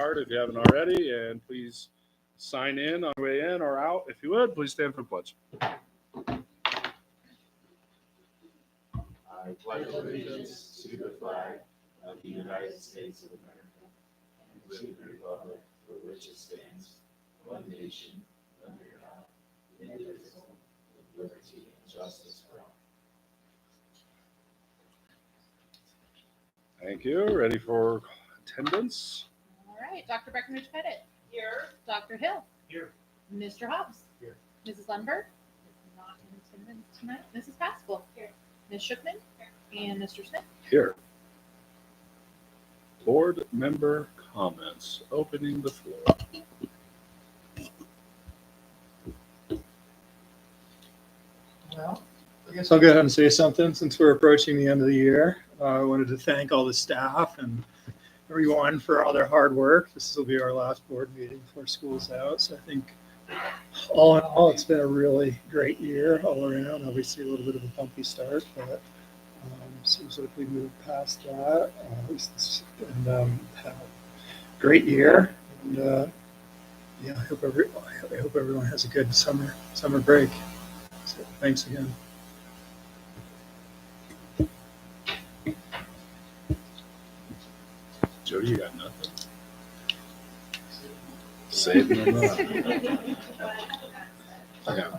card if you haven't already, and please sign in on the way in or out. If you would, please stand for the pledge. I pledge allegiance to the flag of the United States of America and to the republic for which it stands, one nation, under God, indivisible, with liberty and justice for all. Thank you. Ready for attendance? All right, Dr. Breckenridge-Pettit. Here. Dr. Hill. Here. Mr. Hobbs. Here. Mrs. Lundberg. Not in attendance tonight. Mrs. Pascal. Here. Ms. Shookman. Here. And Mr. Smith. Here. Board member comments. Opening the floor. Well, I guess I'll go ahead and say something since we're approaching the end of the year. I wanted to thank all the staff and everyone for all their hard work. This will be our last board meeting before school's out. So I think all in all, it's been a really great year all around. Obviously a little bit of a bumpy start, but seems like we moved past that. And have a great year. And yeah, I hope everyone has a good summer break. So thanks again. Jody, you got nothing? Saving them up. Yeah.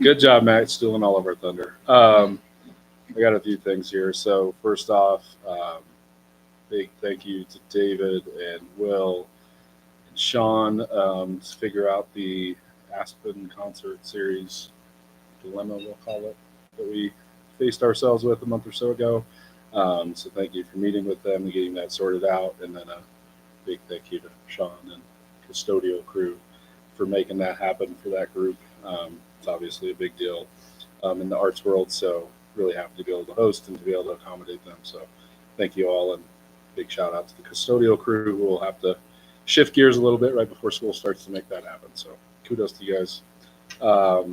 Good job, Matt, stealing all of our thunder. I got a few things here. So first off, big thank you to David and Will and Sean to figure out the Aspen concert series dilemma, we'll call it, that we faced ourselves with a month or so ago. So thank you for meeting with them and getting that sorted out. And then a big thank you to Sean and custodial crew for making that happen for that group. It's obviously a big deal in the arts world, so really happy to be able to host and to be able to accommodate them. So thank you all, and big shout out to the custodial crew who will have to shift gears a little bit right before school starts to make that happen. So kudos to you guys. A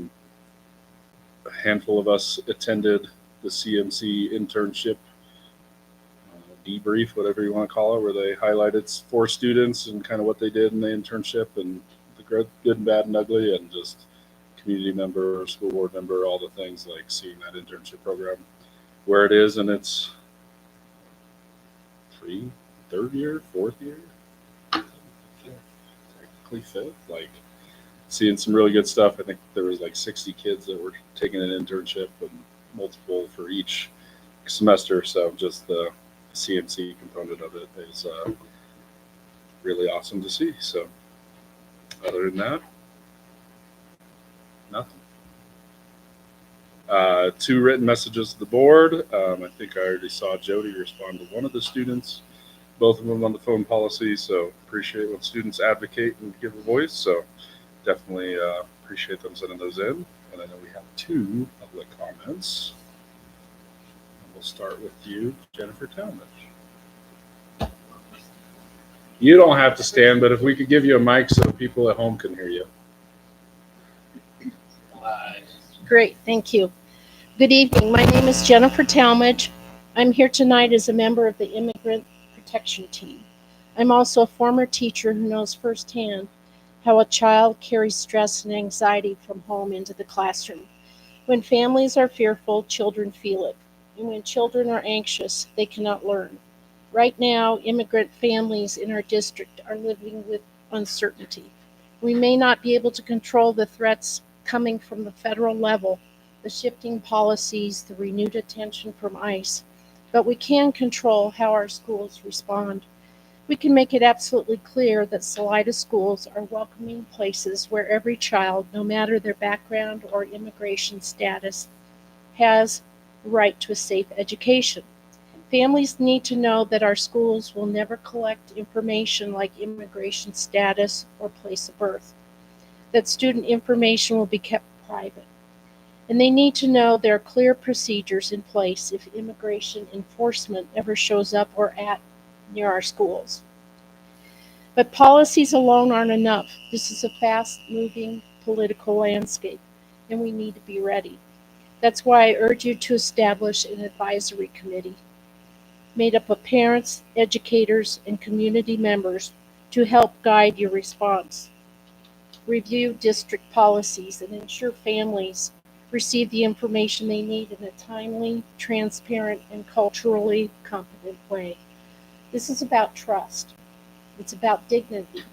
handful of us attended the CMC internship debrief, whatever you want to call it, where they highlighted 4 students and kind of what they did in the internship and the good and bad and ugly, and just community member, school board member, all the things, like seeing that internship program where it is in its third year, fourth year, technically fifth, like seeing some really good stuff. I think there was like 60 kids that were taking an internship and multiple for each semester. So just the CMC component of it is really awesome to see. So other than that, nothing. 2 written messages to the board. I think I already saw Jody respond to one of the students, both of them on the phone policy. So appreciate when students advocate and give a voice. So definitely appreciate them sending those in. And I know we have 2 public comments. We'll start with you, Jennifer Talmadge. You don't have to stand, but if we could give you a mic so people at home can hear you. Great, thank you. Good evening. My name is Jennifer Talmadge. I'm here tonight as a member of the Immigrant Protection Team. I'm also a former teacher who knows firsthand how a child carries stress and anxiety from home into the classroom. When families are fearful, children feel it. And when children are anxious, they cannot learn. Right now, immigrant families in our district are living with uncertainty. We may not be able to control the threats coming from the federal level, the shifting policies, the renewed attention from ICE, but we can control how our schools respond. We can make it absolutely clear that Salida schools are welcoming places where every child, no matter their background or immigration status, has the right to a safe education. Families need to know that our schools will never collect information like immigration status or place of birth, that student information will be kept private. And they need to know there are clear procedures in place if immigration enforcement ever shows up or at near our schools. But policies alone aren't enough. This is a fast-moving political landscape, and we need to be ready. That's why I urge you to establish an advisory committee made up of parents, educators, and community members to help guide your response. Review district policies and ensure families receive the information they need in a timely, transparent, and culturally competent way. This is about trust. It's about dignity.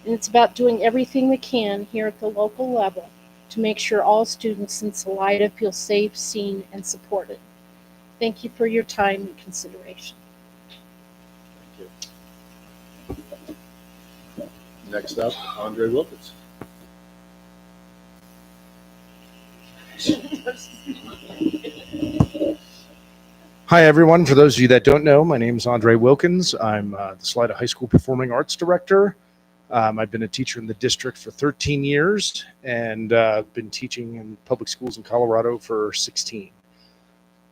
And it's about doing everything we can here at the local level to make sure all students in Salida feel safe, seen, and supported. Thank you for your time and consideration. Thank you. Next up, Andre Wilkins. Hi, everyone. For those of you that don't know, my name is Andre Wilkins. I'm the Salida High School Performing Arts Director. I've been a teacher in the district for 13 years and been teaching in public schools in Colorado for 16.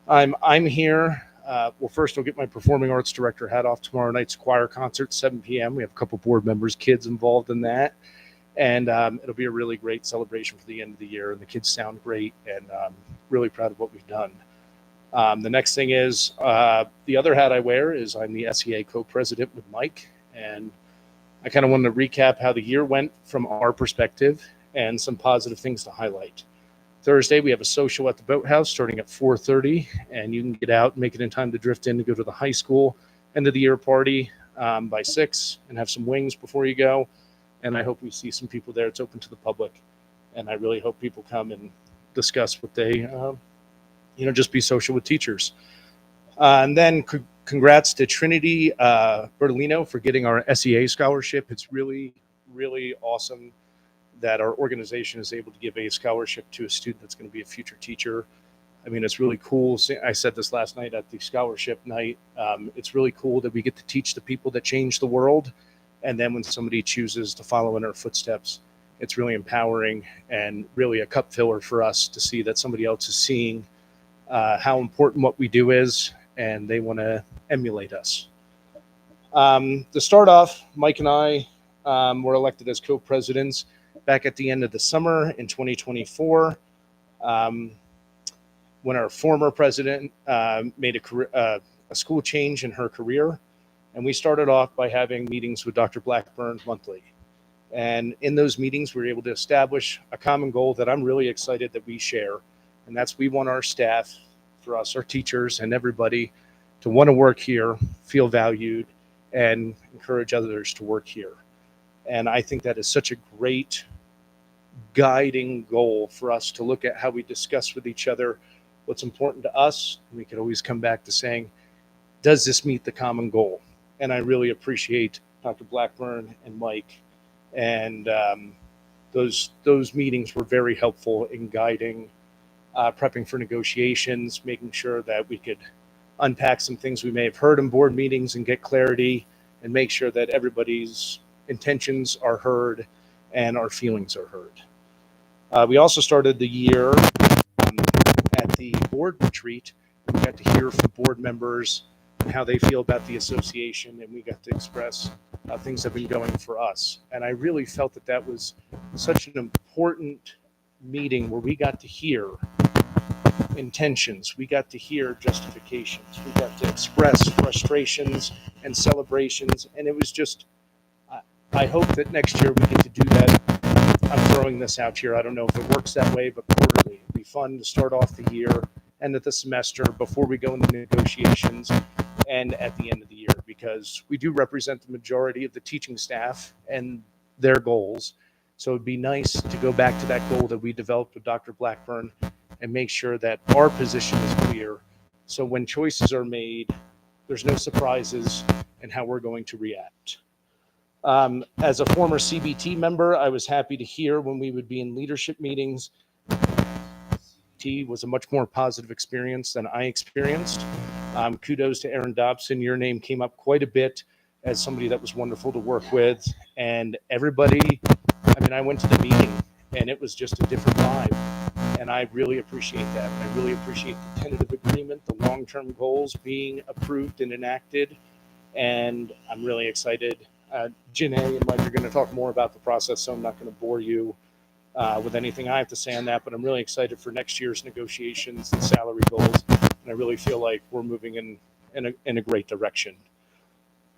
I'm here. Well, first I'll get my Performing Arts Director hat off. Tomorrow night's choir concert, 7 p.m. We have a couple board members, kids involved in that. And it'll be a really great celebration for the end of the year. And the kids sound great, and I'm really proud of what we've done. The next thing is the other hat I wear is I'm the SEA co-president with Mike. And I kind of wanted to recap how the year went from our perspective and some positive things to highlight. Thursday, we have a social at the Boathouse starting at 4:30, and you can get out and make it in time to drift in to go to the high school end of the year party by 6 and have some wings before you go. And I hope we see some people there. It's open to the public, and I really hope people come and discuss what they, just be social with teachers. And then congrats to Trinity Bertolino for getting our SEA scholarship. It's really, really awesome that our organization is able to give a scholarship to a student that's going to be a future teacher. I mean, it's really cool. I said this last night at the scholarship night. It's really cool that we get to teach the people that change the world. And then when somebody chooses to follow in our footsteps, it's really empowering and really a cup filler for us to see that somebody else is seeing how important what we do is, and they want to emulate us. To start off, Mike and I were elected as co-presidents back at the end of the summer in 2024, when our former president made a school change in her career. And we started off by having meetings with Dr. Blackburn monthly. And in those meetings, we were able to establish a common goal that I'm really excited that we share. And that's we want our staff, for us, our teachers and everybody, to want to work here, feel valued, and encourage others to work here. And I think that is such a great guiding goal for us to look at how we discuss with each other what's important to us. And we can always come back to saying, does this meet the common goal? And I really appreciate Dr. Blackburn and Mike. And those meetings were very helpful in guiding, prepping for negotiations, making sure that we could unpack some things we may have heard in board meetings and get clarity and make sure that everybody's intentions are heard and our feelings are heard. We also started the year at the board retreat. We got to hear from board members and how they feel about the association, and we got to express how things have been going for us. And I really felt that that was such an important meeting where we got to hear intentions, we got to hear justifications, we got to express frustrations and celebrations, and it was just, I hope that next year we get to do that. I'm throwing this out here. I don't know if it works that way, but quarterly. It'd be fun to start off the year, end of the semester, before we go into negotiations, and at the end of the year, because we do represent the majority of the teaching staff and their goals. So it'd be nice to go back to that goal that we developed with Dr. Blackburn and make sure that our position is clear. So when choices are made, there's no surprises in how we're going to react. As a former CBT member, I was happy to hear when we would be in leadership meetings, CBT was a much more positive experience than I experienced. Kudos to Aaron Dobson. Your name came up quite a bit as somebody that was wonderful to work with. And everybody, I went to the meeting and it was just a different vibe. And I really appreciate that. I really appreciate the tentative agreement, the long-term goals being approved and enacted. And I'm really excited. Janae and Mike are going to talk more about the process, so I'm not going to bore you with anything I have to say on that, but I'm really excited for next year's negotiations and salary goals, and I really feel like we're moving in a great direction.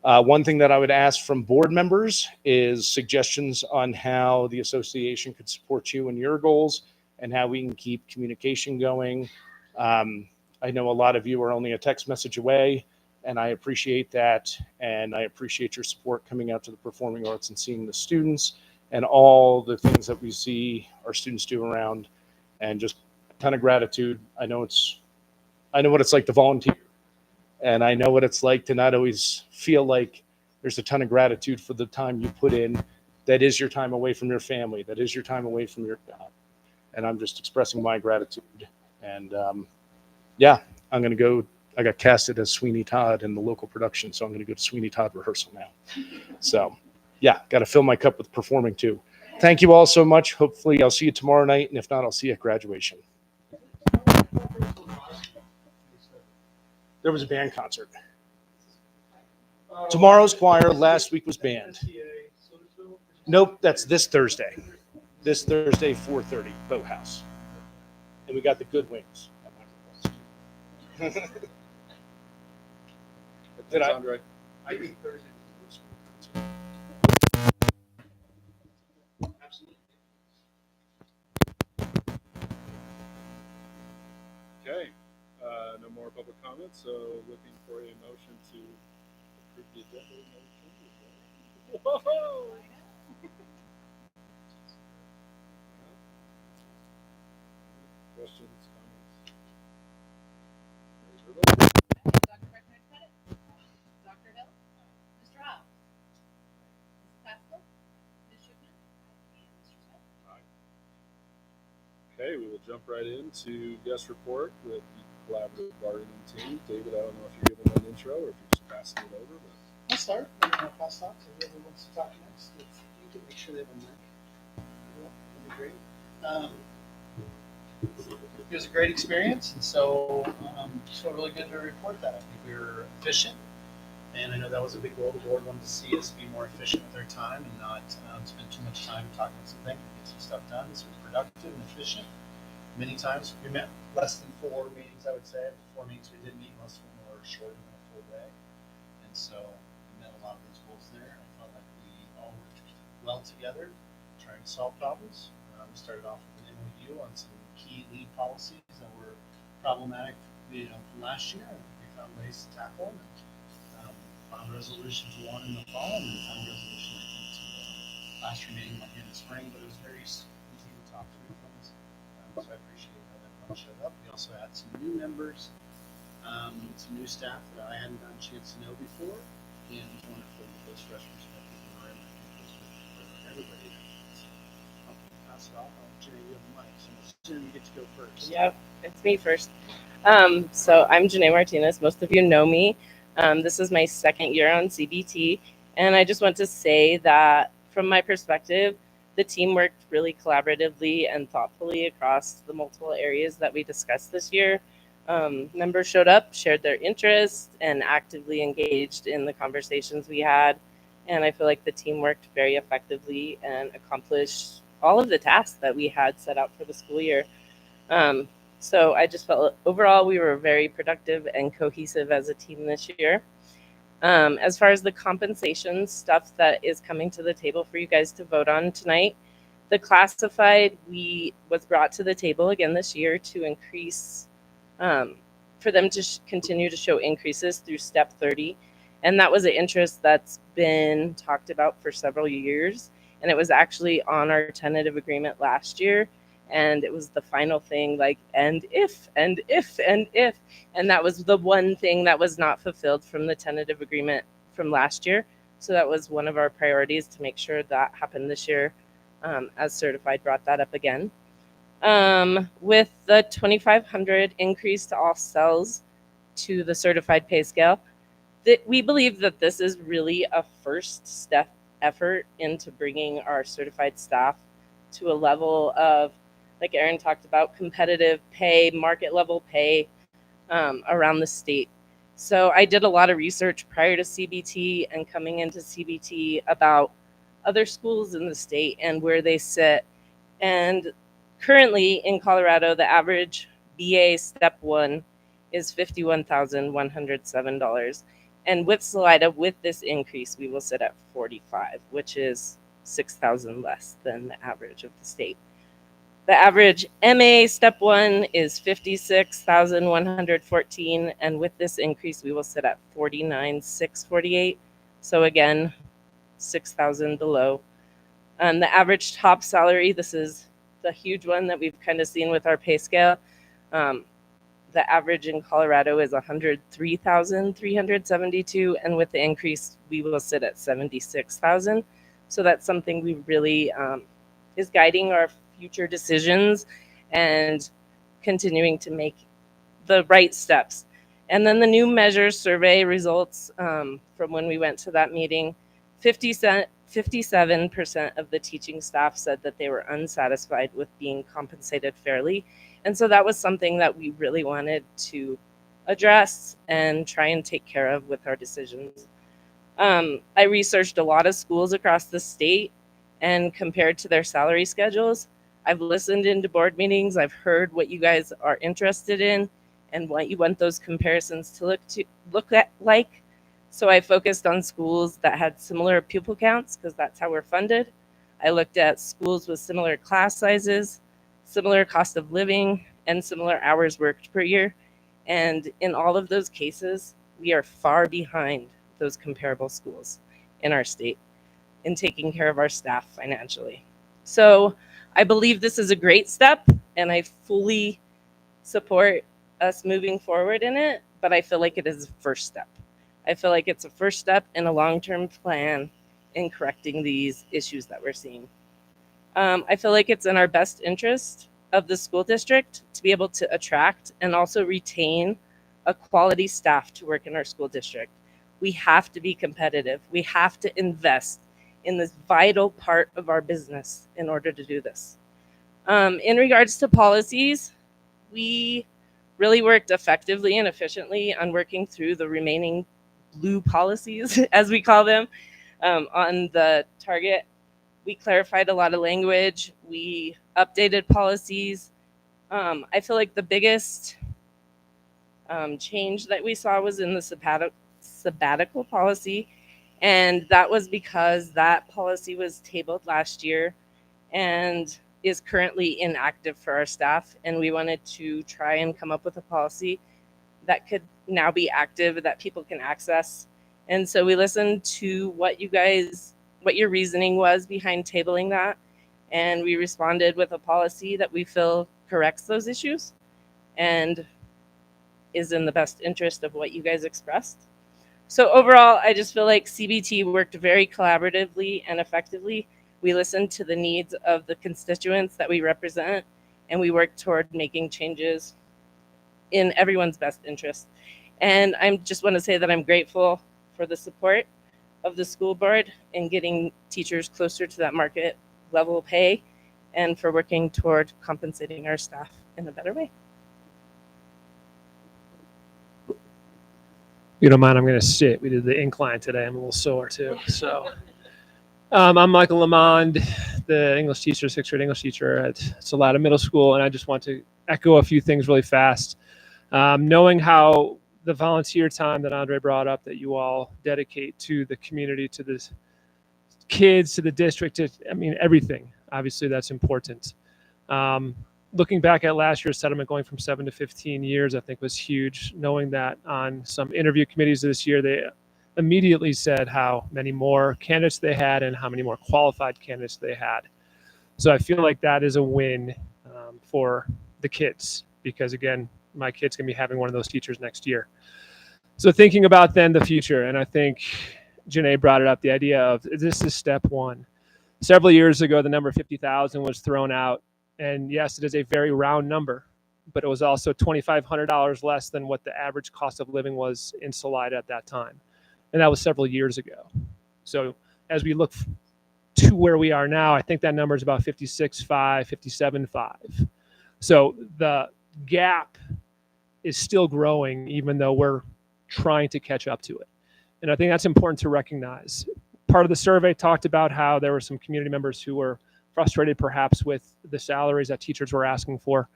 One thing that I would ask from board members is suggestions on how the association could support you and your goals and how we can keep communication going. I know a lot of you are only a text message away, and I appreciate that. And I appreciate your support coming out to the performing arts and seeing the students and all the things that we see our students do around, and just a ton of gratitude. I know what it's like to volunteer, and I know what it's like to not always feel like there's a ton of gratitude for the time you put in. That is your time away from your family. That is your time away from your job. And I'm just expressing my gratitude. And yeah, I'm going to go. I got casted as Sweeney Todd in the local production, so I'm going to go to Sweeney Todd rehearsal now. So yeah, got to fill my cup with performing too. Thank you all so much. Hopefully I'll see you tomorrow night. And if not, I'll see you at graduation. There was a band concert. Tomorrow's choir, last week was band. Nope, that's this Thursday. This Thursday, 4:30, Boathouse. And we got the good wings. Did I? Andre? I think Thursday was absolutely. Okay, no more public comments, so looking for a motion to approve the agenda. Whoa! Questions, comments? Raise your vote. Dr. Breckenridge Pettit. Dr. Hill. Mr. Howe. Mrs. Pascal. Ms. Schiffman. And Mr. Smith. Okay, we will jump right into guest report with the collaborative bargaining team. David, I don't know if you're giving an intro or if you're just passing it over, but I'll start. I'm going to pass off to whoever wants to talk next. If you can make sure they have a mic. That'd be great. It was a great experience, and so just felt really good to report that. I think we were efficient, and I know that was a big goal. The board wanted to see us be more efficient with our time and not spend too much time talking about something and get some stuff done. So it was productive and efficient. Many times we met less than 4 meetings, I would say. The 4 meetings we did meet, most of them were shorter than a full day. And so we met a lot of those goals there. I felt like we all worked well together, trying to solve problems. We started off with an MOU on some key lead policies that were problematic from last year, and we found ways to tackle them. And found a resolution to one in the fall, and then found a resolution, I think, to last year meeting in the spring, but it was very easy to talk through things. So I appreciate how that all showed up. We also had some new members, some new staff that I hadn't gotten a chance to know before, and it was wonderful to get those fresh perspectives in the room. I think those were for everybody there. So I'll pass it off. Janae, you have the mic, so Jen, you get to go first. Yep, it's me first. So I'm Janae Martinez. Most of you know me. This is my second year on CBT, and I just want to say that from my perspective, the team worked really collaboratively and thoughtfully across the multiple areas that we discussed this year. Members showed up, shared their interests, and actively engaged in the conversations we had. And I feel like the team worked very effectively and accomplished all of the tasks that we had set out for the school year. So I just felt overall we were very productive and cohesive as a team this year. As far as the compensation stuff that is coming to the table for you guys to vote on tonight, the classified was brought to the table again this year to increase, for them to continue to show increases through step 30. And that was an interest that's been talked about for several years. And it was actually on our tentative agreement last year. And it was the final thing, like, and if. And that was the one thing that was not fulfilled from the tentative agreement from last year. So that was one of our priorities to make sure that happened this year, as certified brought that up again. With the 2,500 increase to all cells to the certified pay scale, we believe that this is really a first step effort into bringing our certified staff to a level of, like Aaron talked about, competitive pay, market level pay around the state. So I did a lot of research prior to CBT and coming into CBT about other schools in the state and where they sit. And currently in Colorado, the average BA step 1 is $51,107. And with Salida, with this increase, we will sit at 45, which is 6,000 less than the average of the state. The average MA step 1 is 56,114, and with this increase, we will sit at 49,648. So again, 6,000 below. And the average top salary, this is the huge one that we've kind of seen with our pay scale. The average in Colorado is 103,372, and with the increase, we will sit at 76,000. So that's something we really is guiding our future decisions and continuing to make the right steps. And then the new measures survey results from when we went to that meeting, 57% of the teaching staff said that they were unsatisfied with being compensated fairly. And so that was something that we really wanted to address and try and take care of with our decisions. I researched a lot of schools across the state and compared to their salary schedules. I've listened into board meetings. I've heard what you guys are interested in and what you want those comparisons to look at like. So I focused on schools that had similar pupil counts because that's how we're funded. I looked at schools with similar class sizes, similar cost of living, and similar hours worked per year. And in all of those cases, we are far behind those comparable schools in our state in taking care of our staff financially. So I believe this is a great step, and I fully support us moving forward in it, but I feel like it is a first step. I feel like it's a first step in a long-term plan in correcting these issues that we're seeing. I feel like it's in our best interest of the school district to be able to attract and also retain a quality staff to work in our school district. We have to be competitive. We have to invest in this vital part of our business in order to do this. In regards to policies, we really worked effectively and efficiently on working through the remaining blue policies, as we call them, on the target. We clarified a lot of language. We updated policies. I feel like the biggest change that we saw was in the sabbatical policy. And that was because that policy was tabled last year and is currently inactive for our staff. And we wanted to try and come up with a policy that could now be active, that people can access. And so we listened to what your reasoning was behind tabling that. And we responded with a policy that we feel corrects those issues and is in the best interest of what you guys expressed. So overall, I just feel like CBT worked very collaboratively and effectively. We listened to the needs of the constituents that we represent, and we worked toward making changes in everyone's best interest. And I just want to say that I'm grateful for the support of the school board in getting teachers closer to that market level pay and for working toward compensating our staff in a better way. You don't mind, I'm going to sit. We did the incline today. I'm a little sore too. So I'm Michael Lamond, the English teacher, sixth grade English teacher at Salida Middle School. And I just want to echo a few things really fast. Knowing how the volunteer time that Andre brought up that you all dedicate to the community, to the kids, to the district, everything. Obviously, that's important. Looking back at last year's settlement going from 7 to 15 years, I think was huge. Knowing that on some interview committees this year, they immediately said how many more candidates they had and how many more qualified candidates they had. So I feel like that is a win for the kids because, again, my kid's going to be having one of those teachers next year. So thinking about then the future, and I think Janae brought it up, the idea of this is step one. Several years ago, the number 50,000 was thrown out. And yes, it is a very round number, but it was also $2,500 less than what the average cost of living was in Salida at that time. And that was several years ago. So as we look to where we are now, I think that number is about 56.5, 57.5. So the gap is still growing, even though we're trying to catch up to it. And I think that's important to recognize. Part of the survey talked about how there were some community members who were frustrated perhaps with the salaries that teachers were asking for.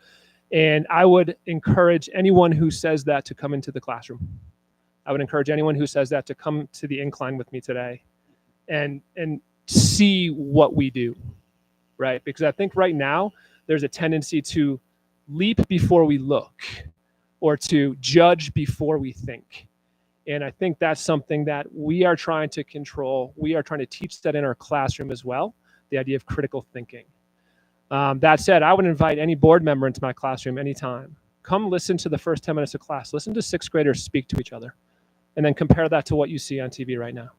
And I would encourage anyone who says that to come into the classroom. I would encourage anyone who says that to come to the incline with me today and see what we do, right? Because I think right now there's a tendency to leap before we look or to judge before we think. And I think that's something that we are trying to control. We are trying to teach that in our classroom as well, the idea of critical thinking. That said, I would invite any board member into my classroom anytime. Come listen to the first 10 minutes of class. Listen to sixth graders speak to each other, and then compare that to what you see on TV right now.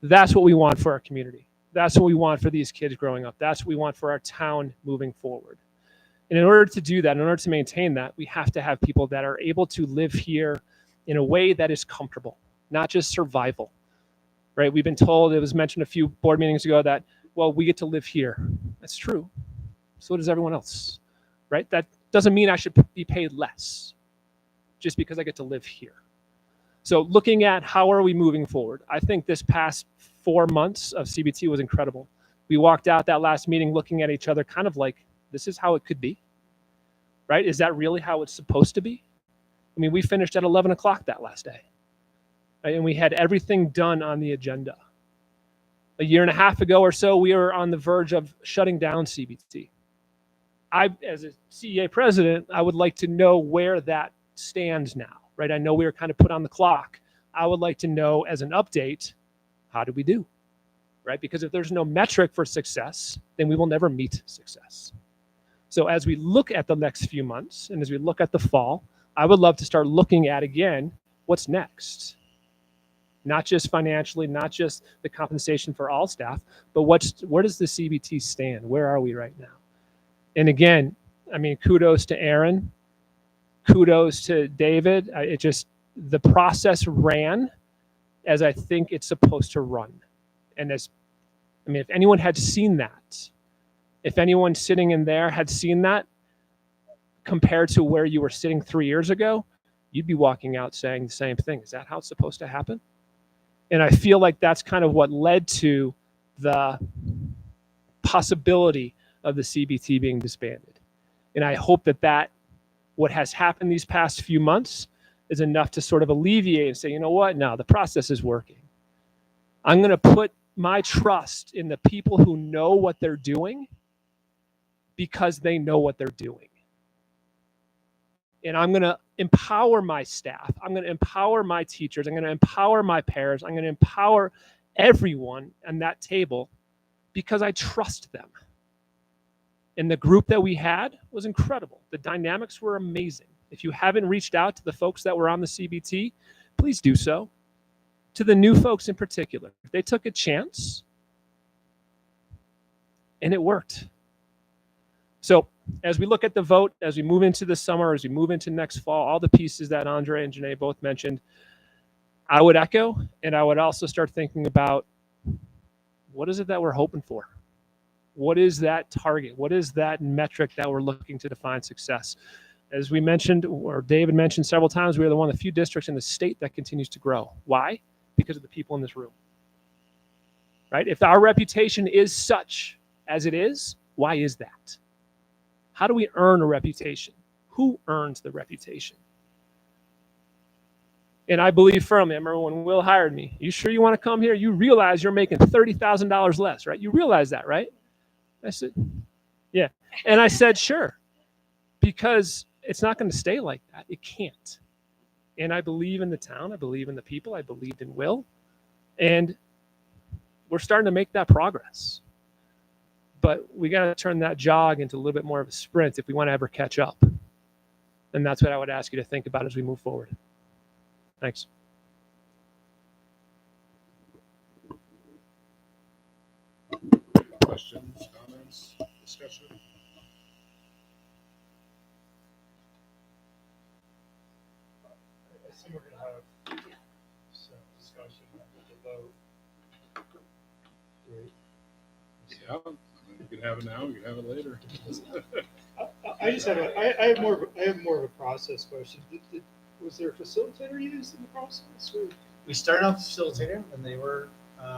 That's what we want for our community. That's what we want for these kids growing up. That's what we want for our town moving forward. And in order to do that, in order to maintain that, we have to have people that are able to live here in a way that is comfortable, not just survival, right? We've been told, it was mentioned a few board meetings ago that, well, we get to live here. That's true. So does everyone else, right? That doesn't mean I should be paid less just because I get to live here. So looking at how are we moving forward, I think this past 4 months of CBT was incredible. We walked out that last meeting looking at each other kind of like, this is how it could be, right? Is that really how it's supposed to be? I mean, we finished at 11 o'clock that last day, right? And we had everything done on the agenda. A year and a half ago or so, we were on the verge of shutting down CBT. As a CEA president, I would like to know where that stands now, right? I know we were kind of put on the clock. I would like to know as an update, how did we do, right? Because if there's no metric for success, then we will never meet success. So as we look at the next few months and as we look at the fall, I would love to start looking at, again, what's next. Not just financially, not just the compensation for all staff, but where does the CBT stand? Where are we right now? And again, I mean, kudos to Aaron, kudos to David. The process ran as I think it's supposed to run. And if anyone had seen that, if anyone sitting in there had seen that compared to where you were sitting 3 years ago, you'd be walking out saying the same thing. Is that how it's supposed to happen? And I feel like that's kind of what led to the possibility of the CBT being disbanded. And I hope that what has happened these past few months is enough to sort of alleviate and say, you know what, no, the process is working. I'm going to put my trust in the people who know what they're doing because they know what they're doing. And I'm going to empower my staff. I'm going to empower my teachers. I'm going to empower my parents. I'm going to empower everyone at that table because I trust them. And the group that we had was incredible. The dynamics were amazing. If you haven't reached out to the folks that were on the CBT, please do so. To the new folks in particular, they took a chance and it worked. So as we look at the vote, as we move into the summer, as we move into next fall, all the pieces that Andre and Janae both mentioned, I would echo, and I would also start thinking about what is it that we're hoping for? What is that target? What is that metric that we're looking to define success? As we mentioned, or David mentioned several times, we are one of the few districts in the state that continues to grow. Why? Because of the people in this room, right? If our reputation is such as it is, why is that? How do we earn a reputation? Who earns the reputation? And I believe firmly, I remember when Will hired me, you sure you want to come here? You realize you're making $30,000 less, right? You realize that, right? I said, yeah. And I said, sure, because it's not going to stay like that. It can't. And I believe in the town. I believe in the people. I believed in Will. And we're starting to make that progress. But we got to turn that jog into a little bit more of a sprint if we want to ever catch up. And that's what I would ask you to think about as we move forward. Thanks. Questions, comments, discussion? I assume we're going to have some discussion after the vote. Great. Yeah, we can have it now, we can have it later. I just have I have more of a process question. Was there a facilitator used in the process? Or? We started off facilitator, and they were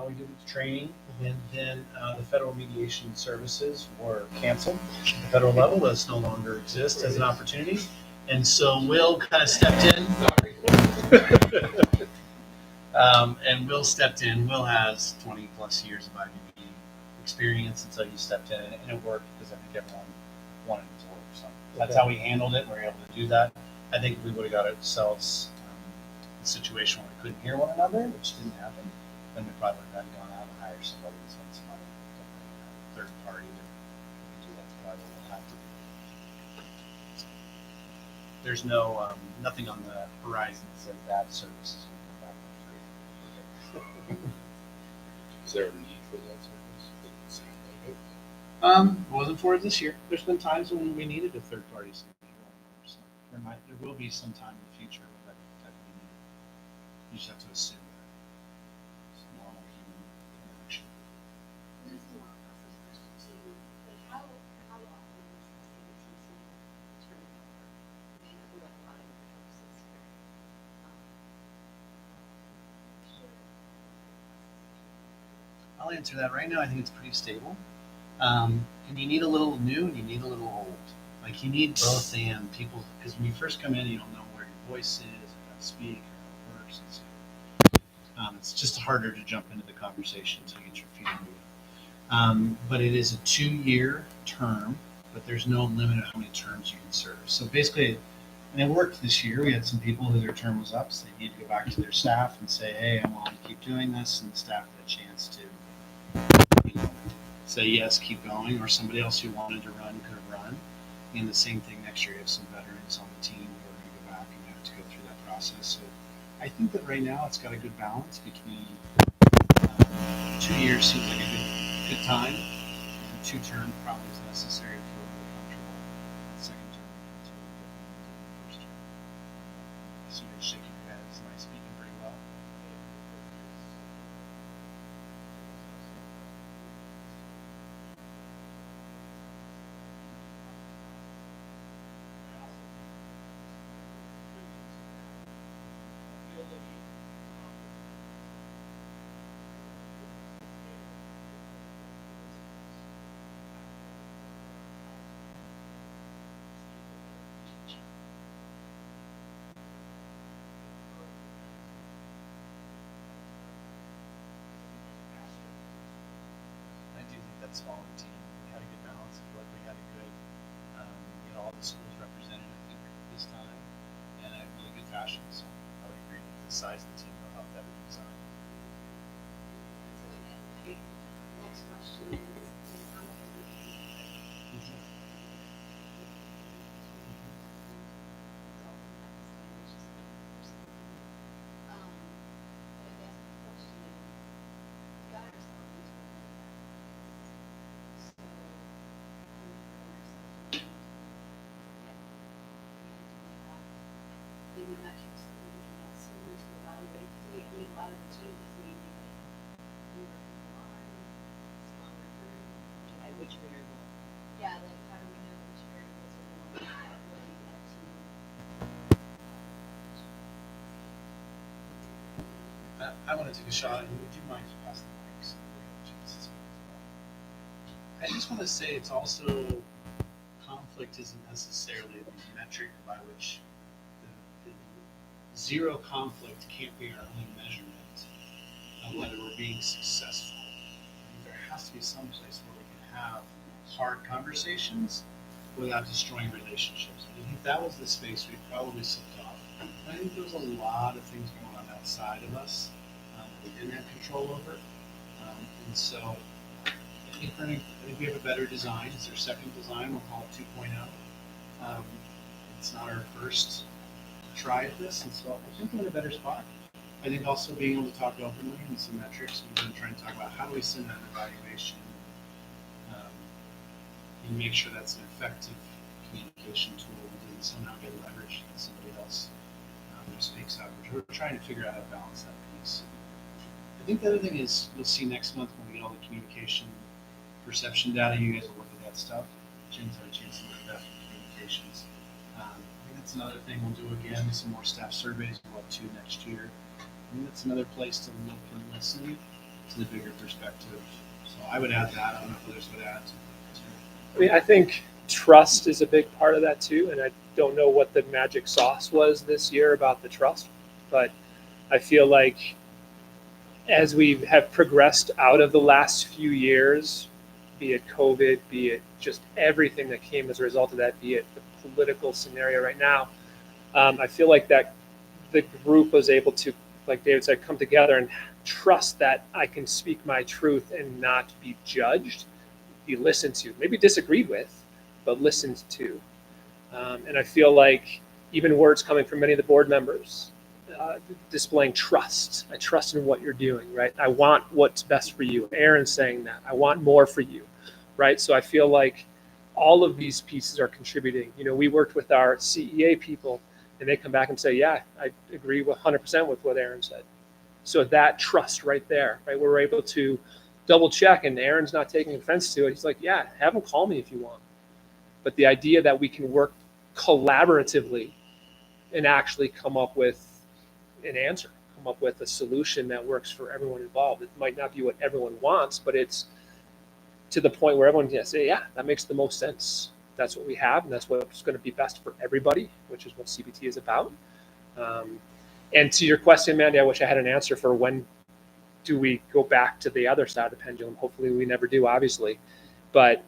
we did the training, and then the federal mediation services were canceled at the federal level. Those no longer exist as an opportunity, and so Will kind of stepped in. And Will stepped in. Will has 20 plus years of IBB experience, and so he stepped in, and it worked because I think everyone wanted it to work. So that's how we handled it. We were able to do that. I think if we would have got ourselves in a situation where we couldn't hear one another, which didn't happen, then we probably would have gone out and hired somebody and spent some money, third party to do that. Probably what we'll have to do. So, there's no nothing on the horizon that says that services will come back for free. Is there a need for that service? Doesn't sound like it. Wasn't for it this year. There's been times when we needed a third party signature. So there will be some time in the future where that will be needed. You just have to assume that it's normal human interaction. This is more personal question too. Like how often is the CBT turning over? I mean, we have a lot of courses here. I'll answer that right now. I think it's pretty stable. And you need a little new and you need a little old. Like you need both and people, because when you first come in, you don't know where your voice is, or how to speak, or how it works. And so, it's just harder to jump into the conversation until you get your feet moving. But it is a 2-year term, but there's no limit of how many terms you can serve. So basically, and it worked this year. We had some people who their term was up, so they need to go back to their staff and say, hey, I'm willing to keep doing this. And the staff had a chance to, say yes, keep going, or somebody else who wanted to run could have run. And the same thing next year, you have some veterans on the team who are going to go back and have to go through that process. So I think that right now it's got a good balance between 2 years seems like a good time, and 2 terms probably is necessary for a really comfortable second term. It's really different than the first term. So you're shaking your head. Am I speaking pretty well? I do think that smaller team, we had a good balance. I feel like we had a good, all the schools represented, I think, this time, and in a really good fashion. So I would agree with the size of the team will help that with design. Next question is how much of the yeah, like how do we know which variables are more likely to I want to take a shot, and would you mind just passing the mic so we have a chance to speak as well? I just want to say it's also conflict isn't necessarily the metric by which the zero conflict can't be our only measurement of whether we're being successful. There has to be some place where we can have hard conversations without destroying relationships. And I think that was the space we probably slipped off. And I think there was a lot of things going on outside of us that we didn't have control over. And so I think we have a better design. It's our second design. We'll call it 2.0. It's not our first try at this, and so I think we're in a better spot. I think also being able to talk openly and some metrics. We've been trying to talk about how do we send that evaluation and make sure that's an effective communication tool and didn't somehow get leveraged and somebody else who speaks up. We're trying to figure out how to balance that piece. I think the other thing is you'll see next month when we get all the communication perception data, you guys will look at that stuff. Jim's had a chance to look at that for communications. I think that's another thing we'll do again, some more staff surveys. We'll have 2 next year. I think that's another place to look and listen to the bigger perspective. So I would add that. I don't know if others would add. I mean, I think trust is a big part of that too, and I don't know what the magic sauce was this year about the trust, but I feel like as we have progressed out of the last few years, be it COVID, be it just everything that came as a result of that, be it the political scenario right now, I feel like that the group was able to, like David said, come together and trust that I can speak my truth and not be judged, be listened to, maybe disagreed with, but listened to. And I feel like even words coming from many of the board members, displaying trust. I trust in what you're doing, right? I want what's best for you. Aaron's saying that. I want more for you, right? So I feel like all of these pieces are contributing. You know, we worked with our CEA people, and they come back and say, yeah, I agree 100% with what Aaron said. So that trust right there, right? We're able to double check, and Aaron's not taking offense to it. He's like, yeah, have him call me if you want. But the idea that we can work collaboratively and actually come up with an answer, come up with a solution that works for everyone involved. It might not be what everyone wants, but it's to the point where everyone can say, yeah, that makes the most sense. That's what we have, and that's what's going to be best for everybody, which is what CBT is about. And to your question, Mandy, I wish I had an answer for when do we go back to the other side of the pendulum. Hopefully we never do, obviously. But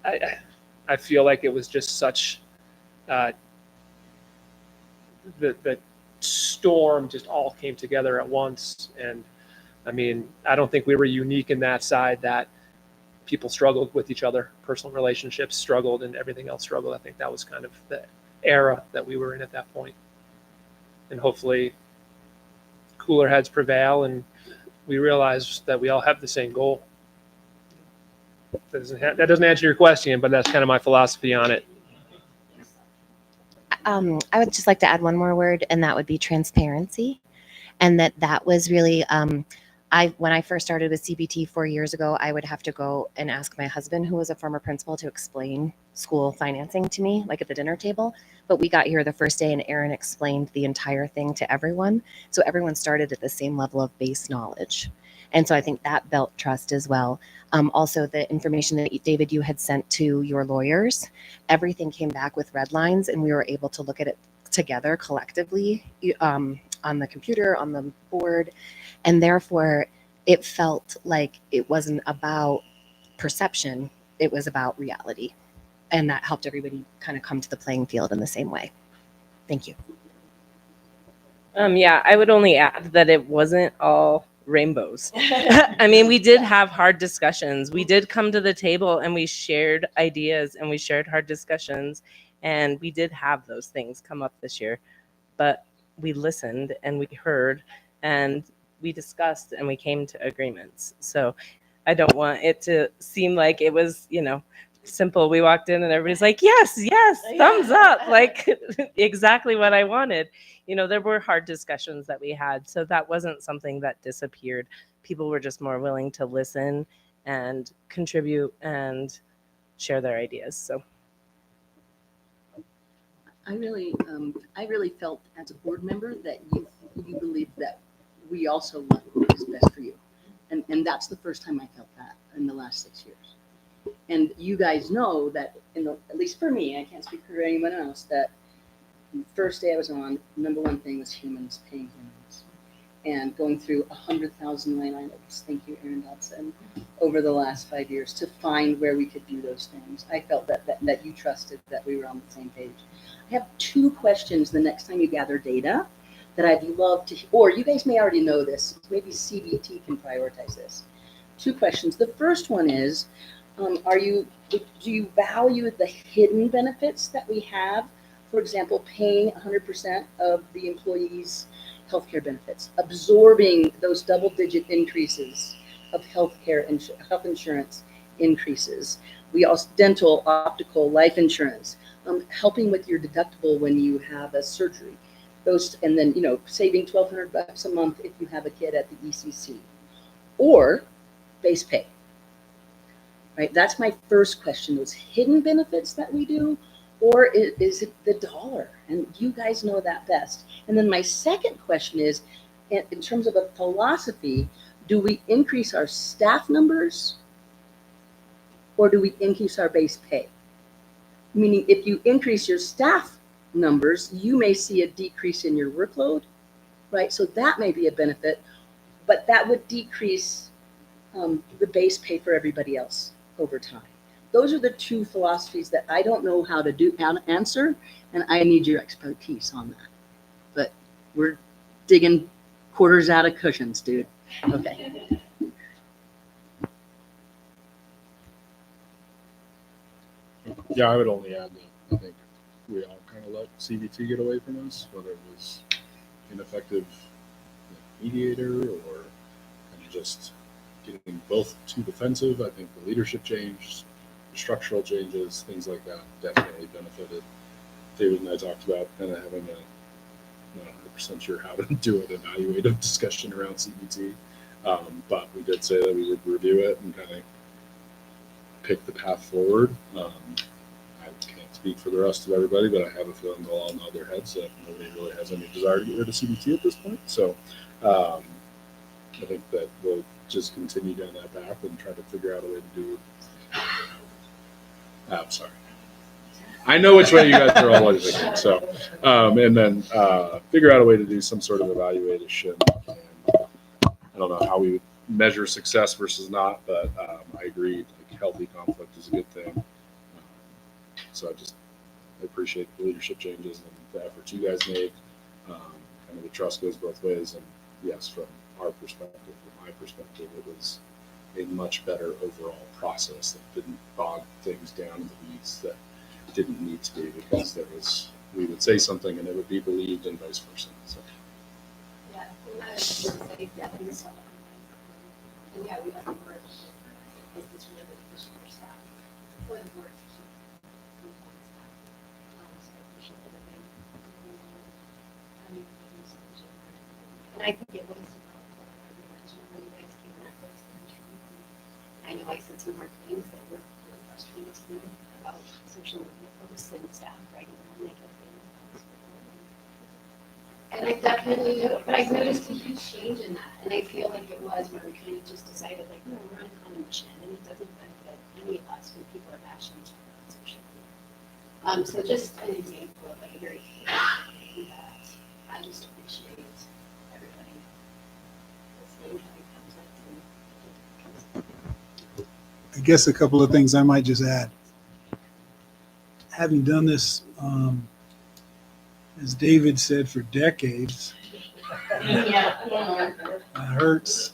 I feel like it was just such the storm just all came together at once. And I mean, I don't think we were unique in that side, that people struggled with each other, personal relationships struggled, and everything else struggled. I think that was kind of the era that we were in at that point. And hopefully cooler heads prevail and we realize that we all have the same goal. That doesn't answer your question, but that's kind of my philosophy on it. I would just like to add one more word, and that would be transparency. And that was really, when I first started with CBT 4 years ago, I would have to go and ask my husband, who was a former principal, to explain school financing to me, like at the dinner table. But we got here the first day and Aaron explained the entire thing to everyone. So everyone started at the same level of base knowledge. And so I think that built trust as well. Also, the information that David, you had sent to your lawyers, everything came back with red lines, and we were able to look at it together collectively on the computer, on the board. And therefore, it felt like it wasn't about perception, it was about reality. And that helped everybody kind of come to the playing field in the same way. Thank you. Yeah, I would only add that it wasn't all rainbows. I mean, we did have hard discussions. We did come to the table and we shared ideas and we shared hard discussions. And we did have those things come up this year. But we listened and we heard and we discussed and we came to agreements. So I don't want it to seem like it was, simple. We walked in and everybody's like, yes, thumbs up, like exactly what I wanted. There were hard discussions that we had. So that wasn't something that disappeared. People were just more willing to listen and contribute and share their ideas. So I really felt as a board member that you believe that we also want what is best for you. And that's the first time I felt that in the last 6 years. And you guys know that, at least for me, I can't speak for anyone else, that the first day I was on, number one thing was humans, paying humans. And going through 100,000 line items, thank you, Aaron Dodson, over the last 5 years to find where we could do those things. I felt that you trusted that we were on the same page. I have 2 questions the next time you gather data that I'd love to, or you guys may already know this, maybe CBT can prioritize this. 2 questions. The first one is, do you value the hidden benefits that we have? For example, paying 100% of the employees' healthcare benefits, absorbing those double-digit increases of health insurance increases. We also dental, optical, life insurance, helping with your deductible when you have a surgery. Those, and then saving $1,200 a month if you have a kid at the ECC, or base pay. Right, that's my first question. Those hidden benefits that we do, or is it the dollar? And you guys know that best. And then my second question is, in terms of a philosophy, do we increase our staff numbers or do we increase our base pay? Meaning, if you increase your staff numbers, you may see a decrease in your workload, right? So that may be a benefit, but that would decrease the base pay for everybody else over time. Those are the two philosophies that I don't know how to answer, and I need your expertise on that. But we're digging quarters out of cushions, dude. Okay. Yeah, I would only add that I think we all kind of let CBT get away from us, whether it was ineffective mediator or kind of just getting both too defensive. I think the leadership change, structural changes, things like that definitely benefited. David and I talked about kind of having a not 100% sure how to do an evaluative discussion around CBT, but we did say that we would review it and kind of pick the path forward. I can't speak for the rest of everybody, but I have a feeling they'll all nod their heads that nobody really has any desire to get rid of CBT at this point. So I think that we'll just continue down that path and try to figure out a way to do. I'm sorry. I know which way you guys are all thinking. So, and then figure out a way to do some sort of evaluation. And I don't know how we would measure success versus not, but I agree. Like, healthy conflict is a good thing. So I appreciate the leadership changes and the efforts you guys made. And the trust goes both ways. And yes, from our perspective, from my perspective, it was a much better overall process that didn't bog things down in the weeds that didn't need to be, because we would say something and it would be believed and vice versa. So. Yeah, and I was just gonna say, yeah, things so. And yeah, we have to work with this really efficient for staff. For the work. So I appreciate everything. And I think it was when you guys came up with I know I said some hard things that were really frustrating to me about social media posts and staff writing negative things. And I definitely, but I've noticed a huge change in that. And I feel like it was where we kind of just decided, like, no, we're on a common mission, and it doesn't benefit any of us when people are bashing each other on social media. So just an example of like a very thing that I just appreciate everybody listening how it comes up and I guess a couple of things I might just add. Having done this, as David said, for decades, it hurts.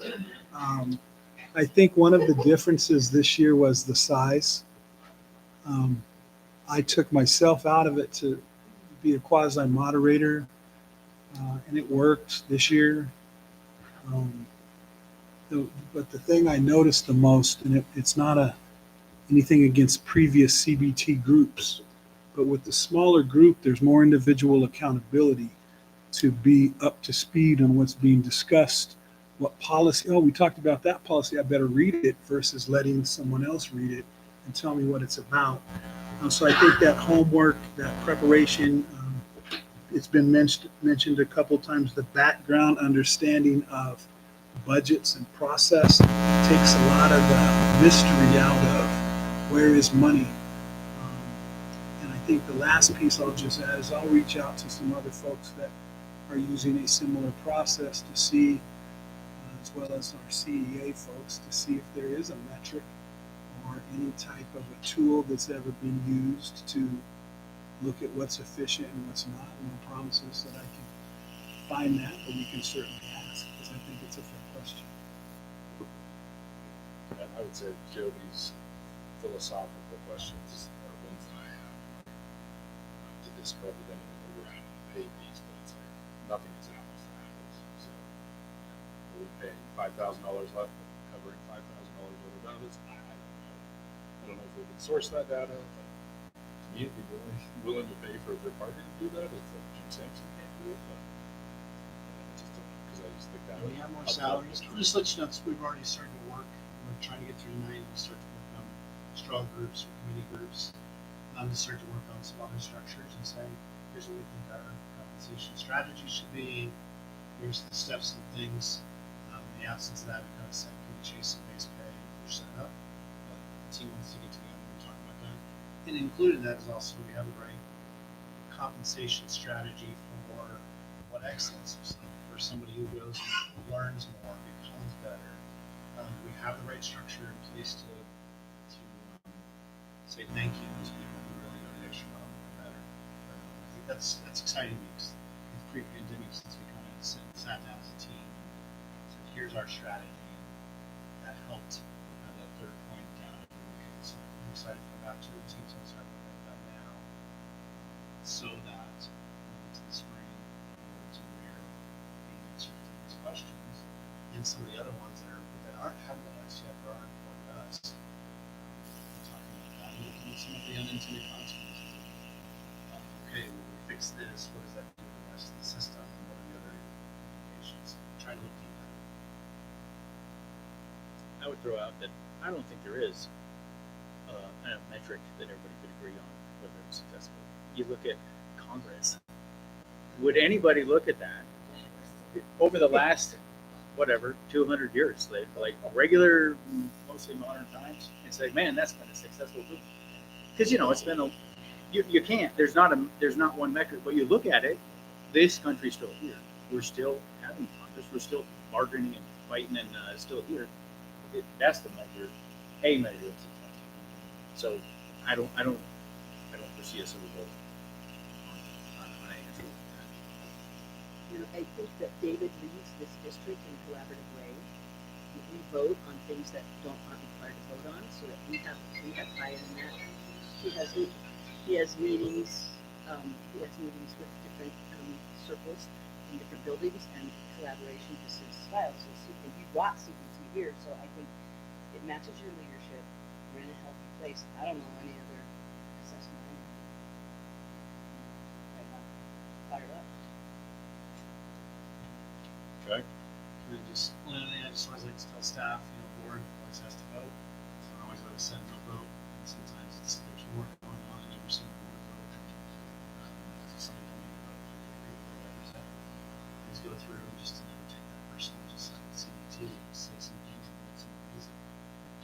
I think one of the differences this year was the size. I took myself out of it to be a quasi moderator, and it worked this year. But the thing I noticed the most, and it's not anything against previous CBT groups, but with the smaller group, there's more individual accountability to be up to speed on what's being discussed. What policy? Oh, we talked about that policy. I better read it versus letting someone else read it and tell me what it's about. So I think that homework, that preparation, it's been mentioned a couple times. The background understanding of budgets and process takes a lot of the mystery out of where is money. And I think the last piece I'll just add is I'll reach out to some other folks that are using a similar process to see, as well as our CEA folks, to see if there is a metric or any type of a tool that's ever been used to look at what's efficient and what's not. No promises that I can find that, but we can certainly ask, because I think it's a fair question. I would say Jody's philosophical questions are ones that I have to discredit anything around pay these, but it's like nothing is apples to apples. So are we paying $5,000 left, covering $5,000 over benefits? I don't know. I don't know if we can source that data, but to me, it'd be willing to pay for a third party to do that if Jim Sampson can't do it. But I just don't know, because I just think that We have more salaries. Just let you know, we've already started to work. We're trying to get through tonight and start to work on straw groups or committee groups. To start to work on some other structures and say, here's what we think our compensation strategy should be. Here's the steps and things. In the absence of that, we kind of say, can we chase some base pay or set up? But the team wants to get together and talk about that. And included in that is also we have the right compensation strategy for what excellence looks like for for somebody who goes and learns more, becomes better. We have the right structure in place to say thank you to people who really go the extra mile for better. I think that's exciting because it's pre-pandemic since we kind of sat down as a team and said, here's our strategy. And that helped kind of that third point down. So I'm excited to go back to the team, so I'm excited to get that now. So that into the spring, to where the answer to these questions and some of the other ones that aren't haven't been asked yet or aren't important to us. Talking about that and looking at some of the unintended consequences. Okay, well, we fix this. What does that do to the rest of the system? And what are the other implications? Try to look deep at it. I would throw out that I don't think there is a metric that everybody could agree on whether it's successful. You look at Congress. Would anybody look at that over the last, whatever, 200 years, like regular, mostly modern times, and say, man, that's been a successful group? Because it's been you can't. There's not one metric, but you look at it. This country's still here. We're still having Congress. We're still bargaining and fighting, and still here. That's the measure, a measure of success. So I don't foresee a civil war on any answer like that. I think that David leads this district in a collaborative way. We vote on things that aren't required to vote on, so that we have buy-in in that. He has meetings. He has meetings with different circles in different buildings, and collaboration is his style. So you brought CBT here, so I think it matches your leadership. We're in a healthy place. I don't know any other assessment. Right now, fired up. Okay. And then one other thing I just always like to tell staff, board always has to vote. So I always let us send no vote. And sometimes there's more going on and never seen the board vote. Somebody coming to vote for the please go through and just to never take that personally, just like the CBT, say some things and make some reason.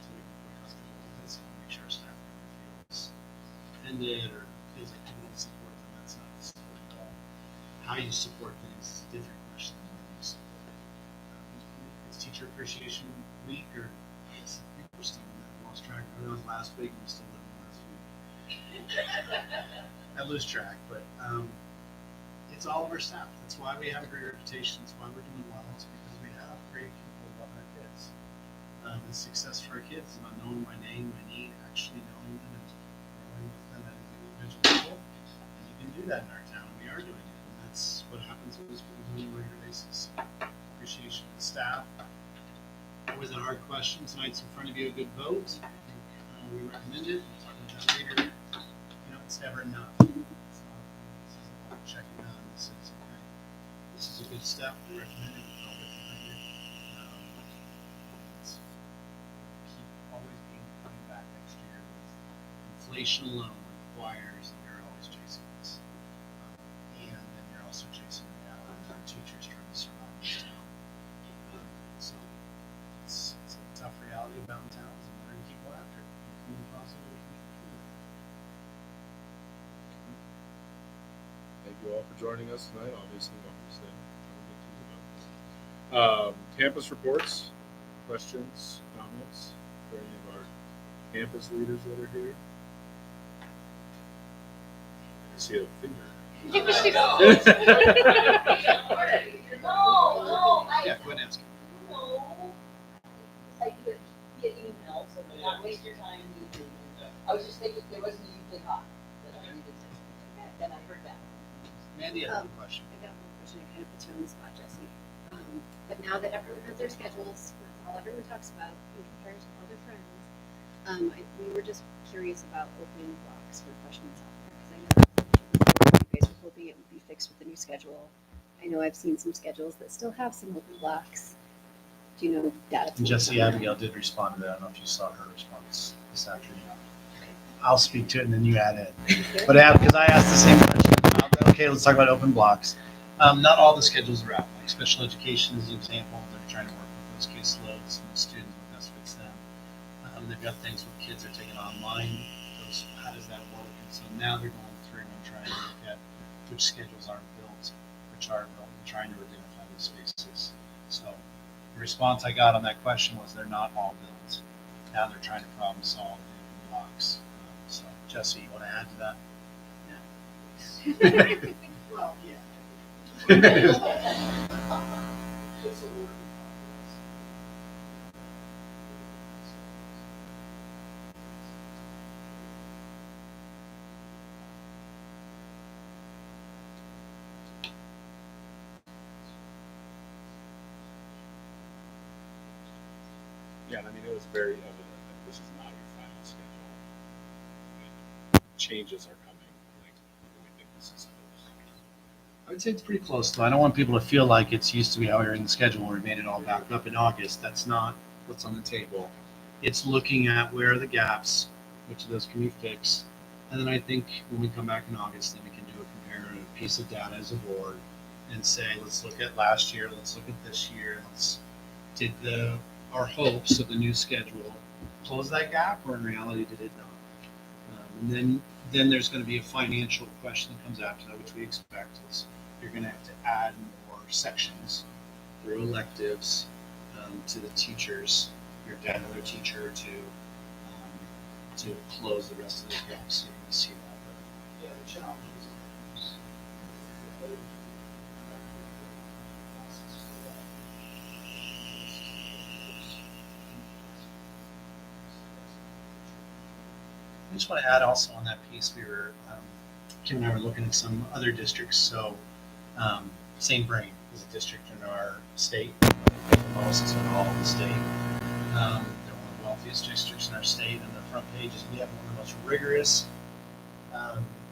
So we can feel comfortable with it. So we'll make sure our staff never feels offended or feels like people don't support them. That's not the story at all. How you support things is a different question than how you support. It's Teacher Appreciation Week, or I guess I think we're still in that. I lost track. It was last week, and we're still living last week. I lose track, but it's all of our staff. That's why we have a great reputation. It's why we're doing well. It's because we have great people loving our kids. The success for our kids is not knowing my name, my need, actually knowing them and growing with them at an individual level. And you can do that in our town, and we are doing it. And that's what happens when we do it on a regular basis. Appreciation of the staff. Always a hard question. Tonight's in front of you, a good vote. We recommend it. We'll talk about that later. It's never enough. It's not checking on. This is a good step. We recommend it. We'll get behind it. Keep always coming back next year. Inflation alone requires that you're always chasing this. And then you're also chasing reality. Our teachers trying to survive this town. So it's a tough reality of mountain towns, and we're going to keep going after it. Anything possible we can do. Thank you all for joining us tonight. Obviously, campus reports, questions, comments for any of our campus leaders that are here. I see a finger. Yeah, go ahead and ask him. I do it via email, so not waste your time. I was just thinking there wasn't anything hot that I needed to. Then I heard that. Mandy has a question. I got one question. I kind of put you on the spot, Jesse. But now that everyone has their schedules, that's all everyone talks about in comparison to other friends. We were just curious about opening blocks for freshmen and sophomores, because I know you guys were hoping it would be fixed with the new schedule. I know I've seen some schedules that still have some open blocks. Do you know data? And Jesse Abigail did respond to that. I don't know if you saw her response this afternoon. I'll speak to it and then you add it. But because I asked the same question. Okay, let's talk about open blocks. Not all the schedules are out. Like special education is an example. They're trying to work with those caseloads and the students what best fits them. They've got things where kids are taking online. How does that work? And so now they're going through and trying to look at which schedules aren't built, which are built, and trying to identify these spaces. So the response I got on that question was they're not all built. Now they're trying to problem solve in blocks. So Jesse, you want to add to that? Well, yeah. Yeah, and I mean, it was very evident that this is not your final schedule. Changes are coming. Like, we think this is I would say it's pretty close, though. I don't want people to feel like it's used to be how we were in the schedule where we made it all back up in August. That's not what's on the table. It's looking at where are the gaps, which of those can we fix, and then I think when we come back in August, then we can do a comparative piece of data as a board and say, let's look at last year, let's look at this year, did our hopes of the new schedule close that gap, or in reality did it not? And then there's going to be a financial question that comes after that, which we expect is you're going to have to add more sections through electives to the teachers, your add another teacher to close the rest of those gaps. So you're going to see that. But yeah, the challenge is I just want to add also on that piece, we were, Kim and I were looking at some other districts. So, St. Brain is a district in our state, the most in all of the state. They're one of the wealthiest districts in our state, and the front page is we have one of the most rigorous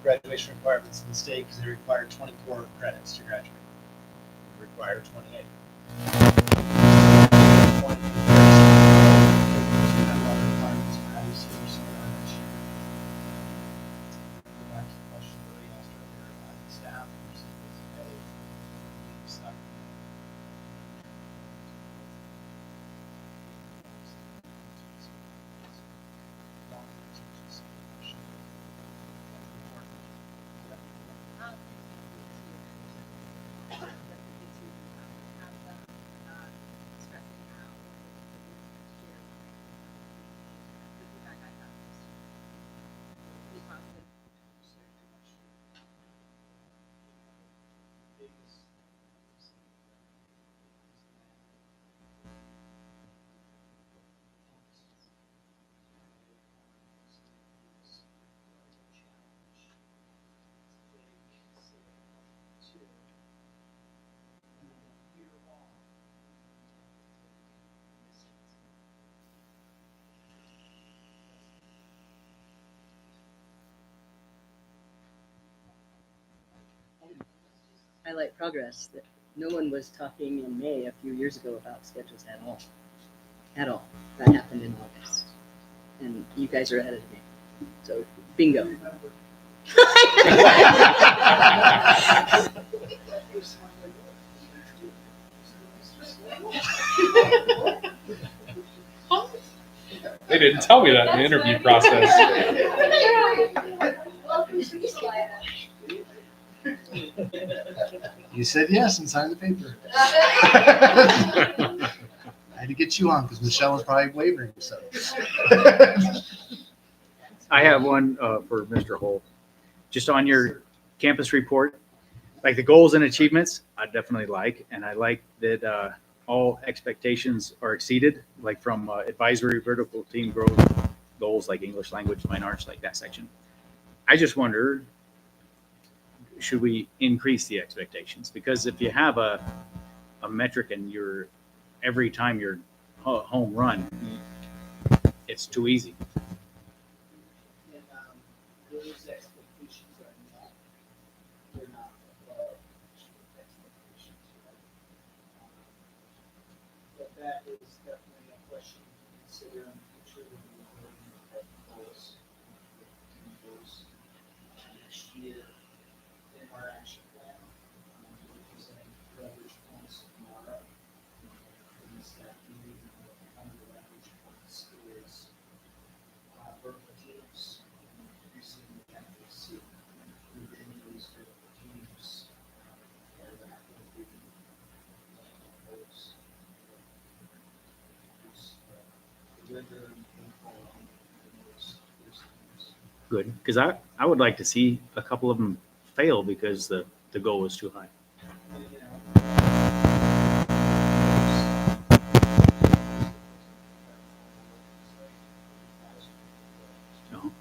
graduation requirements in the state because they require 24 credits to graduate. They require 28. Highlight progress that no one was talking in May a few years ago about schedules at all. At all. That happened in August. And you guys are ahead of me. So bingo. They didn't tell me that in the interview process. You said yes and signed the paper. I had to get you on because Michelle was probably wavering. So. I have one for Mr. Holt. Just on your campus report, like the goals and achievements, I definitely like, and I like that all expectations are exceeded, like from advisory, vertical team growth goals, like English language, fine arts, like that section. I just wonder, should we increase the expectations? Because if you have a metric and you're every time you're home run, it's too easy. And those expectations are not, they're not above expectations, right? But that is definitely a question to consider in the future when we're looking at goals next year in our action plan. We're presenting leverage points tomorrow. In this staff meeting, one of the leverage points is Good, because I would like to see a couple of them fail because the goal was too high. No.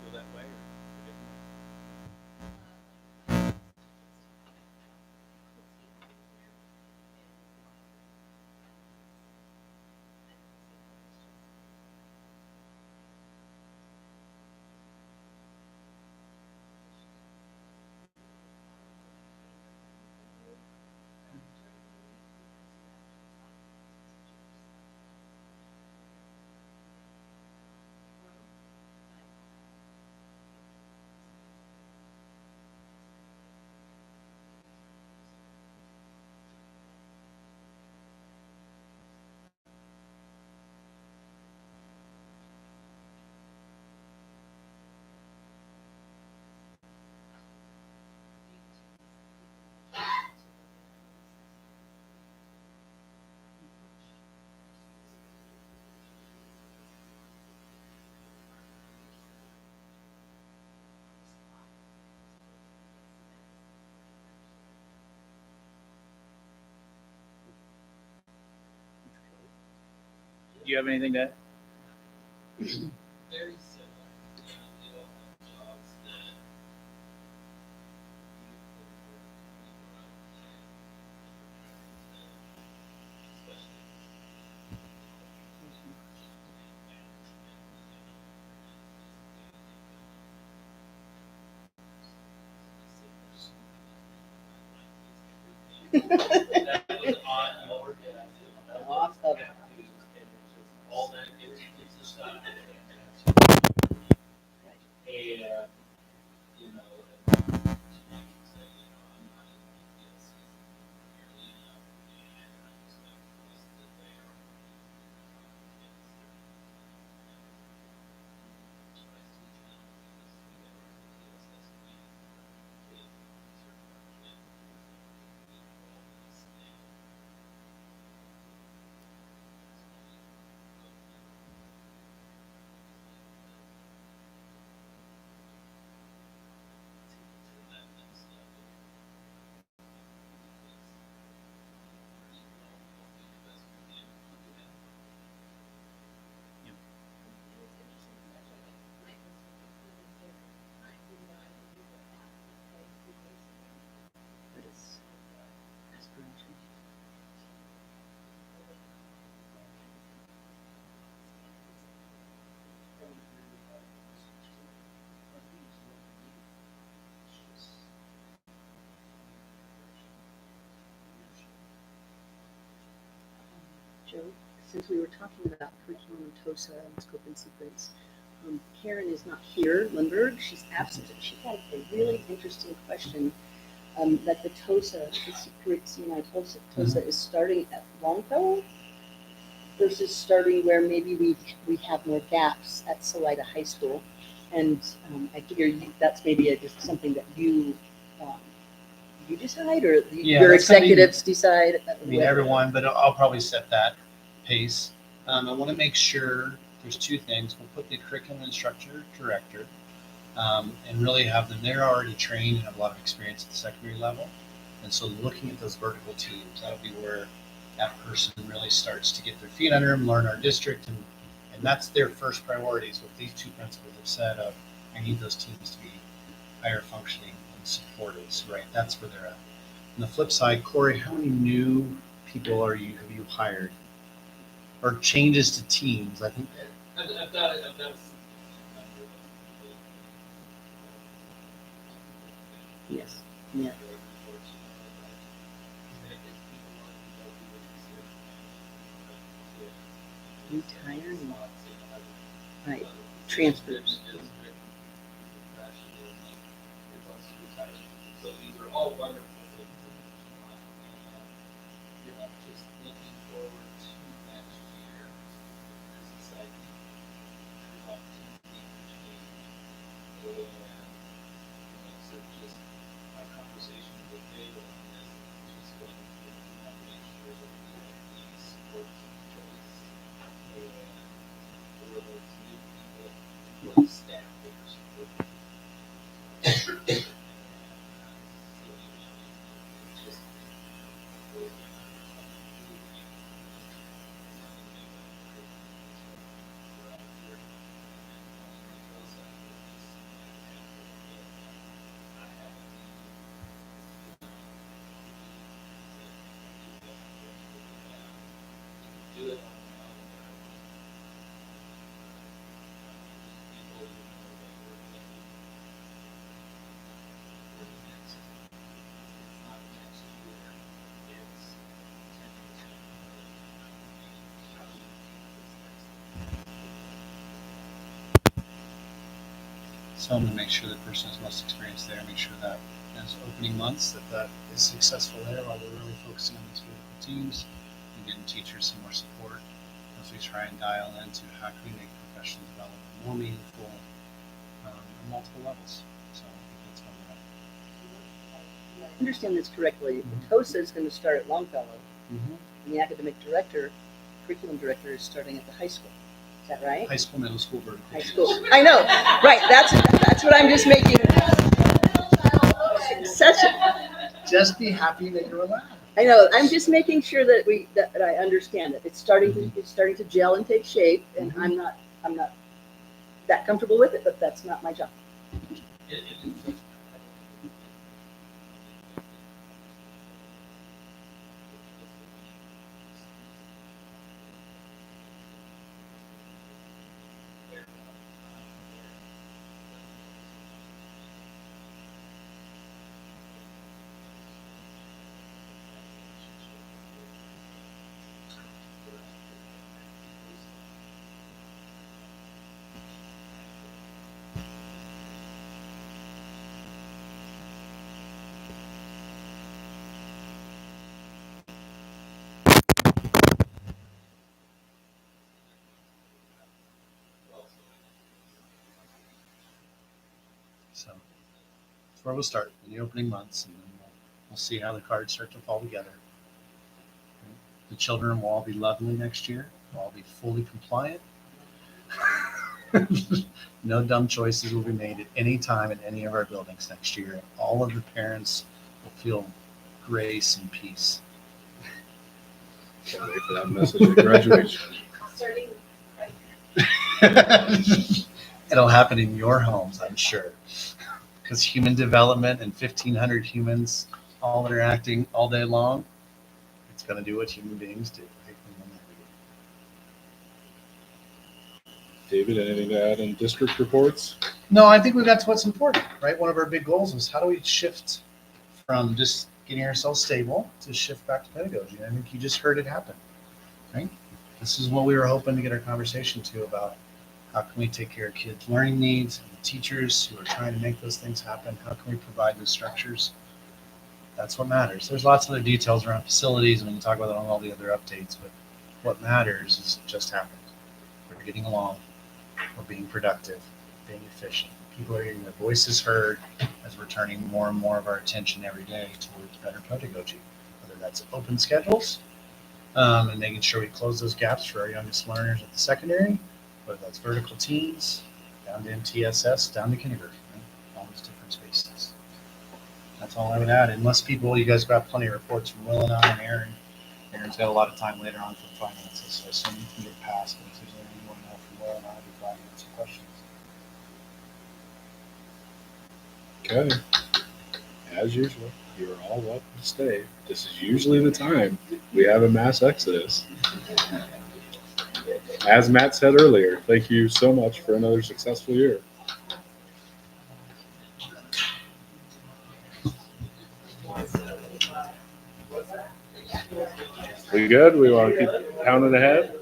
Feel that way or do you have anything to add? Off of it. But it's aspiration. Joe, since we were talking about curriculum and TOSA and scope and sequence, Karen is not here, Lindbergh, she's absent, and she had a really interesting question that the TOSA, the CNI TOSA is starting at Longfellow versus starting where maybe we have more gaps at Salida High School. And I figure that's maybe just something that you you decide, or Yeah, your that's gonna be- executives decide? I mean, everyone, but I'll probably set that pace. I want to make sure there's two things. We'll put the curriculum instructor director and really have them, they're already trained and have a lot of experience at the secondary level. And so looking at those vertical teams, that'll be where that person really starts to get their feet under them, learn our district, and that's their first priorities. What these two principals have said of, I need those teams to be higher functioning and supported. So right, that's where they're at. On the flip side, Corey, how many new people have you hired? Or changes to teams? I think I've got Yes. Yeah. Retiring. Right. Transfers. So these are all wonderful things. Just looking forward to next year. There's exciting opportunity for change. And so just my conversation with David on this is just going to make sure that we have these supports in place. And for those new people, for the staff that are supporting. so I'm going to make sure the person has most experience there, make sure that as opening months that is successful there while we're really focusing on these vertical teams and getting teachers some more support as we try and dial into how can we make professional development more meaningful on multiple levels. So I think that's one of I understand this correctly. TOSA is going to start at Longfellow, and the academic director, curriculum director, is starting at the high school. Is that right? high school, middle school, vertical High teams. school. I know. Right. That's what I'm just making. Such a, Just be happy that you're allowed. I know. I'm just making sure that I understand it. It's starting to gel and take shape, and I'm not that comfortable with it, but that's not my job. So that's where we'll start in the opening months, and then we'll see how the cards start to fall together. The children will all be lovely next year. We'll all be fully compliant. No dumb choices will be made at any time in any of our buildings next year. All of the parents will feel grace and peace. Can't wait for that message at graduation. Starting It'll happen in your homes, I'm sure. Because human development and 1,500 humans all interacting all day long, it's going to do what human beings do. David, anything to add in district reports? No, I think we got to what's important, right? One of our big goals was how do we shift from just getting ourselves stable to shift back to pedagogy? I think you just heard it happen, right? This is what we were hoping to get our conversation to about how can we take care of kids' learning needs and the teachers who are trying to make those things happen? How can we provide those structures? That's what matters. There's lots of other details around facilities, and we can talk about that on all the other updates, but what matters is it just happened. We're getting along. We're being productive. being efficient. People are getting their voices heard as we're turning more and more of our attention every day towards better pedagogy, whether that's open schedules and making sure we close those gaps for our youngest learners at the secondary, whether that's vertical teams, down to MTSS, down to kindergarten, right? All those different spaces. That's all I would add. Unless people, you guys got plenty of reports from Will and I and Aaron. Aaron's got a lot of time later on for finances, so I assume you can get past. But if there's anything you want to know from Will and I, I'd be glad to answer questions. Okay. As usual, you are all welcome to stay. This is usually the time we have a mass exodus. As Matt said earlier, thank you so much for another successful year. We good? We want to keep pounding ahead?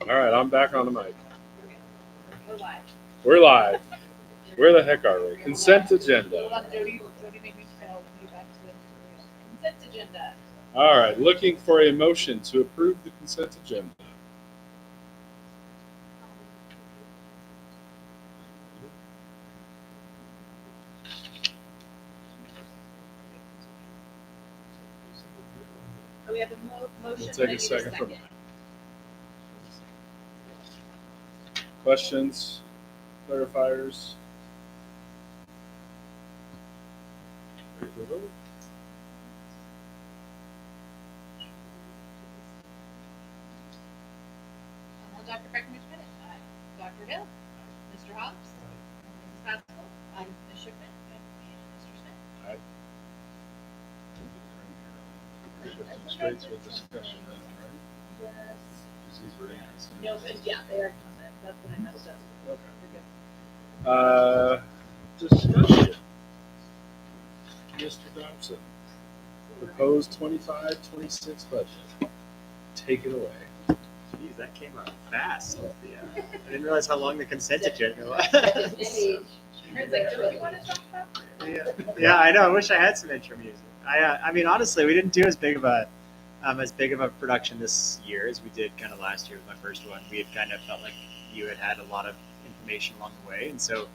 All right, I'm back on the mic. We're live. We're live. Where the heck are we? Consent agenda. Hold on, Jody made me fail. Get back to the consent agenda. All right, looking for a motion to approve the consent agenda. We have a motion. We'll take a second from that. Questions, clarifiers? Ready for a vote? Dr. Breckenridge-Bennett. Aye. Dr. Hill. Mr. Hobbs. Mrs. Haskell. Aye. Ms. Schiffman. And Mr. Smith. Aye. Straight to a discussion then, right? Yes. These were inconsistent. No, but yeah, they are consent. That's what I messed up. Okay. Discussion. Mr. Dobson, proposed 25-26 budget. Take it away. Geez, that came up fast. Yeah. I didn't realize how long the consent agenda was. It's like, do you want to talk about? Yeah, I know. I wish I had some intro music. I mean, honestly, we didn't do as big of a production this year as we did kind of last year with my first one. We had kind of felt like you had a lot of information along the way, and so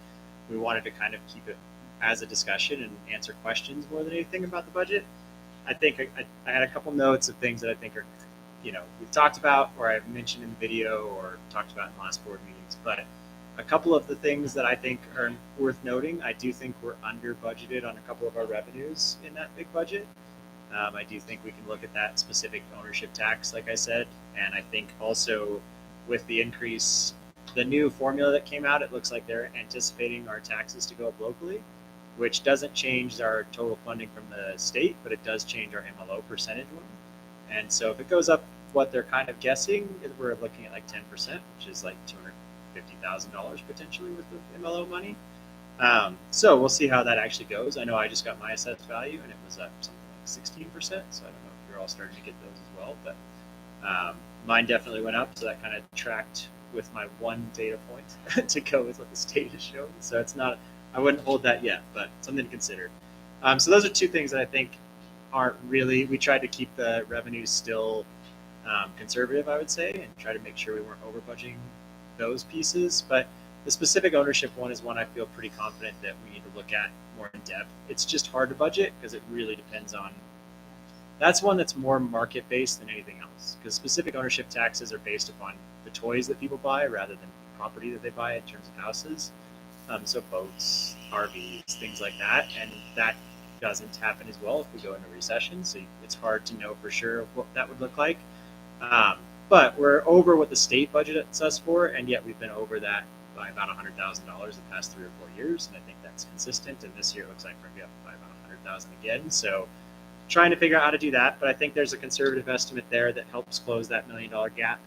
we wanted to kind of keep it as a discussion and answer questions more than anything about the budget. I think I had a couple notes of things that I think are, we've talked about or I've mentioned in the video or talked about in the last board meetings, but a couple of the things that I think are worth noting, I do think we're under budgeted on a couple of our revenues in that big budget. I do think we can look at that specific ownership tax, like I said, and I think also with the increase, the new formula that came out, it looks like they're anticipating our taxes to go up locally, which doesn't change our total funding from the state, but it does change our MLO percentage one. And so if it goes up what they're kind of guessing, we're looking at like 10%, which is like $250,000 potentially with the MLO money. So we'll see how that actually goes. I know I just got my assessed value and it was up something like 16%. So I don't know if you're all starting to get those as well, but mine definitely went up. So that kind of tracked with my one data point to go with what the state is showing. So it's not, I wouldn't hold that yet, but something to consider. So those are two things that I think aren't really, we tried to keep the revenues still conservative, I would say, and try to make sure we weren't over budgeting those pieces. But the specific ownership one is one I feel pretty confident that we need to look at more in depth. It's just hard to budget because it really depends on, that's one that's more market based than anything else, because specific ownership taxes are based upon the toys that people buy rather than property that they buy in terms of houses. So boats, RVs, things like that, and that doesn't happen as well if we go into recession. So it's hard to know for sure what that would look like. But we're over what the state budgets us for, and yet we've been over that by about $100,000 the past 3 or 4 years, and I think that's consistent. And this year it looks like we're going to be up by about 100,000 again. So trying to figure out how to do that, but I think there's a conservative estimate there that helps close that $1 million gap,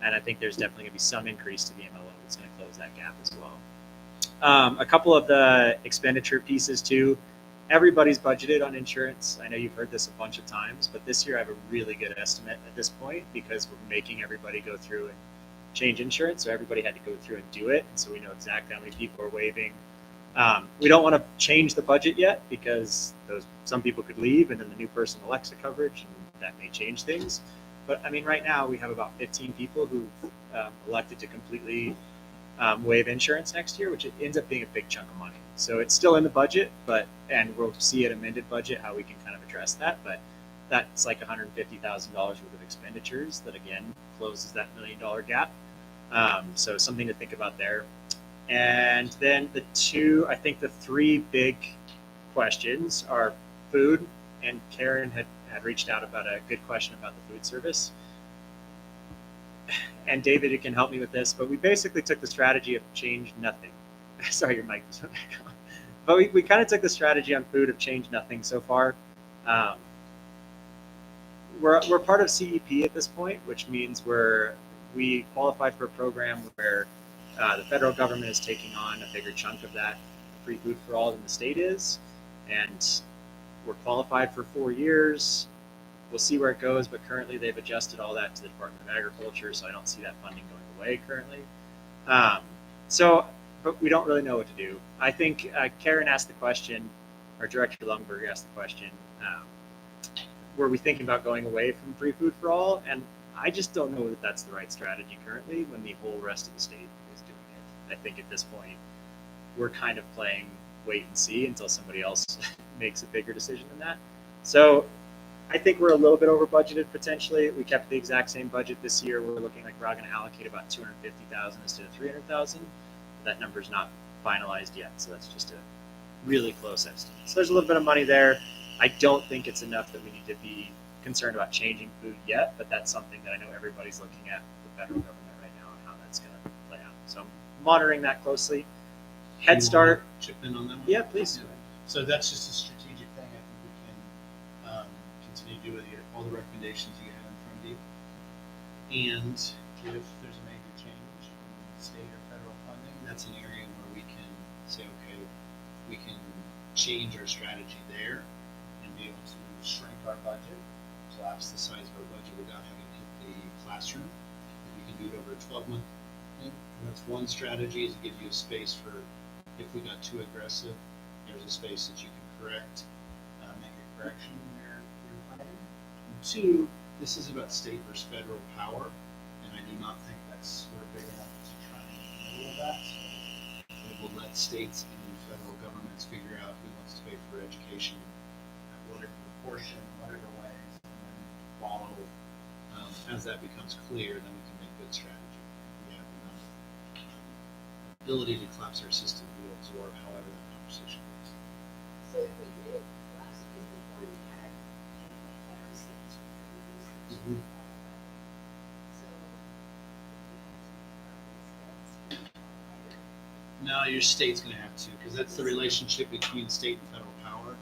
and I think there's definitely going to be some increase to the MLO that's going to close that gap as well. A couple of the expenditure pieces too. Everybody's budgeted on insurance. I know you've heard this a bunch of times, but this year I have a really good estimate at this point because we're making everybody go through and change insurance. So everybody had to go through and do it. And so we know exactly how many people are waiving. We don't want to change the budget yet because some people could leave and then the new person elects the coverage and that may change things. But I mean, right now we have about 15 people who've elected to completely waive insurance next year, which it ends up being a big chunk of money. So it's still in the budget, and we'll see an amended budget how we can kind of address that. But that's like $150,000 worth of expenditures that again closes that $1 million gap. So something to think about there. And then I think the three big questions are food, and Karen had reached out about a good question about the food service. And David, you can help me with this, but we basically took the strategy of change nothing. Sorry, your mic was back on. But we kind of took the strategy on food of change nothing so far. We're part of CEP at this point, which means we qualify for a program where the federal government is taking on a bigger chunk of that free food for all than the state is. And we're qualified for 4 years. We'll see where it goes, but currently they've adjusted all that to the Department of Agriculture, so I don't see that funding going away currently. But we don't really know what to do. I think Karen asked the question, or Director Lungberg asked the question, were we thinking about going away from free food for all? And I just don't know that that's the right strategy currently when the whole rest of the state is doing it. I think at this point, we're kind of playing wait and see until somebody else makes a bigger decision than that. So I think we're a little bit over budgeted potentially. We kept the exact same budget this year. We're looking like we're going to allocate about 250,000 instead of 300,000. That number's not finalized yet, so that's just a really close estimate. So there's a little bit of money there. I don't think it's enough that we need to be concerned about changing food yet, but that's something that I know everybody's looking at the federal government right now and how that's going to play out. So I'm monitoring that closely. Head Start. Chip in on that one? Yeah, please. So that's just a strategic thing. I think we can continue to do with all the recommendations you have in front of you. And if there's a major change in state or federal funding, that's an area where we can say, okay, we can change our strategy there and be able to shrink our budget, collapse the size of our budget without having to hit the classroom. And we can do it over a 12-month thing. And that's one strategy, is to give you a space for, if we got too aggressive, there's a space that you can correct, make a correction in your planning. And two, this is about state versus federal power, and I do not think we're big enough to try and in the middle of that. So we will let states and federal governments figure out who wants to pay for education at whatever proportion, whatever ways, and then follow. As that becomes clear, then we can make good strategy. We have enough ability to collapse our system to be able to absorb however that conversation goes. So if we did last, because before we had federal states. Mhm. No, your state's going to have to, because that's the relationship between state and federal power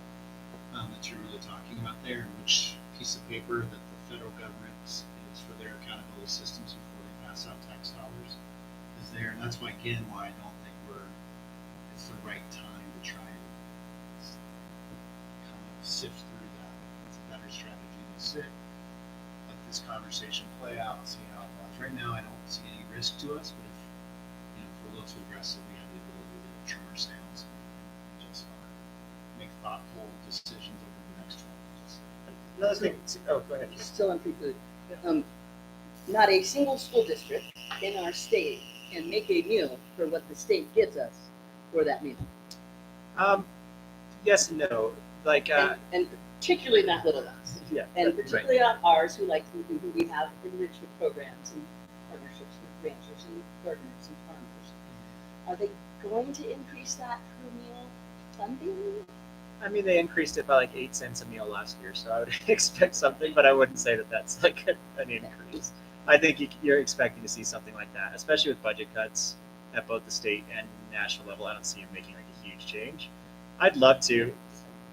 that you're really talking about there, and which piece of paper that the federal government is for their accountability systems before they pass out tax dollars is there. And that's why, again, why I don't think it's the right time to try and kind of sift through that. It's a better strategy to sit, let this conversation play out, and see how it goes. Right now, I don't see any risk to us, but if we're a little too aggressive, we have the ability to trim our sails and just make thoughtful decisions over the next 12 months. Another thing. Oh, go ahead. Still on free food. Not a single school district in our state can make a meal for what the state gives us for that meal. Yes and no. Like, and particularly not little ones. Yeah. And particularly on ours, who we have enrichment programs and partnerships with ranchers and gardeners and farmers. Are they going to increase that per meal funding? I mean, they increased it by like 8 cents a meal last year, so I would expect something, but I wouldn't say that that's like an increase. I think you're expecting to see something like that, especially with budget cuts at both the state and national level. I don't see them making like a huge change. I'd love to.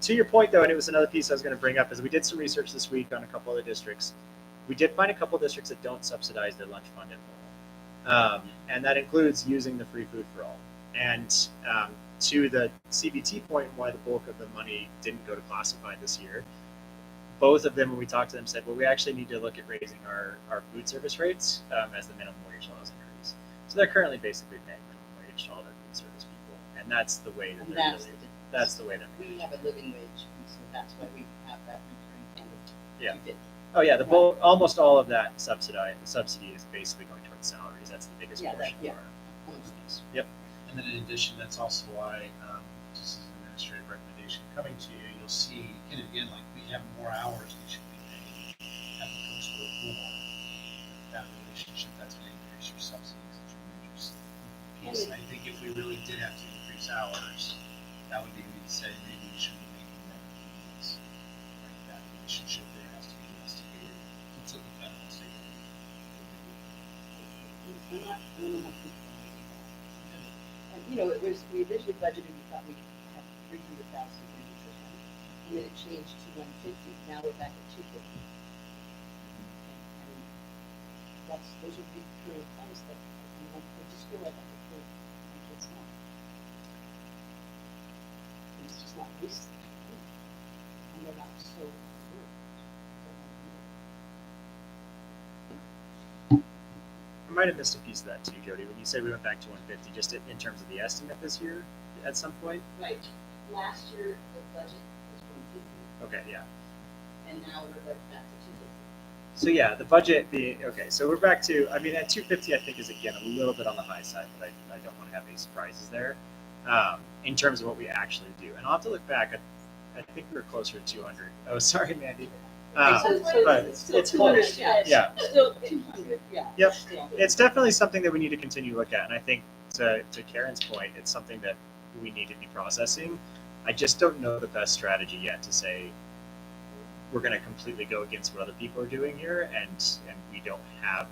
To your point, though, and it was another piece I was going to bring up, is we did some research this week on a couple other districts. We did find a couple of districts that don't subsidize their lunch fund at all, and that includes using the free food for all. And to the CBT point, why the bulk of the money didn't go to classified this year, both of them, when we talked to them, said, well, we actually need to look at raising our food service rates as the minimum wage laws increase. So they're currently basically paying minimum wage to all their food service people, and that's the way that they're really, that's the way they're we have a living wage, so that's why we have that recurring fund of Yeah. 250. Oh yeah, almost all of that subsidy is basically going towards salaries. That's the biggest portion of our fees. Yep. And then in addition, that's also why, just as an administrative recommendation coming to you, you'll see, and again, like we have more hours we should be paying, having folks work more. That relationship, that's going to increase your subsidies at your major piece. And I think if we really did have to increase hours, that would be me to say maybe we should be making that fees. Like that relationship there has to be investigated. Let's look at that and say, And we originally budgeted, we thought we could have 300,000 for nutrition, and then it changed to 150. Now we're back at 250. And those are big current funds that I just feel like I could put my kids on. It's just not wasted, and they're not so worked. might have missed a piece of that too, Jody. When you said we went back to 150, just in terms of the estimate this year, at some point. Right. Last year, the budget was 150, Okay, yeah. and now we're back to 250. So yeah, the budget being okay. So we're back to. I mean, at 250, I think is again a little bit on the high side, but I don't want to have any surprises there in terms of what we actually do. And I'll have to look back. I think we were closer to 200. Oh, sorry, Mandy. But it's still it's 200, close. yeah. Still 200, yeah. Yep. Still. It's definitely something that we need to continue to look at. And I think to Karen's point, it's something that we need to be processing. I just don't know the best strategy yet to say we're going to completely go against what other people are doing here, and we don't have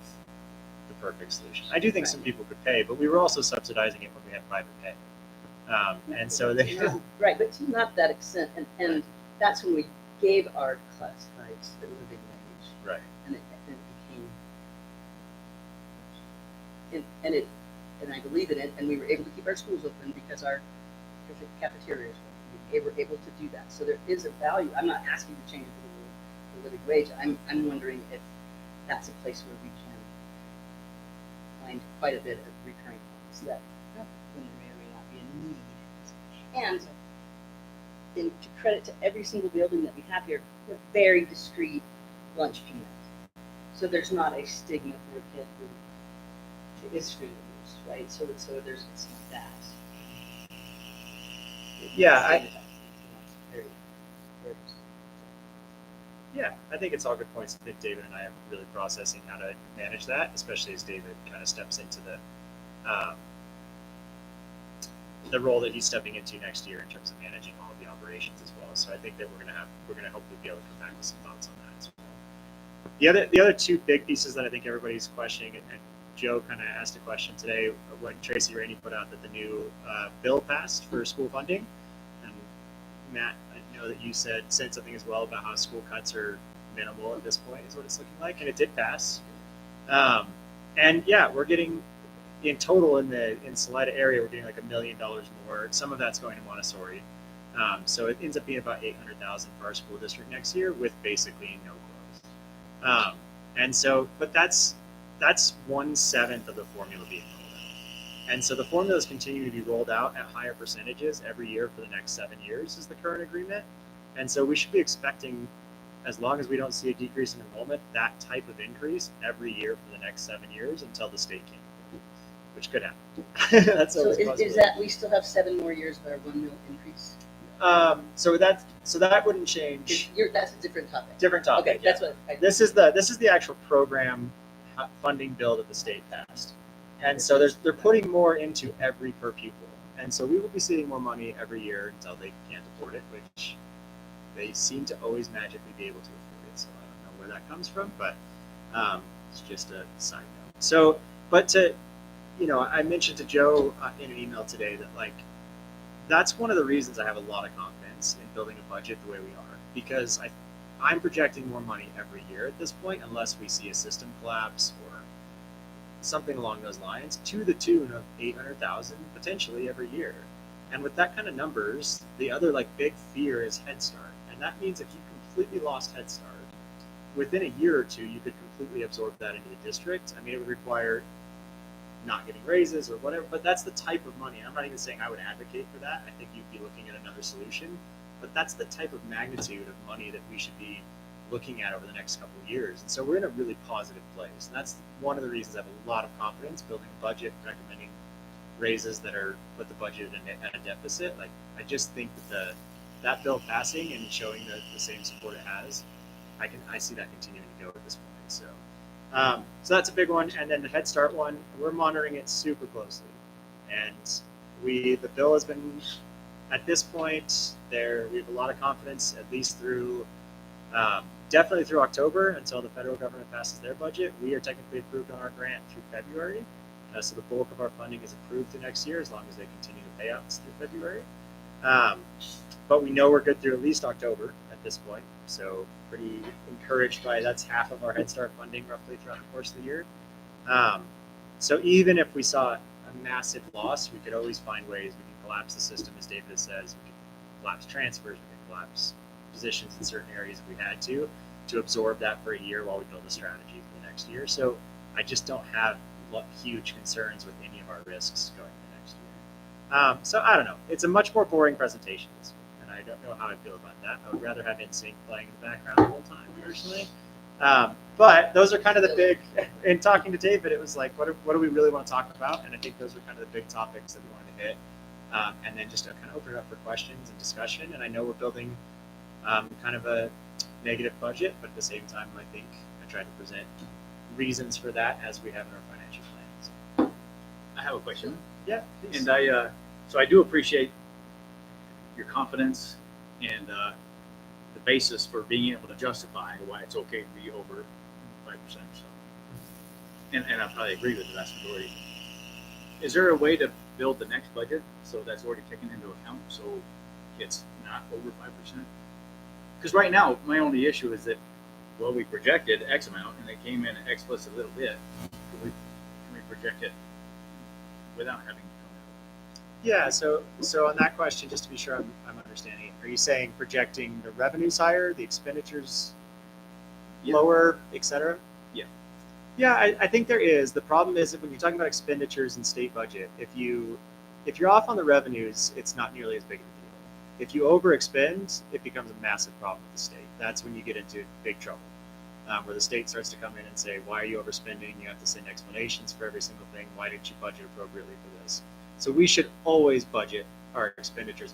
the perfect solution. I do think some people could pay, but we were also subsidizing it when we had private pay. And so they Right, but to not that extent, and that's when we gave our classifieds the living wage. Right. And it became, and I believe in it, and we were able to keep our schools open because the cafeterias were able to do that. So there is a value. I'm not asking to change the living wage. I'm wondering if that's a place where we can find quite a bit of recurring costs that when there may or may not be a need. And to credit to every single building that we have here, we're very discreet lunch payment. So there's not a stigma for a kid who is food abuse, right? So it's not that. Yeah, I think it's all good points. I think David and I are really processing how to manage that, especially as David kind of steps into the role that he's stepping into next year in terms of managing all of the operations as well. So I think that we're gonna hopefully be able to come back with some thoughts on that as well. The other two big pieces that I think everybody's questioning, and Joe kind of asked a question today when Tracy Rainey put out that the new bill passed for school funding, and Matt, I know that you said something as well about how school cuts are minimal at this point is what it's looking like, and it did pass. And yeah, we're getting in total in Salida area, we're getting like $1 million more. Some of that's going to Montessori, so it ends up being about $800,000 for our school district next year with basically no growth. And so, but that's 1/7 of the formula being rolled out. And so the formulas continue to be rolled out at higher percentages every year for the next 7 years is the current agreement. And so we should be expecting, as long as we don't see a decrease in enrollment, that type of increase every year for the next 7 years until the state can, which could happen. That's So always is possible. that we still have 7 more years of our 1 mil increase? So that wouldn't change. That's a different topic. Different topic. Okay, that's what. This is the actual program funding bill that the state passed, and so they're putting more into every per pupil, and so we will be seeing more money every year until they can't afford it, which they seem to always magically be able to afford it. So I don't know where that comes from, but it's just a side note. So, but I mentioned to Joe in an email today that that's one of the reasons I have a lot of confidence in building a budget the way we are, because I'm projecting more money every year at this point, unless we see a system collapse or something along those lines, to the tune of 800,000 potentially every year. And with that kind of numbers, the other big fear is Head Start, and that means if you completely lost Head Start, within a year or two, you could completely absorb that into the district. I mean, it would require not getting raises or whatever, but that's the type of money. I'm not even saying I would advocate for that. I think you'd be looking at another solution, but that's the type of magnitude of money that we should be looking at over the next couple of years. And so we're in a really positive place. And that's one of the reasons I have a lot of confidence building a budget, recommending raises that are put the budget at a deficit. I just think that bill passing and showing the same support it has, I see that continuing to go at this point. So that's a big one. And then the Head Start one, we're monitoring it super closely. And the bill has been, at this point, we have a lot of confidence, at least through, definitely through October until the federal government passes their budget. We are technically approved on our grant through February. So the bulk of our funding is approved through next year, as long as they continue to pay us through February. But we know we're good through at least October at this point. So pretty encouraged by that's half of our Head Start funding roughly throughout the course of the year. So even if we saw a massive loss, we could always find ways. We can collapse the system, as David says. We can collapse transfers. We can collapse positions in certain areas if we had to absorb that for a year while we build a strategy for the next year. So I just don't have huge concerns with any of our risks going into next year. So I don't know. It's a much more boring presentation this week, and I don't know how I feel about that. I would rather have NSYNC playing in the background the whole time, personally. But those are kind of the big. In talking to David, it was like, what do we really want to talk about? And I think those are kind of the big topics that we wanted to hit. And then just to kind of open it up for questions and discussion. And I know we're building kind of a negative budget, but at the same time, I think I tried to present reasons for that as we have in our financial plans. I have a question. Yeah, please. And so I do appreciate your confidence and the basis for being able to justify why it's okay to be over 5% or so. And I probably agree with the vast majority. Is there a way to build the next budget so that's already taken into account so it's not over 5%? Because right now, my only issue is that, well, we projected X amount and it came in X plus a little bit. Can we project it without having to come Yeah, so on that question, just to be sure I'm understanding it, are you saying projecting the revenues higher, the expenditures lower, et cetera? Yeah. Yeah, I think there is. The problem is that when you're talking about expenditures and state budget, if you're off on the revenues, it's not nearly as big of a deal. If you overexpend, it becomes a massive problem with the state. That's when you get into big trouble, where the state starts to come in and say, why are you overspending? You have to send explanations for every single thing. Why didn't you budget appropriately for this? So we should always budget our expenditures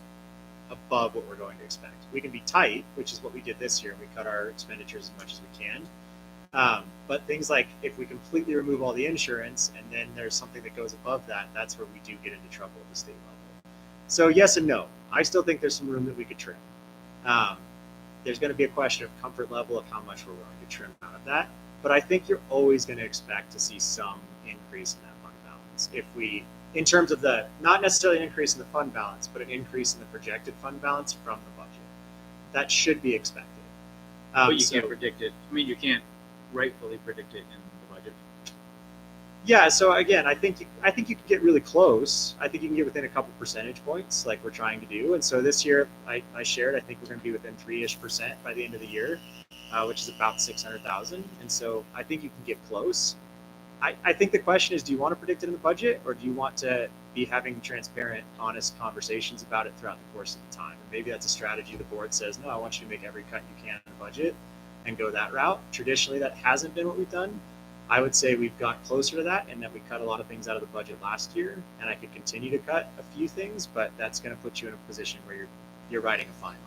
above what we're going to expect. We can be tight, which is what we did this year. We cut our expenditures as much as we can. But things like if we completely remove all the insurance and then there's something that goes above that, that's where we do get into trouble at the state level. So yes and no. I still think there's some room that we could trim. There's going to be a question of comfort level of how much we're willing to trim out of that. But I think you're always going to expect to see some increase in that fund balance. If we, in terms of the, not necessarily an increase in the fund balance, but an increase in the projected fund balance from the budget. That should be expected. but you can't predict it. I mean, you can't rightfully predict it in the budget. Yeah, so again, I think you can get really close. I think you can get within a couple percentage points, like we're trying to do. And so this year, I shared, I think we're going to be within 3-ish% by the end of the year, which is about 600,000. And so I think you can get close. I think the question is, do you want to predict it in the budget, or do you want to be having transparent, honest conversations about it throughout the course of the time? And maybe that's a strategy the board says, no, I want you to make every cut you can in the budget and go that route. Traditionally, that hasn't been what we've done. I would say we've got closer to that, and that we cut a lot of things out of the budget last year, and I could continue to cut a few things, but that's going to put you in a position where you're writing a fine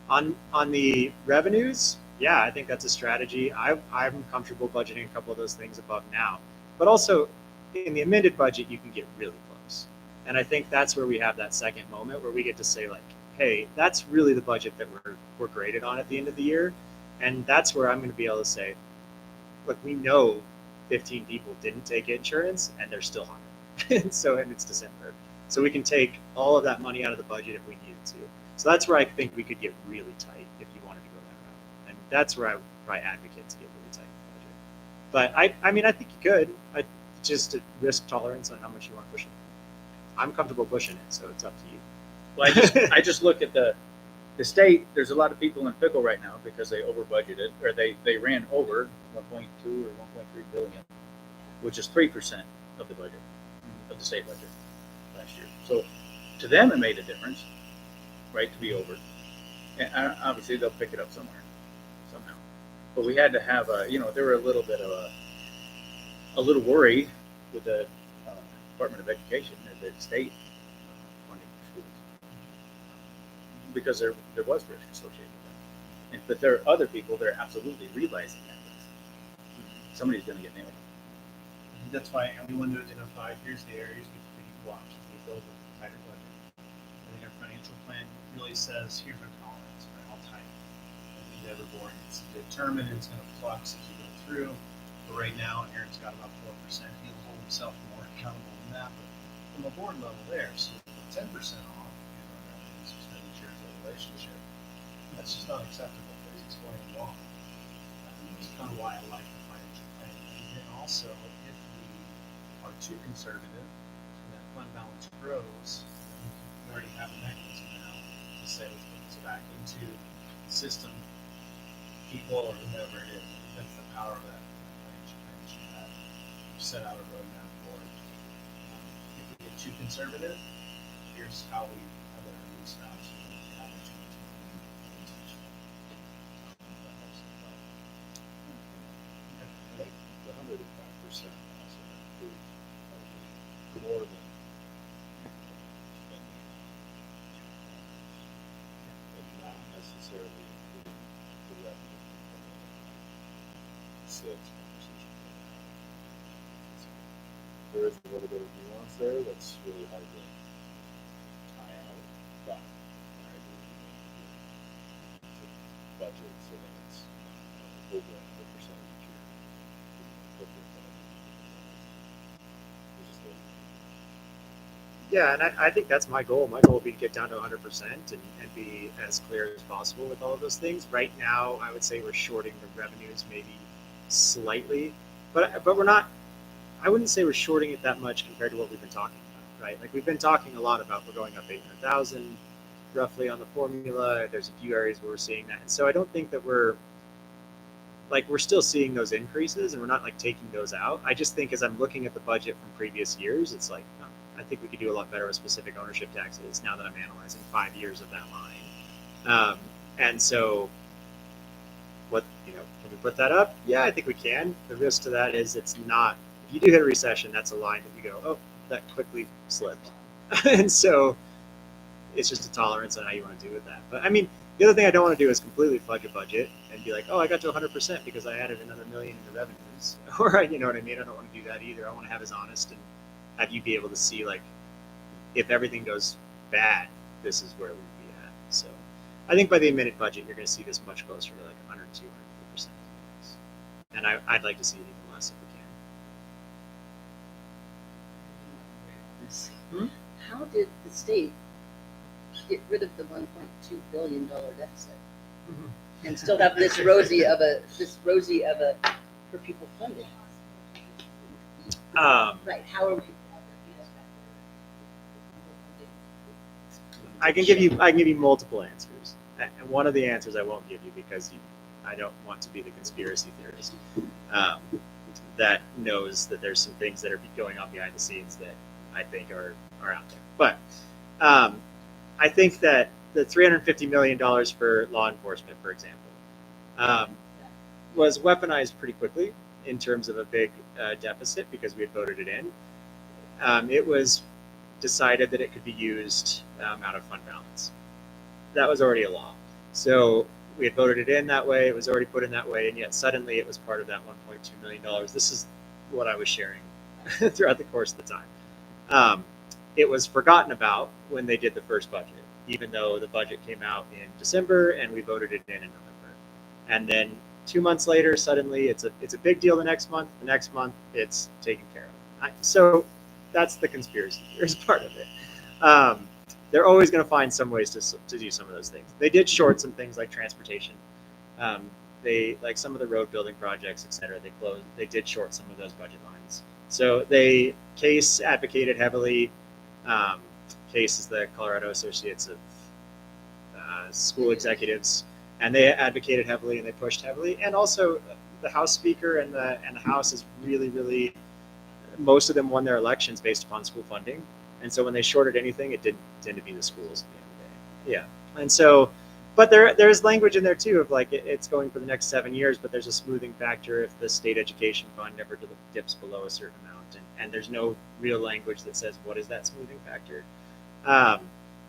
line. On the revenues, yeah, I think that's a strategy. I'm comfortable budgeting a couple of those things above now, but also in the amended budget, you can get really close, and I think that's where we have that second moment where we get to say like, hey, that's really the budget that we're graded on at the end of the year, and that's where I'm going to be able to say, look, we know 15 people didn't take insurance and they're still hiring. And it's December. So we can take all of that money out of the budget if we needed to. So that's where I think we could get really tight if you wanted to go that route. And that's where I would probably advocate to get really tight in the budget. But I mean, I think you could. Just a risk tolerance on how much you want to push it. I'm comfortable pushing it, so it's up to you. Well, I just look at the state. There's a lot of people in pickle right now because they over budgeted, or they ran over 1.2 or 1.3 billion, which is 3% of the budget, of the state budget last year. So to them, it made a difference, right, to be over. And obviously, they'll pick it up somehow. But we had to have there were a little bit of a little worry with the Department of Education and the state funding for schools, because there was risk associated with that. But there are other people that are absolutely realizing that risk. Somebody's going to get nailed. That's why everyone knows, 5 years the areas we need to watch as we build a tighter budget. I think our financial plan really says here's our tolerance for how tight it's ever born. It's determined, it's going to flux as you go through. But right now, Aaron's got about 4%. He'll hold himself more accountable than that. But from a board level there, so 10% off in our revenues, expenditures, or relationship, that's just not acceptable for us. It's going wrong. It's kind of why I like the financial plan. And then also, if we are too conservative and that fund balance grows, we already have a mechanism now to say, let's put this back into the system, people, or whoever it is. That's the power of that financial plan that you have. set out a roadmap for, if we get too conservative, here's how we have it released now, so we don't have too much implementation. That helps as well. The 105% also includes probably more than and not necessarily including the revenue from the sales conversation. There is a little bit of nuance there that's really hard to tie out, but I agree with you to budget so that it's not over 100% each year. Appropriate budget. It's just Yeah, and I think that's my goal. My goal would be to get down to 100% and be as clear as possible with all of those things. Right now, I would say we're shorting the revenues maybe slightly, but we're not. I wouldn't say we're shorting it that much compared to what we've been talking about, right? Like we've been talking a lot about we're going up 800,000 roughly on the formula. There's a few areas where we're seeing that, and so I don't think that we're still seeing those increases, and we're not like taking those out. I just think as I'm looking at the budget from previous years, it's like I think we could do a lot better with specific ownership taxes now that I'm analyzing 5 years of that line. And so, can we put that up? Yeah, I think we can. The risk to that is it's not. If you do hit a recession, that's a line that you go, oh, that quickly slipped, and so it's just a tolerance on how you want to do with that. But I mean, the other thing I don't want to do is completely fudge a budget and be like, oh, I got to 100% because I added another $1 million in the revenues, or you know what I mean? I don't want to do that either. I want to have as honest and have you be able to see like if everything goes bad, this is where we'd be at. So I think by the amended budget, you're going to see this much closer to like 102, 103%. And I'd like to see it even less if we can. How did the state get rid of the $1.2 billion deficit and still have this rosy of a for people funding? Right. How are we? I can give you multiple answers, and one of the answers I won't give you because I don't want to be the conspiracy theorist that knows that there's some things that are going on behind the scenes that I think are out there. But I think that the $350 million for law enforcement, for example, was weaponized pretty quickly in terms of a big deficit because we had voted it in. It was decided that it could be used out of fund balance. That was already a law. So we had voted it in that way. It was already put in that way, and yet suddenly it was part of that $1.2 million. This is what I was sharing throughout the course of the time. It was forgotten about when they did the first budget, even though the budget came out in December and we voted it in November. And then 2 months later, suddenly it's a big deal the next month. The next month, it's taken care of. So that's the conspiracy theorist part of it. They're always going to find some ways to do some of those things. They did short some things like transportation. They like some of the road building projects, et cetera. They did short some of those budget lines. So Case advocated heavily. Case is the Colorado Associates of School Executives, and they advocated heavily and they pushed heavily. And also the House Speaker and the House is really most of them won their elections based upon school funding. And so when they shorted anything, it didn't tend to be the schools at the end of the day. Yeah. And so, but there's language in there too of like it's going for the next 7 years, but there's a smoothing factor if the state education fund ever dips below a certain amount. And there's no real language that says what is that smoothing factor.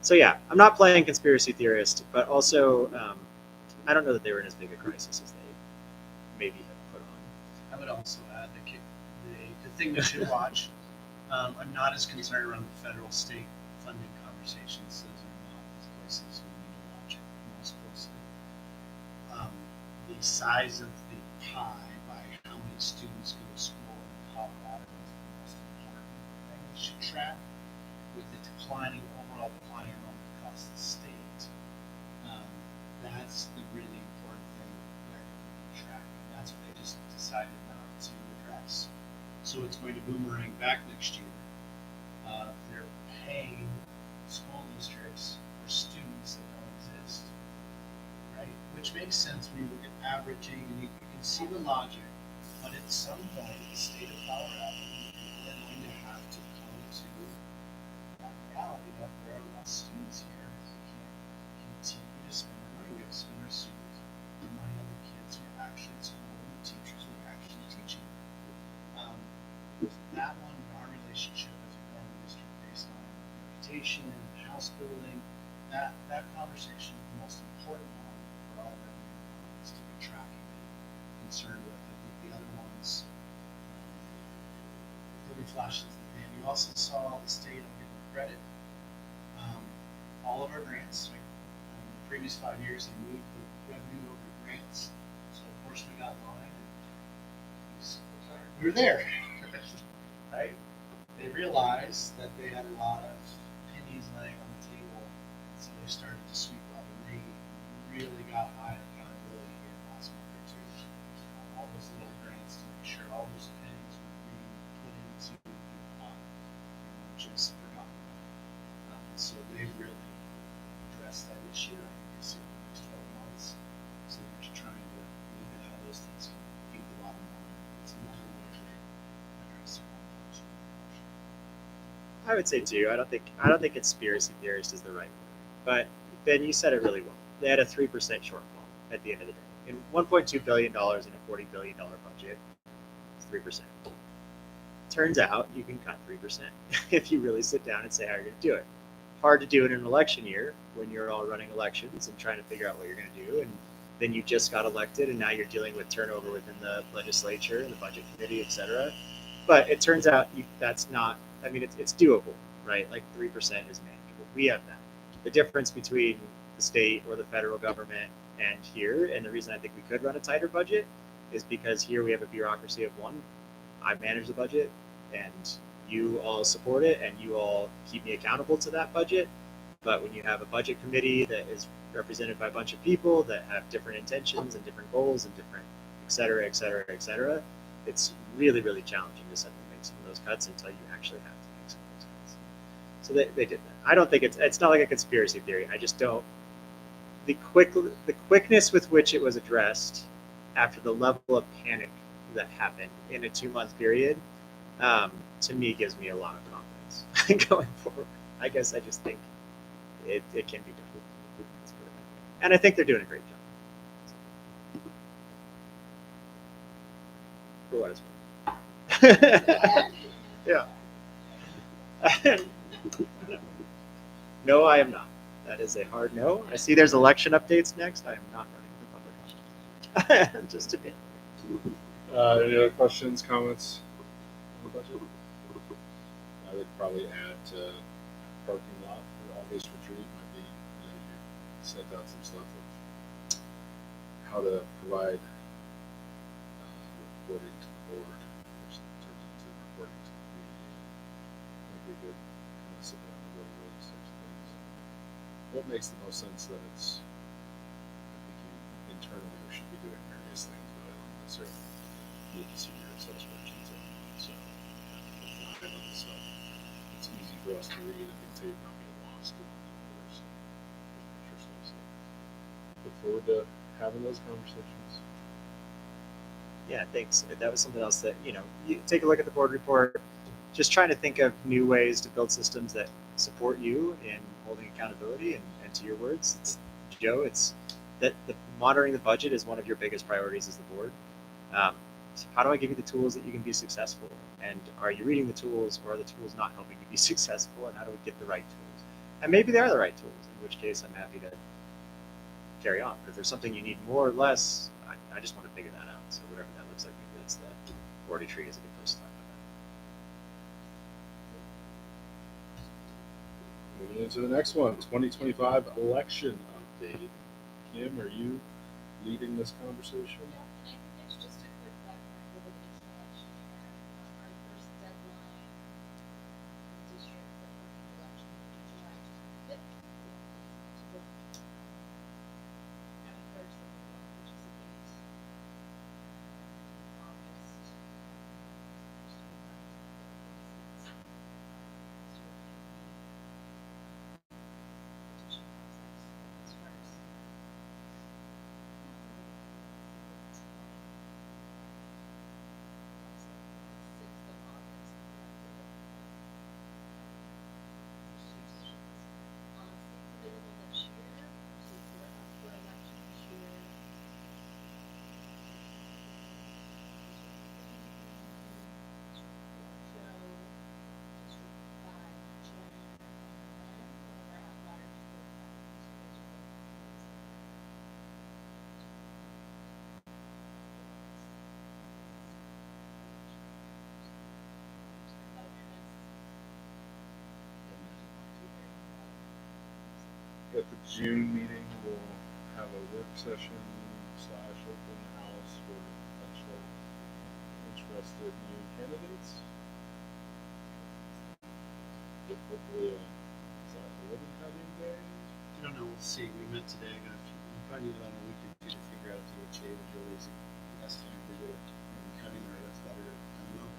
So yeah, I'm not playing conspiracy theorist, but also I don't know that they were in as big a crisis as they maybe have put on. I would also add the thing that you watch. I'm not as concerned around the federal state funding conversations as I'm not as places we need to watch it most closely. The size of the pie by how many students go to school in Colorado is the most important thing we should track. With the overall declining enrollment across the state, that's the really important thing that we track, and that's what they just decided not to address. So it's going to boomerang back next year. They're paying school districts for students that don't exist, right? Which makes sense when you look at averaging, and you can see the logic But at some point, the state of Colorado are going to have to come to that reality that there are less students here. We can't continue to spend our money. We have to spend our students the money on the kids who are actually at school and the teachers who are actually teaching. That one, our relationship as a government district based on reputation and house building, that conversation is the most important one for all revenue departments to be tracking and concerned with. I think the other ones, there'll be flashes in the pan. You also saw the state of giving credit. All of our grants, like, in the previous 5 years, they moved the revenue over to grants. So of course we got line and we were there. Right? They realized that they had a lot of pennies laying on the table, so they started to sweep up, and they really got high accountability here last month or two. All those little grants to make sure all those pennies were being put into the pot and not just forgotten about. So they really addressed that issue. I think they see the next 12 months. So they're trying to look at how those things can feed the bottom line. It's another way to address it. I would say too. I don't think conspiracy theorist is the right word. But Ben, you said it really well. They had a 3% shortfall at the end of the day. In $1.2 billion in a $40 billion budget, it's 3%. Turns out you can cut 3% if you really sit down and say how you're going to do it. Hard to do in an election year when you're all running elections and trying to figure out what you're going to do, and then you just got elected and now you're dealing with turnover within the legislature and the budget committee, et cetera. But it turns out that's not. I mean, it's doable, right? Like 3% is manageable. We have that. The difference between the state or the federal government and here, and the reason I think we could run a tighter budget, is because here we have a bureaucracy of one. I manage the budget, and you all support it, and you all keep me accountable to that budget. But when you have a budget committee that is represented by a bunch of people that have different intentions and different goals and different et cetera, et cetera, et cetera, it's really, really challenging to suddenly make some of those cuts until you actually have to make some of those cuts. So they did that. I don't think it's not like a conspiracy theory. I just don't. The quickness with which it was addressed after the level of panic that happened in a 2-month period, to me gives me a lot of confidence going forward. I guess I just think it can be done. And I think they're doing a great job. For what it's worth. Yeah. No, I am not. That is a hard no. I see there's election updates next. I am not running for public office. Just a bit. Any other questions, comments on the budget? I would probably add to parking lot for August retreat might be, you sent out some stuff of how to provide reporting to the board, which turns into reporting to the community. Might be good kind of sit down and go over those types of things. What makes the most sense that it's, I think you internally we should be doing various things, but I don't necessarily need to see your Excel spreadsheets every month. So high level stuff, it's easy for us to read and dictate, not get lost in the numbers. So look forward to having those conversations. Yeah, thanks. That was something else that, you take a look at the board report, just trying to think of new ways to build systems that support you in holding accountability. And to your words, Joe, it's that the monitoring the budget is one of your biggest priorities as the board. So how do I give you the tools that you can be successful? And are you reading the tools, or are the tools not helping you be successful? And how do we get the right tools? And maybe they are the right tools, in which case I'm happy to carry on. But if there's something you need more or less, I just want to figure that out. So whatever that looks like, maybe that's the board retreat is a good place to talk about Moving into the next one, 2025 election update. Kim, are you leading this conversation? Yeah, and I think it's just a quick background of the election year. Our first deadline in the district for the election will be July 25th. To vote. County clerks that will participate in August. Petition process as far as at the June meeting, we'll have a work session / open house for potential interested new candidates. Hopefully, is that a ribbon cutting day? I don't know. We'll see. We met today. I got a few. We probably need about a week or two to figure out if the shade is really the best time to do it. And cutting or that's better. I don't know.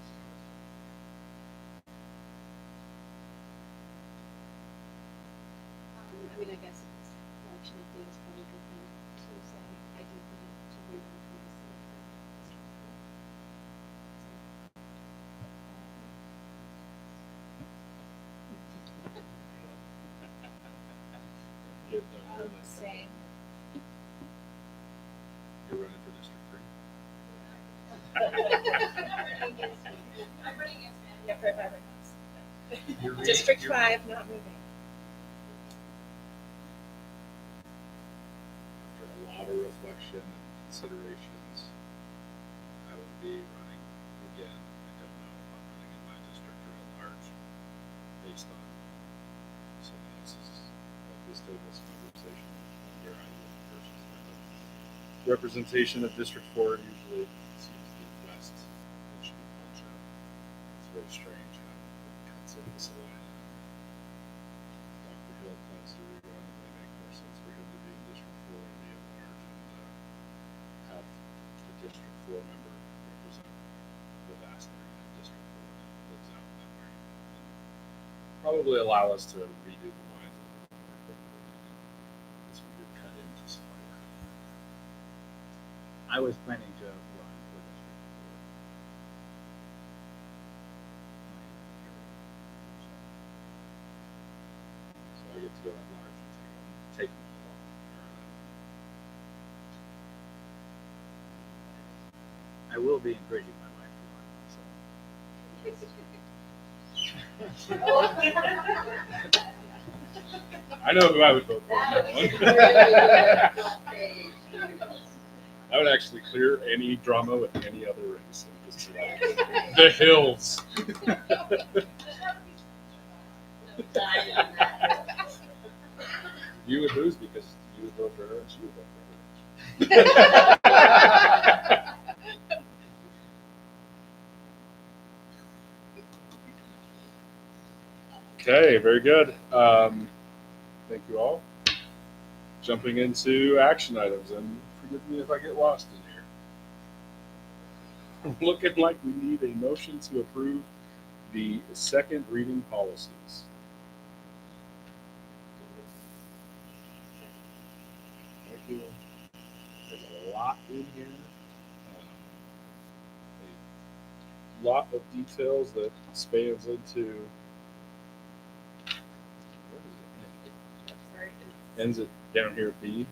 I mean, I guess it's election day is probably a good thing to say. I do put it to ribbon for the city. Get done early. Same. You're running for District 3. I'm running against Manny after 5 minutes. District 5, not moving. After a lot of reflection and considerations, I will be running again. I don't know if I'm running in my district or at large, based on someone else's at this table's conversation where I live versus my representation of District 4 usually seems to be west. It should be Poncho. It's very strange how it cuts into Salida. Dr. Hill plans to rerun. It may make more sense for him to be in District 4 and be at large and have the District 4 member represent the vast area of District 4 that lives out that way. And probably allow us to redo the lines a little bit more quickly as we get cut into Salida. I was planning to run for District 4. So I get to go at large and take them all along. I will be encouraging my wife to run. I know who I would vote for in that one. I would actually clear any drama with any other race and just be like, the hills. You would lose because you would vote for her and she would vote for her. Okay, very good. Thank you all. Jumping into action items, and forgive me if I get lost in here. Looking like we need a motion to approve the second reading policies. Thank you. There's a lot in here. A lot of details that spans into. Ends it down here at B.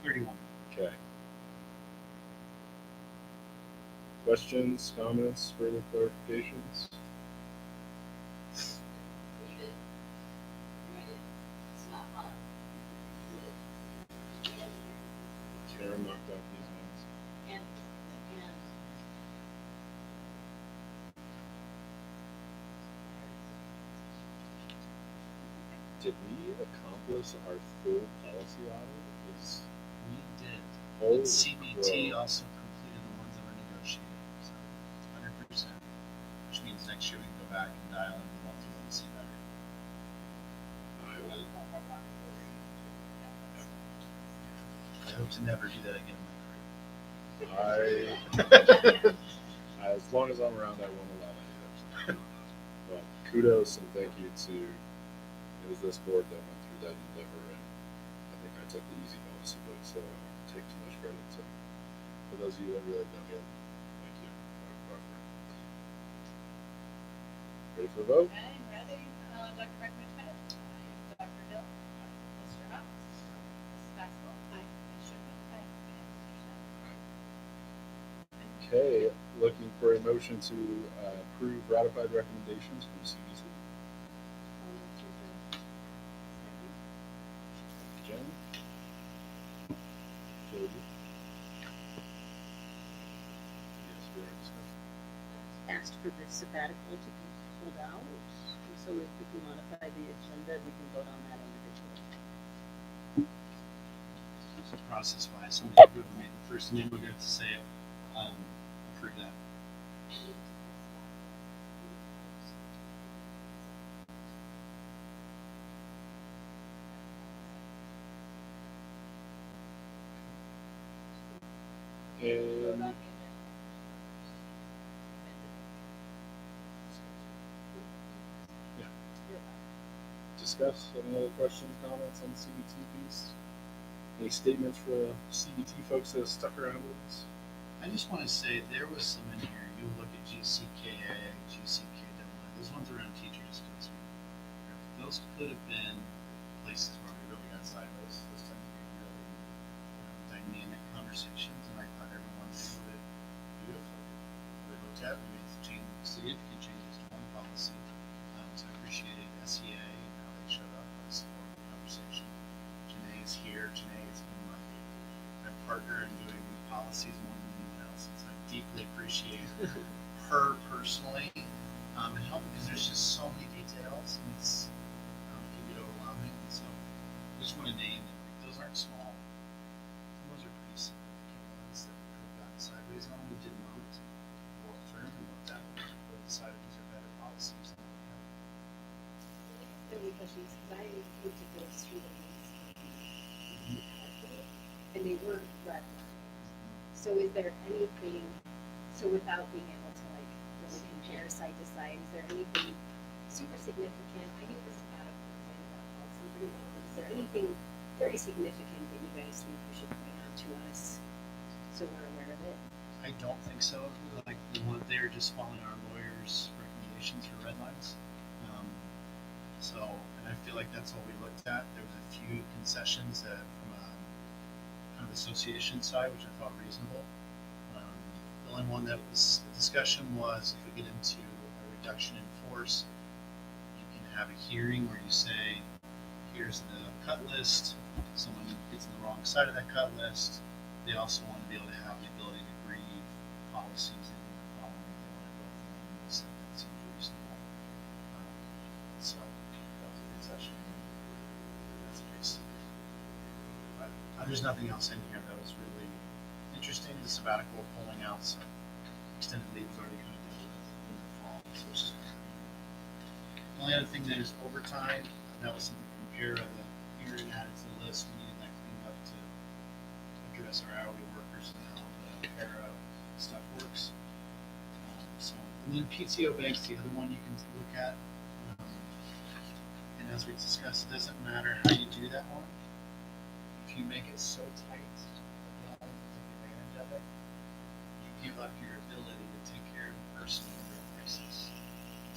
31. Okay. Questions, comments, further clarifications? Karen knocked out these ones. Did we accomplish our full policy audit? Is We did. oh, But CBT bro. also completed the ones that were negotiated. So it's 100%. Which means next year we can go back and dial in the ones we want to see better. I hope to never do that again in my career. As long as I'm around, I won't allow any of that. But kudos and thank you to it was this board that went through that endeavor, and I think I took the easy policy vote, so I won't take too much credit. So for those of you that really done it, thank you. Ready for a vote? Okay, ready? Dr. McIntyre? Dr. Hill? Mr. Huff? Mrs. Maxwell? Ms. Sherman? Mr. Shea? Okay, looking for a motion to approve ratified recommendations from CBC. Jen? Jody? Yes, we're in discussion. Asked for the sabbatical to be pulled out, so if we can modify the agenda, we can vote on that individually. process-wise, somebody who made the first name would have to say it, approve that. And discuss any other questions, comments on the CBT piece? Any statements for the CBT folks that have stuck around with us? I just want to say there was some in here. You look at GCKA, GCKAA, those ones around teacher displacement. Those could have been places where we really got sideways. Those tend to be really dynamic conversations, and I thought everyone handled it beautifully. We looked at, we made significant changes to one policy. So I appreciated SEA and how they showed up. I supported the conversation. Janae's here. Janae's been my partner in doing policies more than anyone else. And so I deeply appreciate her personally and help because there's just so many details and it's can get overwhelming. And so I just want to name that those aren't small. Those are pretty significant ones that we could have gotten sideways on. We did not work through and looked at them. We decided these are better policies than we have. Really questions, because I looked at those through the lens and they were red lines. So is there anything, so without being able to like really compare side to side, is there anything super significant? I knew this about a point about policy renewal. Is there anything very significant that you guys think you should point out to us so we're aware of it? I don't think so. Like the one they're just following our lawyers' recommendations for red lines. And I feel like that's all we looked at. There was a few concessions that from a kind of association side, which I thought reasonable. The only one that was the discussion was if we get into a reduction in force, you can have a hearing where you say, here's the cut list. Someone gets on the wrong side of that cut list. They also want to be able to have the ability to grieve policies that they're following. They want to go through them and say that seems reasonable. So that was a concession. That's basic. But there's nothing else in here that was really interesting. The sabbatical pulling out, so extended leave was already kind of dealt with in the fall. So it's just the only other thing that is overtime, that was something from Para that Aaron added to the list. We needed that cleaned up to address our hourly workers and how the Para stuff works. And then PTO banks, the other one you can look at. And as we discussed, it doesn't matter how you do that one. If you make it so tight that no one can take advantage of it, you give up your ability to take care of the person in a real crisis.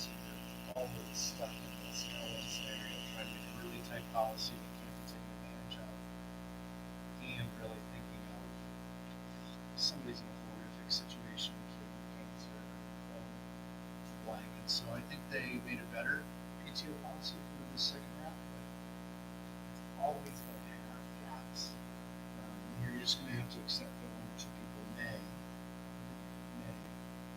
So you're always stuck in this no-win scenario, trying to make a really tight policy that can't be taken advantage of, and really thinking of somebody's in a horrific situation, kidney cancer, blank. And so I think they made a better PTO policy for the second round, but it's always going to have gaps. You're just going to have to accept that one or two people may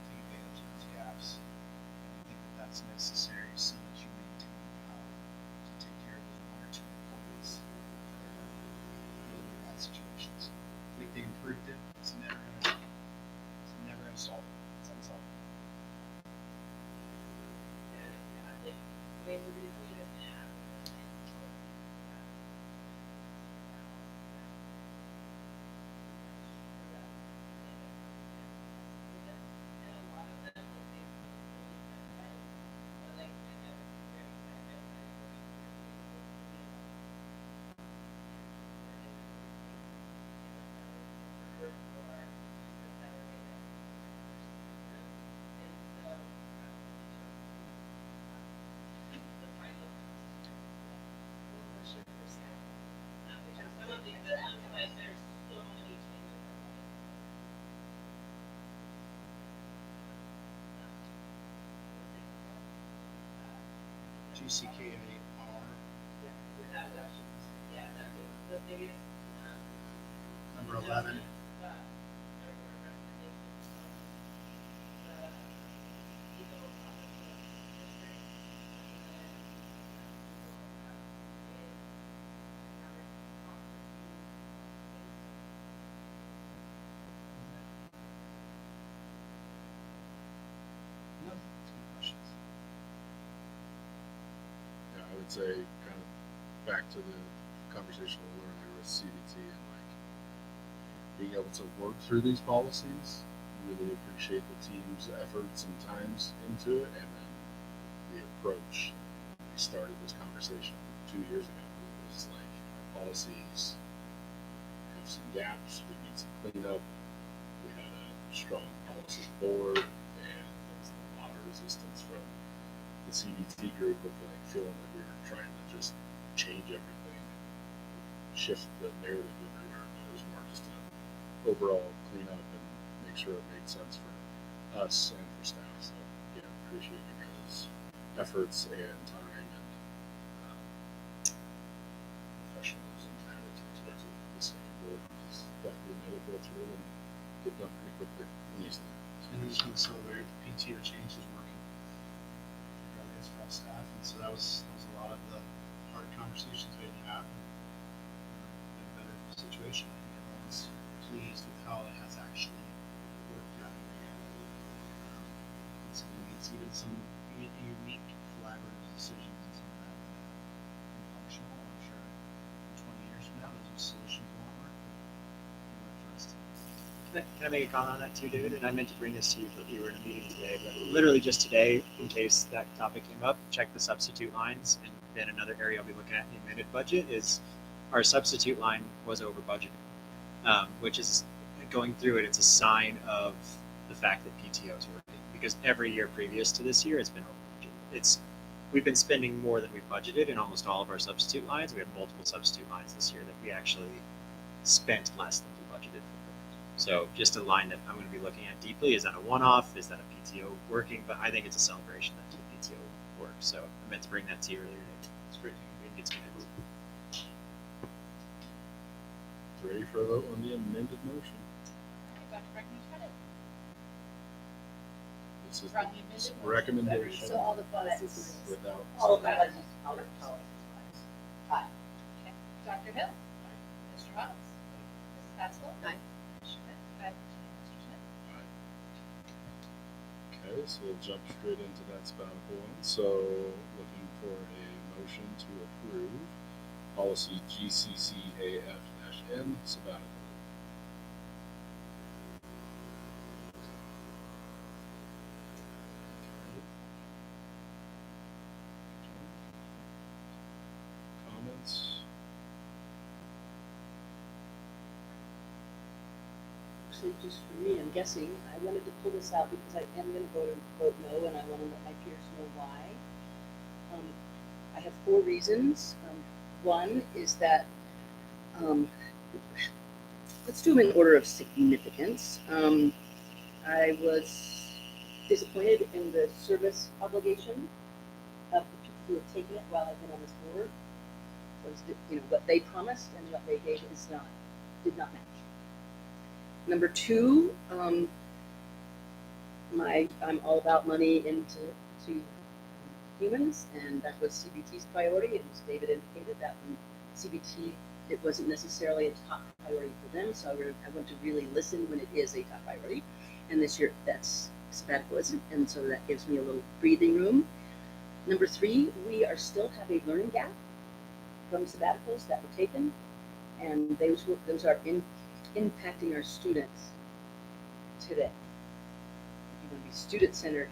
take advantage of those gaps. And I think that that's necessary so that you maintain the power to take care of those one or two employees in really bad situations. I think they improved it. It's never going to solve it. It's unsolvable. GCKA number 11. would say kind of back to the conversation we were earlier with CBT and like being able to work through these policies. Really appreciate the team's efforts and times into it, and then the approach. We started this conversation 2 years ago. It was like our policies have some gaps. We need some cleanup. We had a strong policy board, and there was a lot of resistance from the CBT group of like feeling like we were trying to just change everything, shift the narrative everywhere. But it was more just an overall cleanup and make sure it made sense for us and for staff. So yeah, appreciate you guys' efforts and time and professionalism and attitude towards it. The same board is definitely made it go through and get done pretty quickly and easily. And we just want to celebrate the PTO change is working. Really is for our staff, and so that was a lot of the hard conversations we had to have. In a better situation. I think everyone's pleased with how it has actually worked out. And so it's even some unique collaborative decisions and some of that functional. I'm sure in 20 years from now, those solutions won't work. They work for us. Can I make a comment on that too, David? And I meant to bring this to you, but you were in a meeting today. But literally just today, in case that topic came up, check the substitute lines. And then another area I'll be looking at in the amended budget is our substitute line was over budgeted, which is going through it. It's a sign of the fact that PTO is working, because every year previous to this year, it's been over budgeted. We've been spending more than we've budgeted in almost all of our substitute lines. We have multiple substitute lines this year that we actually spent less than we budgeted for. So just a line that I'm going to be looking at deeply. Is that a one-off? Is that a PTO working? But I think it's a celebration that the PTO works. So I meant to bring that to you earlier. It's great. It's good. Ready for a vote on the amended motion? Dr. Breckman, try to This is run the the amended motion. recommendation So all the policies. without. All of that, all of Aye. Okay. Dr. Hill? Mr. Hawes? Mrs. Haskell? Aye. Mr. Schmidt? Aye. Mr. Smith? Okay, so we'll jump straight into that sabbatical one. So looking for a motion to approve policy GCCAF-N sabbatical. Comments? Actually, just for me, I'm guessing, I wanted to pull this out because I am going to vote no, and I want to let my peers know why. I have 4 reasons. One is that, let's do them in order of significance. I was disappointed in the service obligation of the people who have taken it while I've been on this board. Was, what they promised and what they gave did not match. Number 2, I'm all about money into humans, and that was CBT's priority. And as David indicated, that when CBT, it wasn't necessarily a top priority for them. So I want to really listen when it is a top priority. And this year, that's sabbatical isn't, and so that gives me a little breathing room. Number 3, we still have a learning gap from sabbaticals that were taken, and those are impacting our students today. If you want to be student-centered,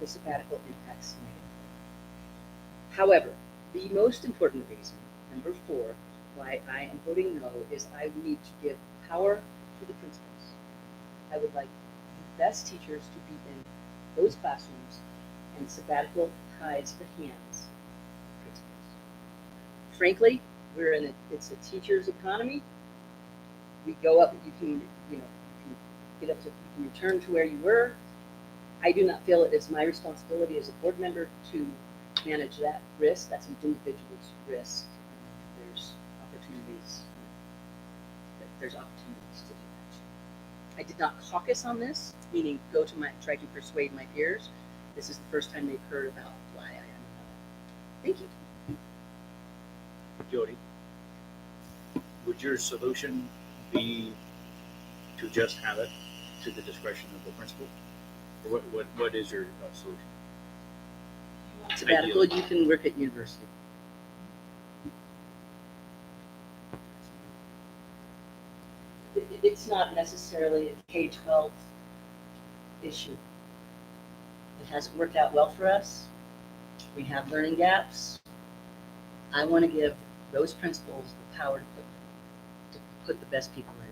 the sabbatical impacts negatively. However, the most important reason, number 4, why I am voting no, is I need to give power to the principals. I would like the best teachers to be in those classrooms, and sabbatical ties the hands of principals. Frankly, it's a teacher's economy. We go up, you can get up to, you can return to where you were. I do not feel it is my responsibility as a board member to manage that risk. That's an individual's risk. There's opportunities to do that. I did not caucus on this, meaning try to persuade my peers. This is the first time they've heard about why I am. Thank you. Jody, would your solution be to just have it to the discretion of the principal? Or what is your solution? Sabbatical, you can work at university. It's not necessarily a K-12 issue. It hasn't worked out well for us. We have learning gaps. I want to give those principals the power to put the best people in.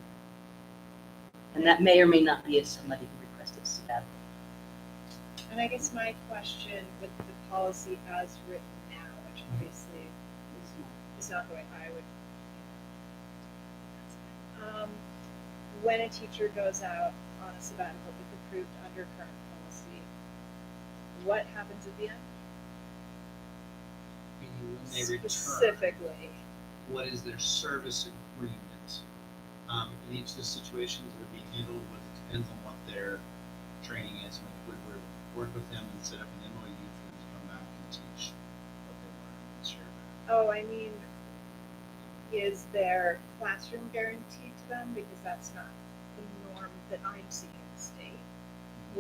And that may or may not be as somebody who requested sabbatical. And I guess my question with the policy as written now, which obviously is not the way I would. When a teacher goes out on a sabbatical, if approved under current policy, what happens at the end? Meaning when they return, Specifically. what is their service agreement? In each of the situations, it would be handled with, it depends on what their training is. We would work with them and set up an MOU for them to come back and teach what they learned and share that. Oh, I mean, is there classroom guaranteed to them? Because that's not the norm that I'm seeing in the state.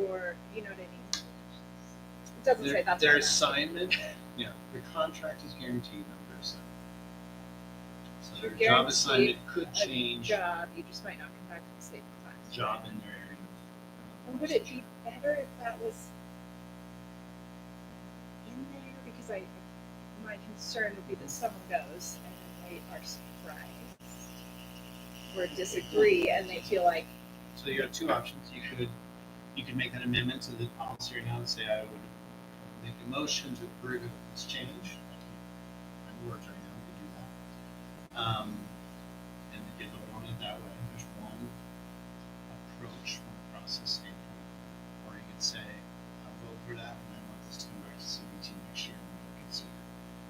Or, you know what I mean? It doesn't say that's Their what I'm assignment, yeah, the contract is guaranteed under assignment. So You're their job guaranteed assignment could a change job, you just might not come back to the same class. job in their area. And would it be better if that was in there? Because my concern would be that someone goes and then they are surprised or disagree and they feel like, So you have two options. You could make an amendment to the policy right now and say I would make a motion to approve if it's changed. My words right now, we could do that. And you could vote on it that way. There's one approach from a process standpoint. Or you could say, I'll vote for that and I want this to come back to CBT next year and we'll consider.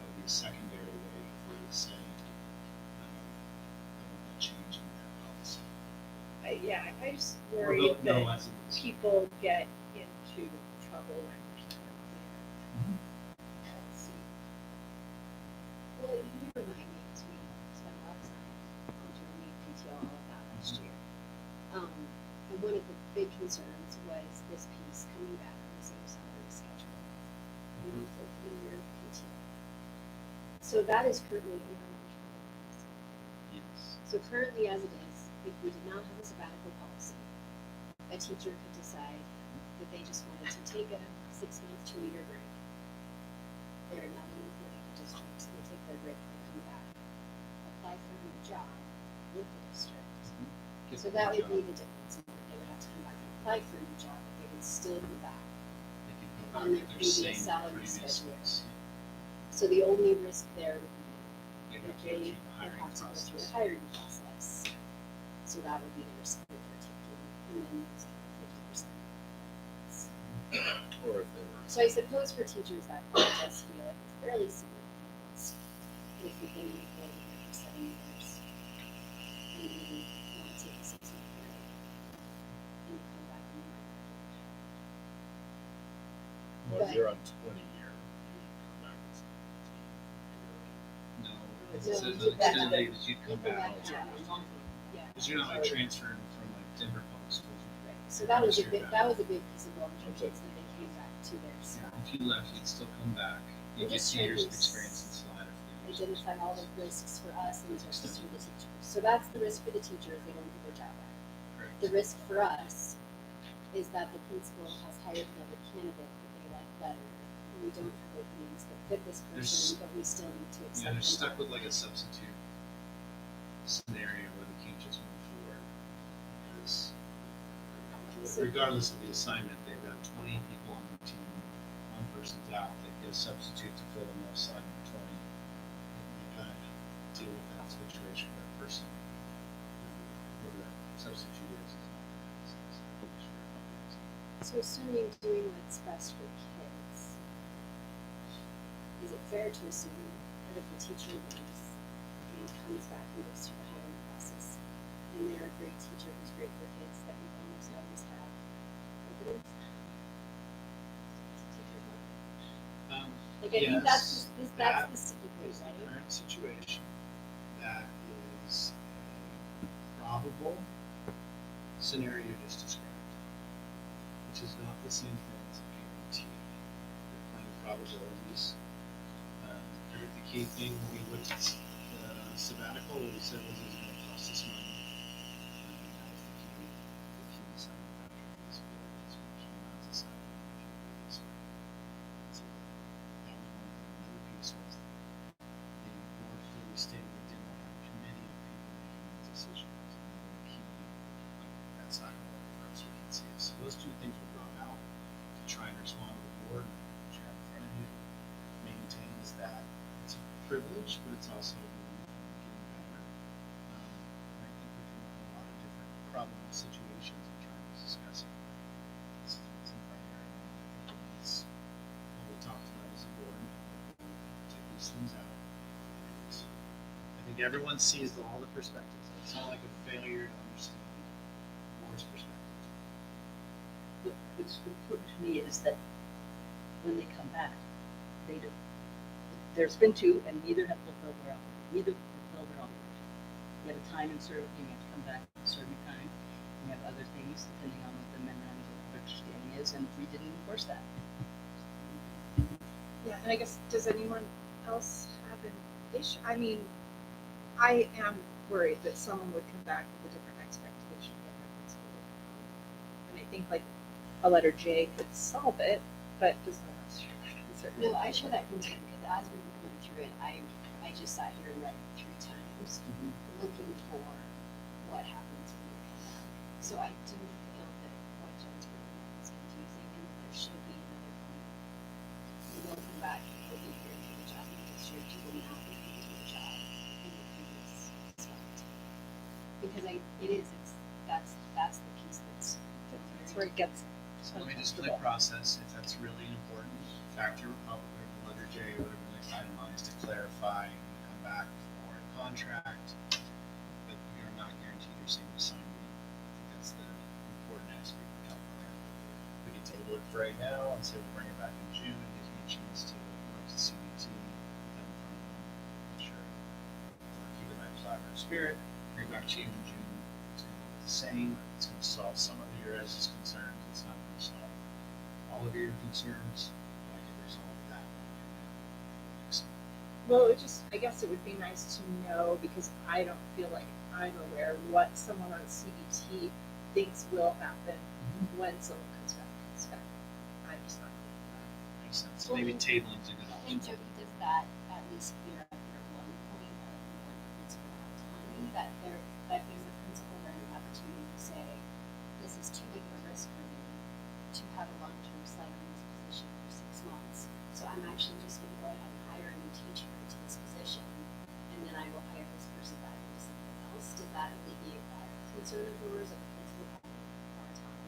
That would be a secondary way for you to say, I want that change in that policy. yeah, I just Or worry vote no that as it is. people get into trouble when there's not clear policy. Well, you remind me, because we spent a lot of time on doing PTO, all of that last year. And one of the big concerns was this piece coming back on the same salary schedule. And the 15-year PTO. So that is currently in our non-travel policy. Yes. So currently, as it is, if we did not have a sabbatical policy, a teacher could decide that they just wanted to take a 6-month to a year break. They're not in the political district, so they take their break and come back, apply for a new job with the district. Get So the that would job. be the difference. They would have to come back and apply for a new job, but they would still be back They could go on back their to previous same salary previous schedule. ones. So the only risk there would be They'd that have to go they through the would hiring have to go through process. the hiring process. So that would be the risk that they're taking, and then it's 50%. Or if they were. So I suppose for teachers that does feel like it's fairly significant. If you've been in the here for 7 years, and you want to take a 6-month break, and you come back and you Well, if you're on 20-year, you come back and No, No, it says you that come back. extended days, you'd You come come back. back, yeah. Because you're not like transferring from like Denver Public Schools. Right. So that was a Straight big, back. that was a big piece of leverage, is that they came back to their Yeah, spot. if you left, you'd still come back. You We're get just 2 years of trying to experience in Salida. Identify all the risks for us and the risks for the teachers. So that's the risk for the teachers, they don't get their job back. Correct. The risk for us is that the principal has hired another candidate that they like better. And we don't have openings that fit this There's- person, but we still need to Yeah, accept they're them. stuck with like a substitute scenario where they can't just move forward. Because So- regardless of the assignment, they've got 20 people on the team. One person's out, they get a substitute to fill in the assignment 20. You kind of deal with that situation where a person, where the substitute is not So assuming doing what's best for kids, is it fair to assume that if a teacher leaves and comes back and goes through the hiring process, and they're a great teacher who's great for kids, that we almost always have openings? Teachers not. Like, I think that's yes, the, that's that the sticky point, is the right? current situation. That is a probable scenario you just described, which is not the same thing as a guarantee. You're playing probabilities. The key thing when we looked at sabbatical, what we said was it was going to cost us money. those two things were brought out to try and respond to the board, which you have in front of you, maintains that it's a privilege, but it's also a belief in getting better. And I think we come up with a lot of different probable situations and trying to discuss it. It's in primary. I think it's what we talked about as a board, take these things out. And I think everyone sees all the perspectives. It's not like a failure to understand the board's perspective. What's important to me is that when they come back, they do. There's been two, and neither have fulfilled their obligation. Neither fulfilled their obligation. You have a time and serve. You have to come back at a certain time. You have other things depending on what the memorandum of understanding is, and we didn't enforce that. Yeah, and I guess, does anyone else have an issue? I mean, I am worried that someone would come back with a different expectation than their principal would have. And I think like a letter J could solve it, but does not else share that concern? No, I share that concern because as we were going through it, I just sat here and read it 3 times, looking for what happens when you come back. So I do feel that what Jen's bringing up is confusing, and there should be another point. You will come back, you'll be here to do the job in the district, you will not be here to do the job in your previous spot. Because that's the piece that's where it gets. So let me just for the process, if that's really an important factor, probably the letter J would have been itemized to clarify and come back for a contract, but you're not guaranteed your same assignment. I think that's the important aspect of California. We can table it for right now and say we'll bring it back in June and gives me a chance to work to CBT, put that in front of them, make sure we're keeping that collaborative spirit, bring it back to you in June. It's going to look the same. It's going to solve some of your guys' concerns. It's not going to solve all of your concerns. I can resolve that. Well, I guess it would be nice to know, because I don't feel like I'm aware what someone on CBT thinks will happen when someone comes back. I'm just not clear with that. Makes sense. Maybe tabling's a good option. And Jody, does that at least clear up your one point of when the principal had time, that there's a principal where an opportunity to say, this is too big of a risk for me to have a long-term site in this position for 6 months. So I'm actually just going to go ahead and hire a new teacher into this position, and then I will hire this person back into something else. Does that alleviate that concern of yours of the principal having more time?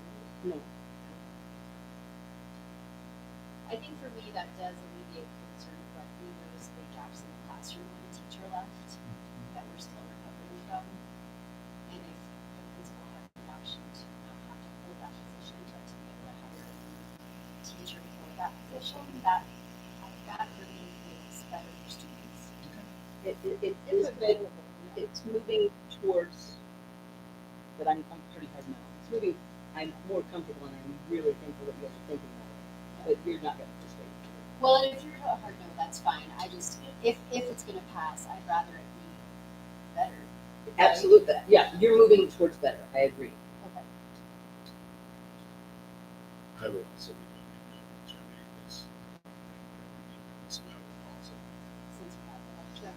No. I think for me, that does alleviate the concern of like we noticed big gaps in the classroom when a teacher left that we're still recovering from. And if the principal had the option to not have to hold that position, but to be able to hire a new teacher for that position, that really is better for students. It's moving towards, but I'm pretty hard now. It's moving. I'm more comfortable, and I'm really thankful that you guys are thinking about it. But you're not going to persuade me. Well, and if you're a hard no, that's fine. I just, if it's going to pass, I'd rather it be better. Absolutely. Yeah, you're moving towards better. I agree. Okay. I would also be doing it with Jimmy, because it's about it also. Since we have the lecture.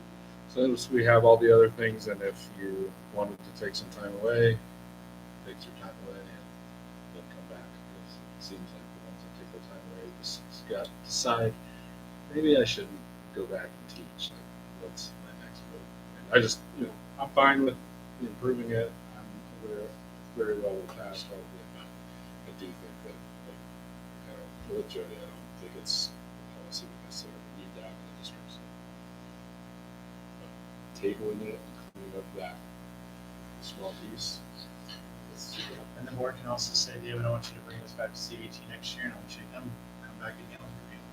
Since we have all the other things, and if you wanted to take some time away, take your time away and then come back, because it seems like the ones that take their time away just got to decide, maybe I shouldn't go back and teach. Like, what's my next move? And I just, I'm fine with improving it. I'm aware very well with past probably, but I do think that, like, with Jody, I don't think it's a policy we necessarily need to have in the district. So, tabling it and cleaning up that small piece. And the board can also say, David, I want you to bring this back to CBT next year, and I want you to come back again with review.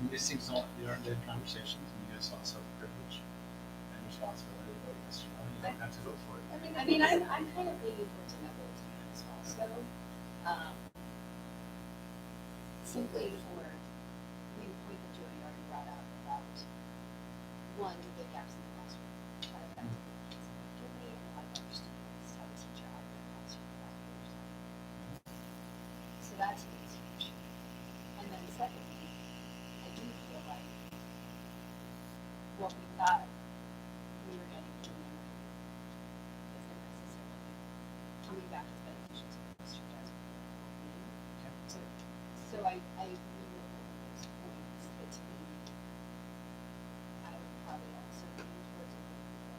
And these things aren't dead conversations, and you guys also have the privilege and responsibility to vote yes or no. You don't have to vote for it. I mean, I'm kind of leaning towards a no vote to be honest also. Simply for the point that Jody already brought up about one, the big gaps in the classroom. How effectively kids can effectively and how to understand how to teach out of the classroom without understanding. So that to me is huge. And then secondly, I do feel like what we thought we were getting from the MOU isn't necessarily coming back as beneficial to the district as we points, but to me, I would probably also lean towards a little bit.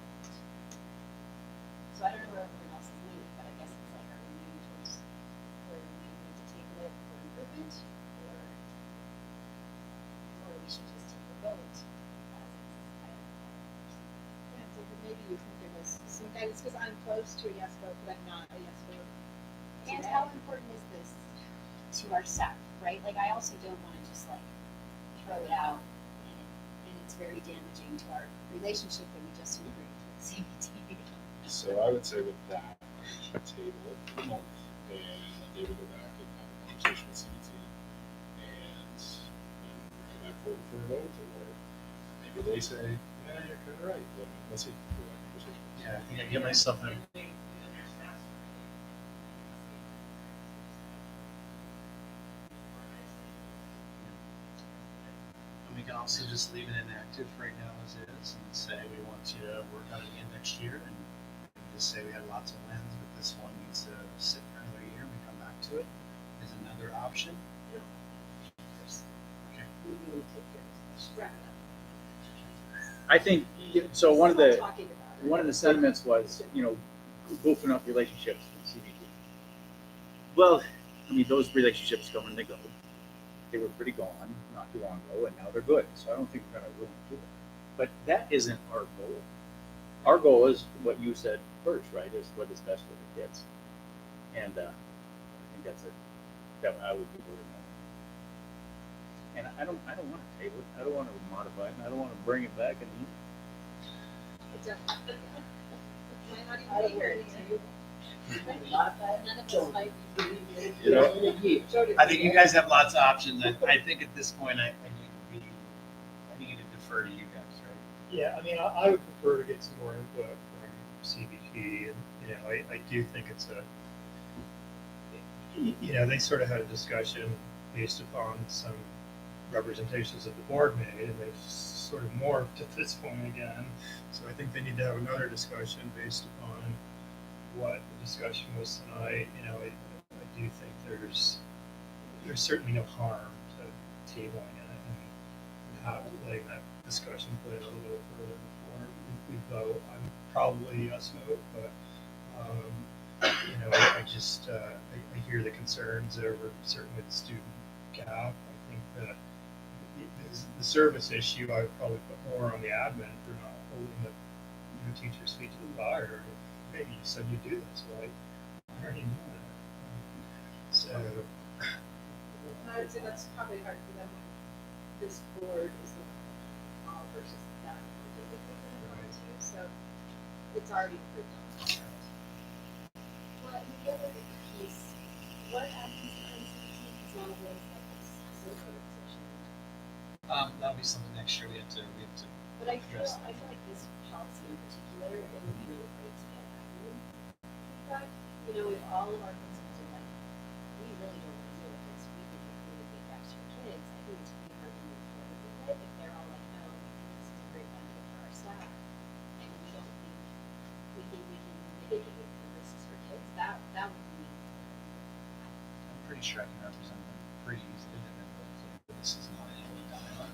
So I don't know where everyone else is leaning, but I guess it's like, are we leaning towards where we need to take it for improvement, or we should just take a vote? Yeah, so maybe you can give us some guidance, because I'm close to a yes vote, but I'm not a yes vote. And how important is this to our staff, right? Like, I also don't want to just like throw it out, and it's very damaging to our relationship that we just agreed with CBT. So I would say with that, we should table it for a month and let David go back and have a conversation with CBT and then bring it back forward for a vote, or maybe they say, yeah, you're kind of right. Let's see. For that conversation. Yeah, I think I get myself in. And we can also just leave it inactive right now as is and say we want to work on it again next year, and just say we had lots of wins, but this one needs to sit for another year and we come back to it is another option. Okay. I think, so one of the sentiments was, goofing up relationships with CBT. Well, I mean, those relationships come and they go. They were pretty gone not too long ago, and now they're good. So I don't think we're going to really do that. But that isn't our goal. Our goal is what you said first, right? Is what is best for the kids. And I think that I would be voting no. And I don't want to table it. I don't want to modify it, and I don't want to bring it back and Might not even be here in a year. None of us might be. I think you guys have lots of options. I think at this point, I need to defer to you guys, right? Yeah, I mean, I would prefer to get some more input from CBT, and I do think it's they sort of had a discussion based upon some representations that the board made, and they've sort of morphed at this point again. So I think they need to have another discussion based upon what the discussion was tonight. I do think there's certainly no harm to tabling it and letting that discussion play out a little further before we vote. I'm probably a yes vote, but I hear the concerns over certainly the student gap. I think that the service issue, I would probably put more on the admin for not holding the teacher's feet to the fire. Hey, you said you do this, right? I already knew that. So I would say that's probably hard for them when this board is the one versus that. So it's already approved on that. Well, and the other piece, what happens in CBT is not always like this social position. That'll be something next year we have to But I feel address. like this policy in particular, it would be really great to get admin feedback. If all of our principals are like, we really don't want to deal with this, we think it's really big gaps for kids, I think it's pretty hard to move forward with it. If they're all like, no, we think this is a great benefit for our staff, and we don't think, we think we can mitigate the risks for kids, that would be. I'm pretty sure I can represent them pretty easily, and then this is not a hill to die on.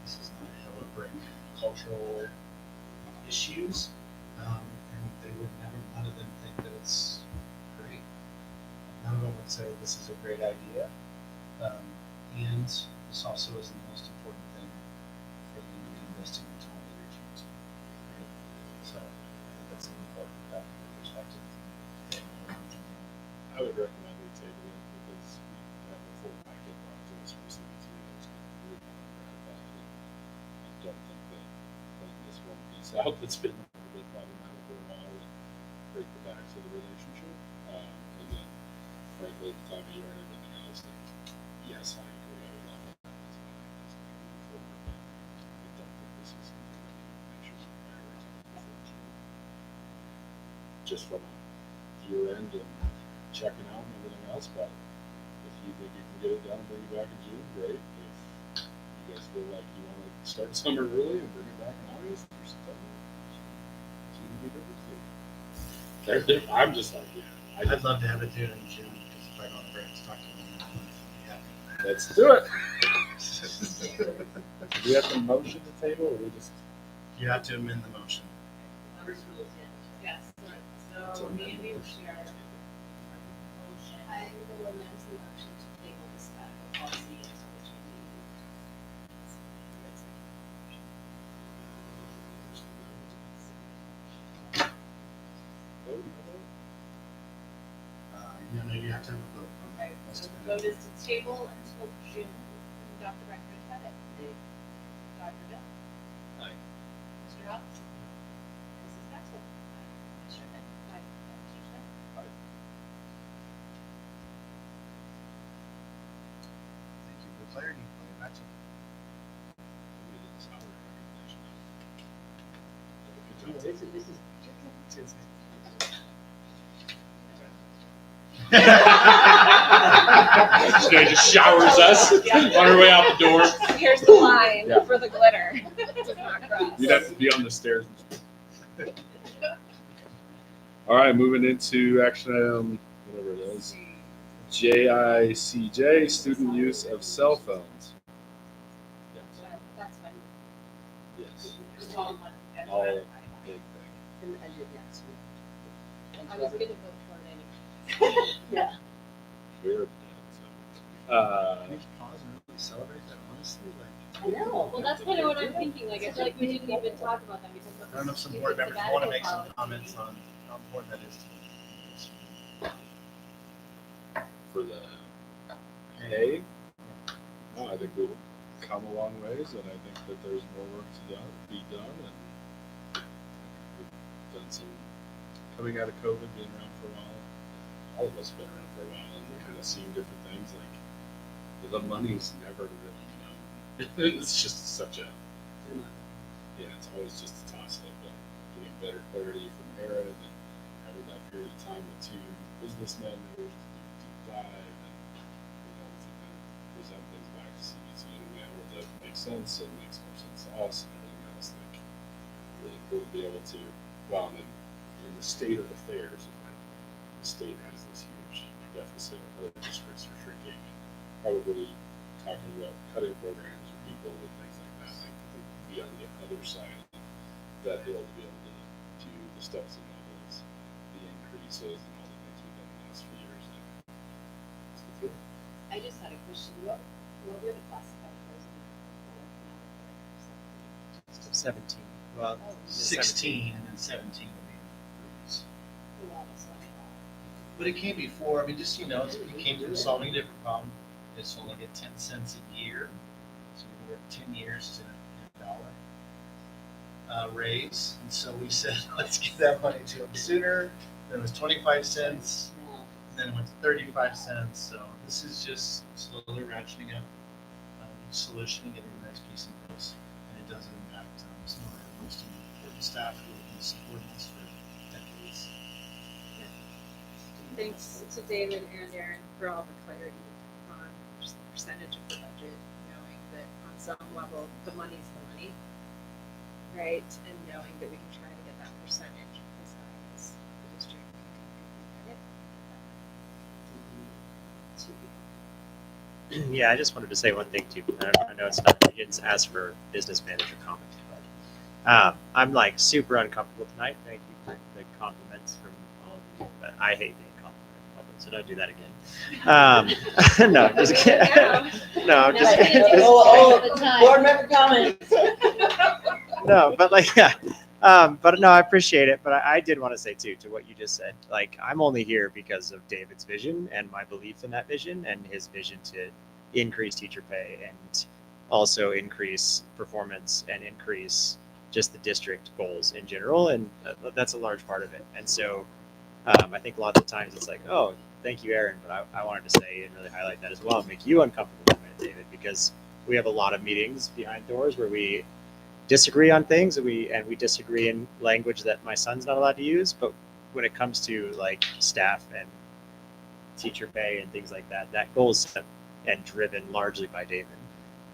This is not a hill to bring cultural issues, and they would never, none of them think that it's great. None of them would say this is a great idea, and this also is the most important thing for them to be investing in time and energy into. Right? So I think that's an important perspective. I would recommend we table it because we have a full packet brought to us from CBT that's going to really want to grab that. And I don't think that pulling this one piece out that's been a little bit problematic for a while would break the backs of the relationship. And then, frankly, at the time of year and everything else, then, yes, I agree. I would love that. That's fine. That's going to move forward. But I don't think this is something that we can make sure we prioritize before June. Just from a year end and checking out and everything else, but if you think you can get it done and bring it back in June, great. If you guys feel like you want to start summer early and bring it back in August or September, June would be good. I'm just like, yeah. I'd love to have it due in June, because if I don't ever have to talk to them, yeah. Let's do it. Do we have to motion the table, or we just? You have to amend the motion. Yes. So maybe we share. I will amend the motion to table this policy until the No, you have to have a vote. Right, so the vote is to table until June, and Dr. Record had it. Dr. Bill. Aye. Mr. Hobbs. Mrs. Maxwell. Mr. Finn. Aye. Mr. Smith. Thank you for the clarity. I'll get back to you. She just showers us on her way out the door. Here's the line Yeah. for the glitter. Does not cross. You'd have to be on the stairs. All right, moving into action item, whatever it is. JICJ, student use of cell phones. That's fine. Yes. Just all one. All big thing. And yes. I was gonna vote for it anyway. Yeah. Weird. Can you pause and really celebrate that, honestly? Like, I know. Well, that's kind of what I'm thinking. Like, I feel like we didn't even talk about that. We talked about I don't know if some the board stupid members want to make sabbatical some policy. comments on how important that is to me. For the hay. No, I think we've come a long ways, and I think that there's more work to be done, and we've done some coming out of COVID, being around for a while. All of us have been around for a while, and we're kind of seeing different things. Like the money's never really known. It's just such a it's always just a toss up. But getting better clarity from Aaron and having that period of time with two business managers to do a deep dive and to kind of present things back to CBT in a manner that makes sense and makes more sense to us and everything else. Like really cool to be able to in the state of affairs, the state has this huge deficit. Other districts are shrinking. Probably talking about cutting programs or people and things like that. Like to be on the other side of that hill to be able to do the steps and levels, the increases, and all the things we've done in the last few years. It's good. I just had a question. What were the classified courses? 17. Well, 16 and then 17 would be groups. Well, that's not But it came before. I mean, just it came from solving a different problem. It's only get 10 cents a year, so we work 10 years to $1 raise. And so we said, let's get that money to them sooner. Then it was 25 cents. And then it went to 35 cents. So this is just slowly ratcheting up each solution and getting the next piece in place. And it doesn't impact some of our most important staff who have been supporting us for decades. Thanks to David and Aaron for all the clarity on just the percentage of the budget, knowing that on some level, the money's the money, right? And knowing that we can try to get that percentage as high as the district can get it. Yeah, I just wanted to say one thing too. I know it's not, you didn't ask for business manager comment, but I'm like super uncomfortable tonight. Thank you for the compliments from all of you, but I hate being complimented in public, so don't do that again. No, I'm just kidding. No, I'm just kidding. Board member comments. No, but like, yeah. But no, I appreciate it. But I did want to say too, to what you just said, like I'm only here because of David's vision and my belief in that vision and his vision to increase teacher pay and also increase performance and increase just the district goals in general. And that's a large part of it. And so I think lots of times it's like, oh, thank you, Aaron. But I wanted to say and really highlight that as well and make you uncomfortable, David, because we have a lot of meetings behind doors where we disagree on things and we disagree in language that my son's not allowed to use. But when it comes to like staff and teacher pay and things like that, that goal is set and driven largely by David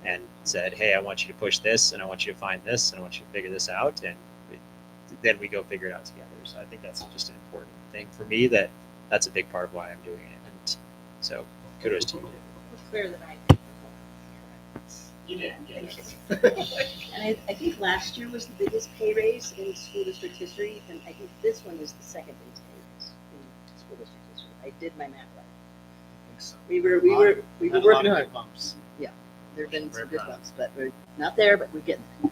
and said, hey, I want you to push this and I want you to find this and I want you to figure this out. And then we go figure it out together. So I think that's just an important thing for me, that's a big part of why I'm doing it. And so kudos to you, David. It's clear that I think You did, yes. And I think last year was the biggest pay raise in school district history, and I think this one is the second biggest pay raise in school district history. I did my math right. We were Had a lot working of hard. good bumps. There've been Very some good proud. ones, but we're not there, but we're getting there.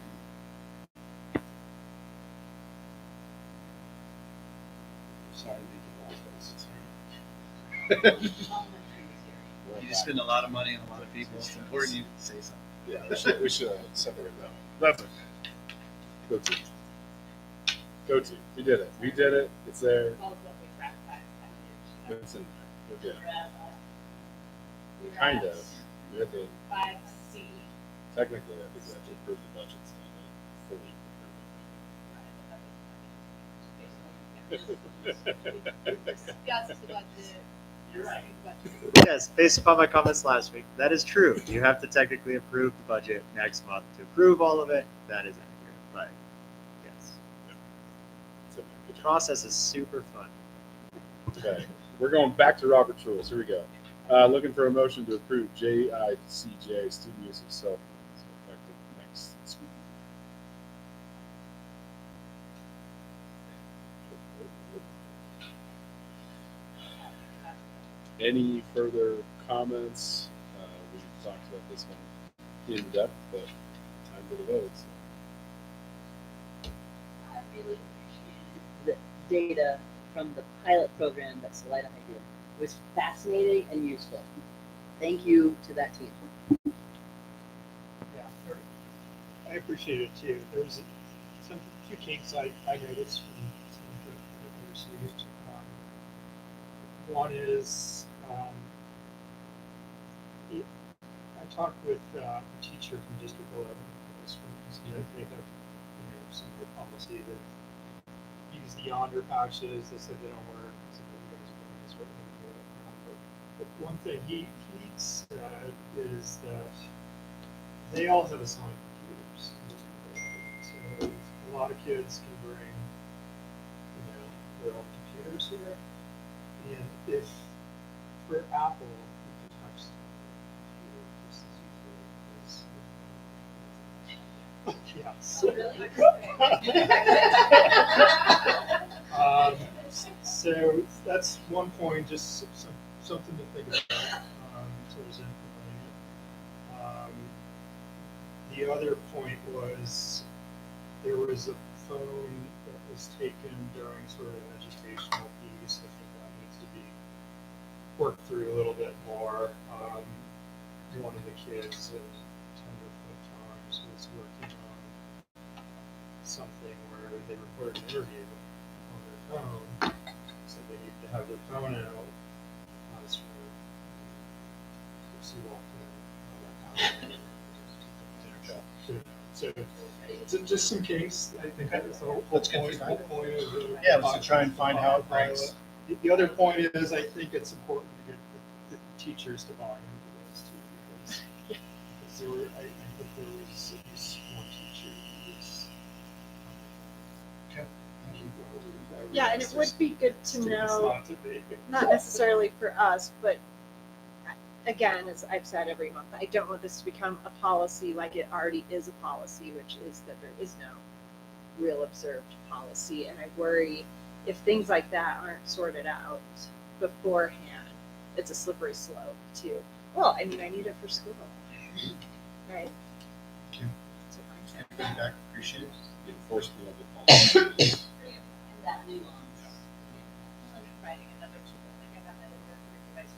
Sorry to make you laugh, You just spend a lot of money on a lot of people. It's important you say something. Yeah, we should separate that one. That's it. Go team. Go team. We did it. We did it. It's there. It's in there. Okay. Kind of. We have to, technically, I think we have to approve the budget. You're right. Yes, based upon my comments last week, that is true. You have to technically approve the budget next month to approve all of it. That is accurate, but yes, the process is super fun. Okay, we're going back to Robert's rules. Here we go. Looking for a motion to approve JICJ student use of cell phones effective next school. Any further comments? We've talked about this one in depth, but time for the votes. I really appreciated the data from the pilot program that Salida did. It was fascinating and useful. Thank you to that team. Yeah, I appreciate it too. There's a few kinks I noticed from some of the received. One is I talked with a teacher from District 11. They have some of the policy that use the yonder pouches. They said they don't work. So you guys are doing this right now. But one thing he said is that they all have assigned computers. So a lot of kids can bring, their own computers here. And if for Apple, you can touch the computer just as easily as so that's one point, just something to think about towards implementing it. The other point was there was a phone that was taken during sort of an educational piece. I think that needs to be worked through a little bit more. One of the kids at Tenderfoot Farms was working on something where they recorded an interview on their phone, so they need to have their phone out as for so just some case. I think that's the whole point of the Yeah, let's try and find how it breaks. The other point is I think it's important to get the teachers to buy into this too, because there were, I think there was at least one teacher who was. Yeah, and it would be good to Students know, not to be. not necessarily for us, but again, as I've said every month, I don't want this to become a policy like it already is a policy, which is that there is no real observed policy. And I worry if things like that aren't sorted out beforehand, it's a slippery slope to, well, I mean, I need it for school, right? Thank you. So Feedback, appreciate it. Enforcement of the policy. That nuance. writing another tool, like I have that in there for device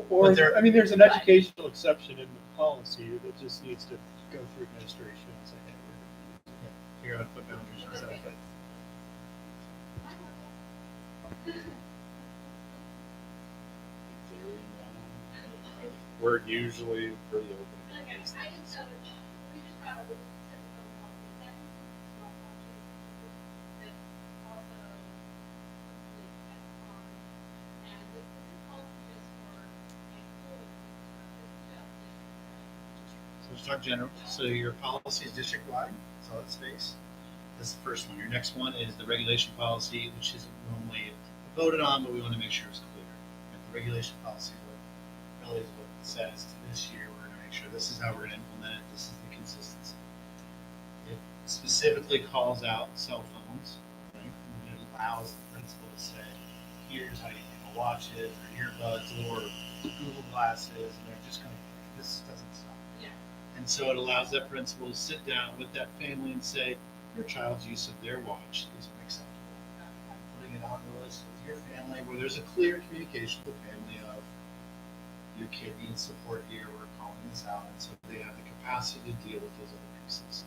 Or, I mean, there's an educational exception in the policy that just needs to go through administration and say, hey, Figure out how to put boundaries and stuff. We're usually pretty open. to these things. So let's talk general. So your policy is district-wide, solid space. That's the first one. Your next one is the regulation policy, which isn't normally voted on, but we want to make sure it's clear. Got the regulation policy, accountability is what it says. To this year, we're gonna make sure this is how we're gonna implement it. This is the consistency. It specifically calls out cell phones, right? And it allows the principal to say, here's how you handle watches or earbuds or Google glasses, and they're just gonna, this doesn't stop. Yeah. And so it allows that principal to sit down with that family and say, your child's use of their watch is unacceptable. I'm putting it on the list with your family where there's a clear communication with the family of your kid needs support here, we're calling this out, and so they have the capacity to deal with those other pieces.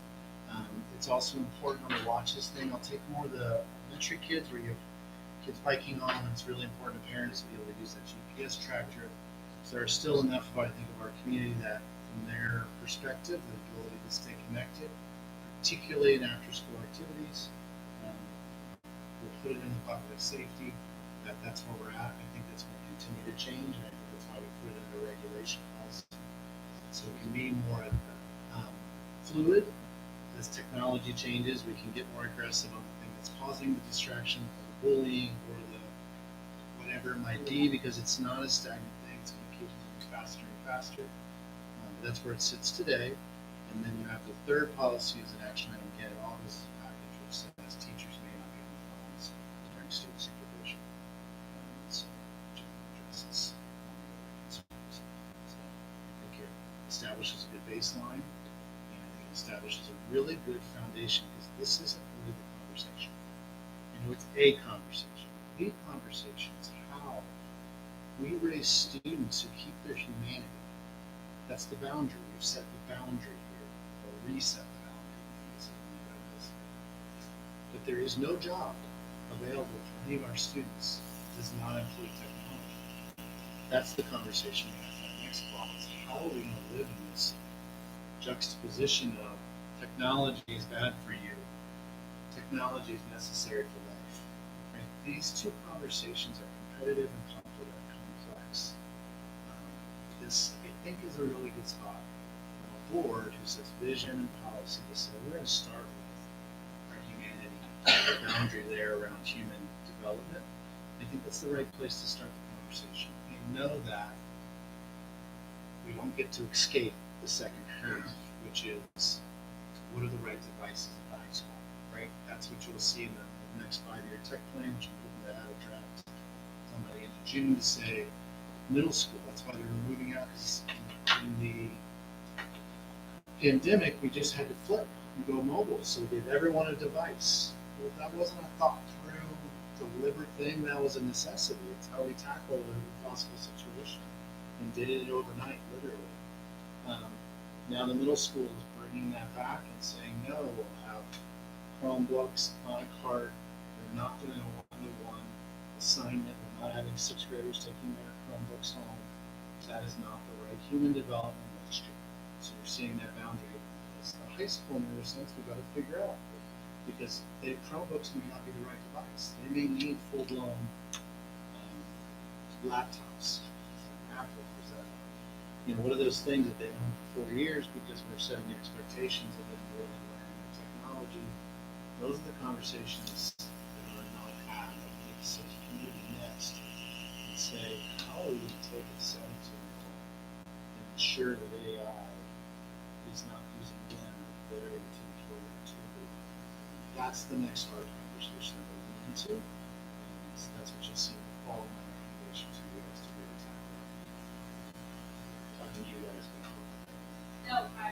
It's also important on the watches thing. I'll take more of the elementary kids where you have kids biking on, and it's really important to parents to be able to use that GPS tracker. So there's still enough, I think, of our community that from their perspective, the ability to stay connected, particularly in after-school activities. We'll put it in the bucket of safety. That's where we're at. I think that's going to continue to change, and I think that's why we put it in the regulation policy. So it can be more fluid. As technology changes, we can get more aggressive on the thing that's causing the distraction, or the bullying, or the whatever it might be, because it's not a stagnant thing. It's going to keep moving faster and faster. That's where it sits today. And then you have the third policy as an action item. Again, all this package which says teachers may not be on the phones during student supervision. So it addresses concerns. So I think it establishes a good baseline, and I think it establishes a really good foundation, because this isn't really the conversation. You know, it's a conversation. The conversation is how we raise students who keep their humanity. That's the boundary. We've set the boundary here, or reset the boundary. But there is no job available for any of our students that does not include technology. That's the conversation we have for the next block. Is how are we going to live in this juxtaposition of technology is bad for you, technology is necessary for life. Right? These two conversations are competitive and complex. This, I think, is a really good spot on a board who sets vision and policy to say we're going to start with our humanity, the boundary there around human development. I think that's the right place to start the conversation. We know that we don't get to escape the second half, which is what are the right devices in high school, right? That's what you'll see in the next 5-year tech plan, which we're hoping to have a draft somebody in June to say middle school. That's why they're moving out, because in the pandemic, we just had to flip and go mobile. So we gave everyone a device. Well, that wasn't a thought through, deliberate thing. That was a necessity. It's how we tackle a possible situation, and did it overnight, literally. Now the middle school is bringing that back and saying, no, we'll have Chromebooks on a cart. We're not doing a one-to-one assignment. We're not having 6th graders taking their Chromebooks home. That is not the right human development ministry. So you're seeing that boundary. As the high school, in a sense, we've got to figure out, because the Chromebooks may not be the right device. They may need full-blown laptops. Apple is that. You know, what are those things that they've owned for 4 years because we're setting the expectations of them really learning the technology? Those are the conversations that are not had. I think so you can move next and say, how are we going to take a 17-year-old and ensure that AI is not using them for their intellectual activity? That's the next hard conversation that we're going into. And that's what you'll see in the fall of my recommendation to you guys to really tackle. I think you guys can.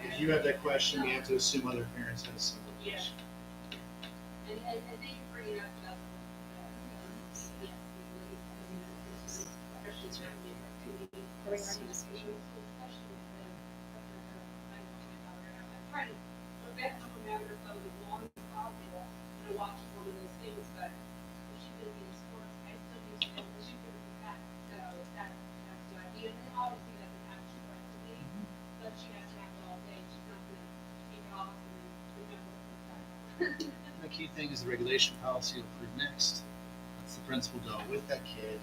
If you have that question, we have to assume other parents have a similar question. And thank you for bringing up the questions around the question. I'm trying to look back on the matter of the long possible and watch one of those things, but if she didn't be in sports, I still use it unless you give it back. So that's the idea. And then obviously that's an action activity, but she has to have it all day. She's not going to take it off and then remember what's done. The key thing is the regulation policy will approve next. That's the principal dealt with that kid.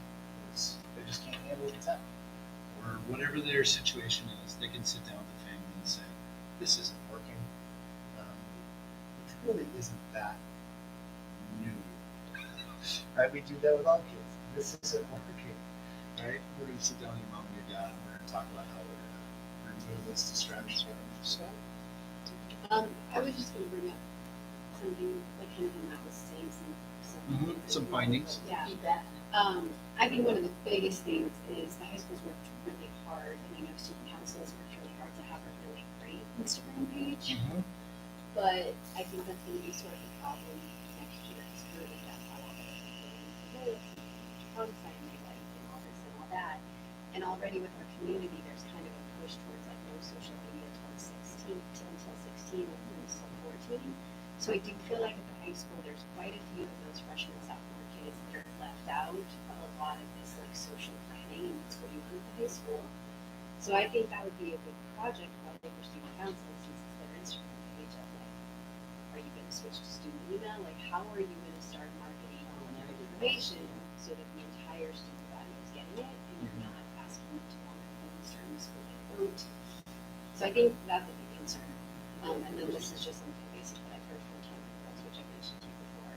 They just can't handle the tech. Or whatever their situation is, they can sit down with the family and say, this isn't working. Which really isn't that new. Right? We do that with all kids. This isn't working. Right? We're going to sit down with your mom and your dad and we're going talk about how we're going to remove this distraction. So, I was just gonna bring up something, like kind of when I was saying some findings. Yeah. I think one of the biggest things is the high school's worked really hard, and I know student council has worked really hard to have a really great Instagram page. But I think that's gonna be sort of a problem next year, because currently that's how all the content they like and all this and all that. And already with our community, there's kind of a push towards like no social media until 16 and until 14. So I do feel like at the high school, there's quite a few of those freshman, sophomore kids that are left out of a lot of this like social planning that's going on at the high school. So I think that would be a good project probably for student council, since it's their Instagram page of like, are you going to switch to student email? Like, how are you going to start marketing on their information so that the entire student body is getting it and you're not asking them to want their phones during the school day vote? So I think that's a big concern. And then this is just something basic that I've heard from campus girls, which I mentioned to you before,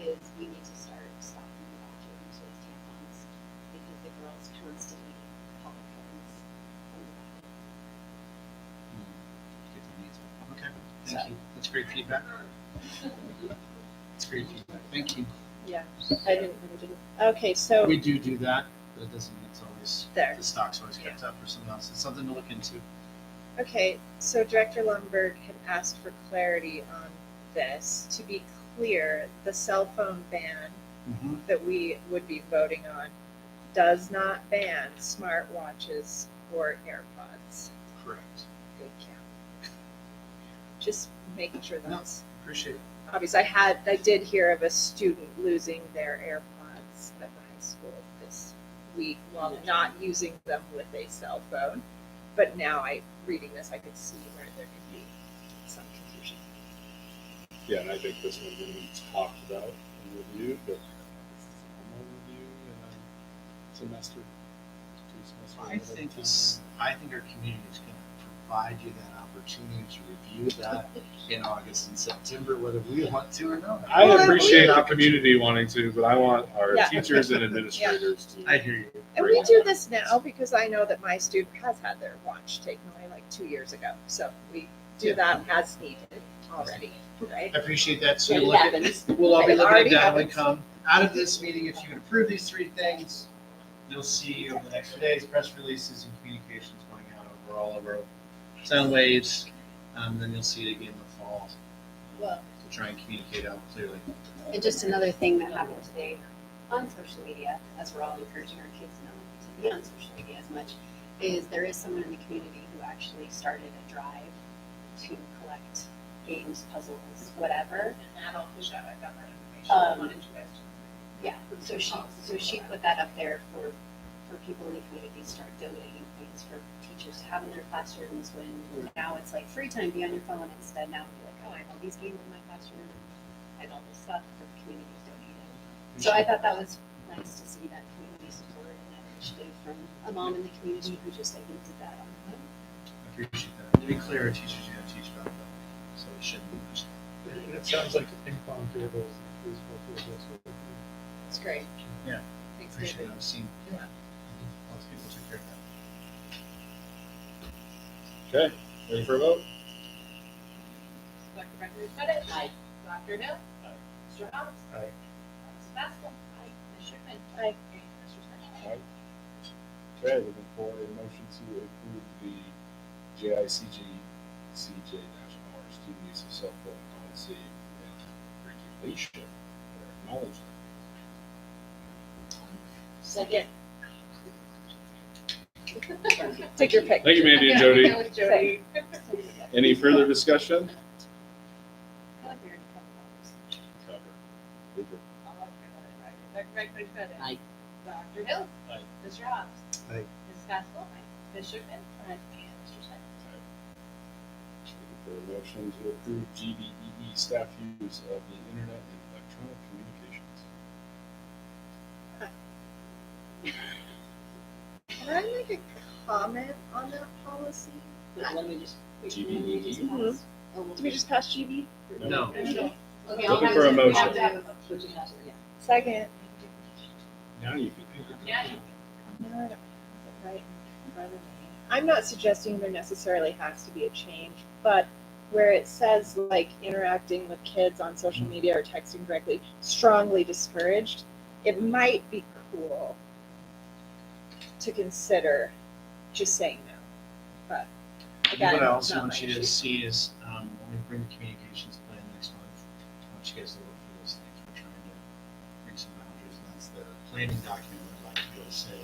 is we need to start stopping the bathrooms with tampons because the girls constantly call their friends from the bathroom. Okay, thank you. That's great feedback. That's great feedback. Thank you. Yeah, I didn't. Okay, so We do that, but it doesn't mean it's always, There. the stock's always kept up for someone else. It's something to look into. okay, so Director Lundberg had asked for clarity on this. To be clear, the cell phone ban that we would be voting on does not ban smartwatches or AirPods. Correct. Good count. Just making sure that's Appreciate it. obvious. I did hear of a student losing their AirPods at the high school this week while not using them with a cell phone. But now reading this, I could see where there could be some confusion. Yeah, and I think this one didn't be talked about and reviewed, but formal review in a semester, 2 semesters. I think our community is going to provide you that opportunity to review that in August and September, whether we want to or not. I appreciate the community wanting to, but I want our Yeah. teachers and administrators to. I hear you. And we do this now because I know that my student has had their watch taken away like 2 years ago. So we do that as needed already, right? I appreciate that. So It we'll, happens. we'll all be It looking already at that when we happens. come out of this meeting. If you can approve these 3 things, you'll see over the next few days press releases and communications going out over all of our sound waves. Then you'll see it again in the fall Well, to try and communicate out clearly. and just another thing that happened today on social media, as we're all encouraging our kids not to be on social media as much, is there is someone in the community who actually started a drive to collect games, puzzles, whatever. Yeah, so she put that up there for people in the community to start donating things for teachers to have in their classrooms when now it's like free time, be on your phone instead. Now be like, oh, I have all these games in my classroom and all this stuff for the community's donating. So I thought that was nice to see that community support and that initiative from a mom in the community who just, I think, did that on her own. I appreciate that. To be clear, teachers are going to teach about that, so it shouldn't be much. It sounds like the ping pong tables is what we're just. It's great. Yeah. Thanks, Appreciate David. it. I've seen lots of people took care of that. Okay, ready for a vote? Dr. Becker, aye. Dr. Hill. Aye. Mr. Hobbs. Aye. Mrs. Pascal. Aye. Ms. Sherman. Aye. And Mr. Smith. Aye. Okay, looking for a motion to approve the JICG CJ-R student use of cell phone policy and regulation or acknowledge Second. Take your pick. Thank you, Mandy and Jody. That was Jody. Any further discussion? I feel like we already covered all this. Cover. Dr. Becker, Aye. Dr. Hill. Aye. Mr. Hobbs. Aye. Mrs. Pascal. Aye. Ms. Sherman. Aye. And Mr. Smith. Looking for a motion to approve GBEE staff use of the internet and electronic communications. Can I make a comment on that policy? Let me just. GBEE? Oh, we'll Did we just pass GB? No. Okay, Looking for a we have motion. to have a vote. Which is also, yeah. Second. Now you can. Yeah. No, I don't have it right in front of me. I'm not suggesting there necessarily has to be a change, but where it says like interacting with kids on social media or texting directly, strongly discouraged, it might be cool to consider just saying no. But again, What I it's also not want my you to issue. see is, when we bring the communications plan next month, I want you guys to look for those things. We're trying to bring some boundaries, and that's the planning document. We'd like to be able to say,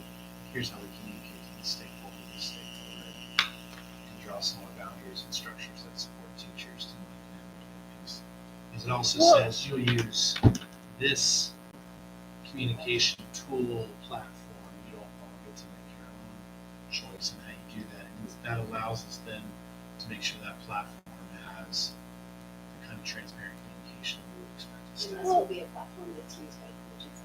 here's how we communicate to these stakeholders, and draw some more boundaries and structures that support teachers to navigate these. As it also says, you'll use this communication tool platform. You all get to make your own choice in how you do that. And that allows us then to make sure that platform has the kind of transparent communication we would expect to And staff. this will be a platform that's used by coaches.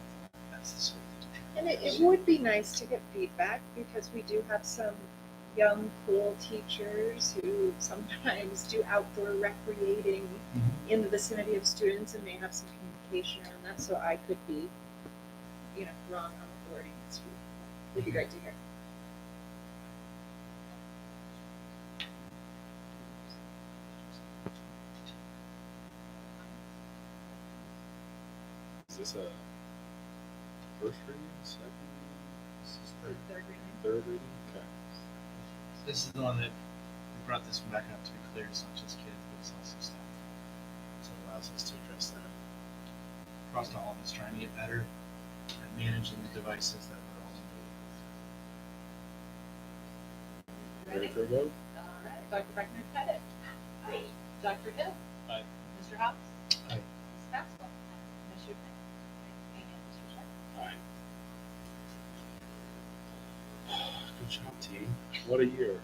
That's the sort of thing. And it would be nice to get feedback because we do have some young, cool teachers who sometimes do outdoor recreating in the vicinity of students and may have some communication around that. So I could be, wrong on the wording. It would be great to hear. Is this a first reading, second? This is Third reading. third reading? Okay. This is the one that we brought this one back up to be clear. It's not just kids, but it's also staff. So it allows us to address that across all of us, trying to get better at managing the devices that we're all in. Ready for a vote? All right, Dr. Beckner Pettit. Aye. Dr. Hill. Aye. Mr. Hobbs. Aye. Ms. Maxwell. Mr. Payne. And Mr. Sharp. Aye. Good job, team. What a year.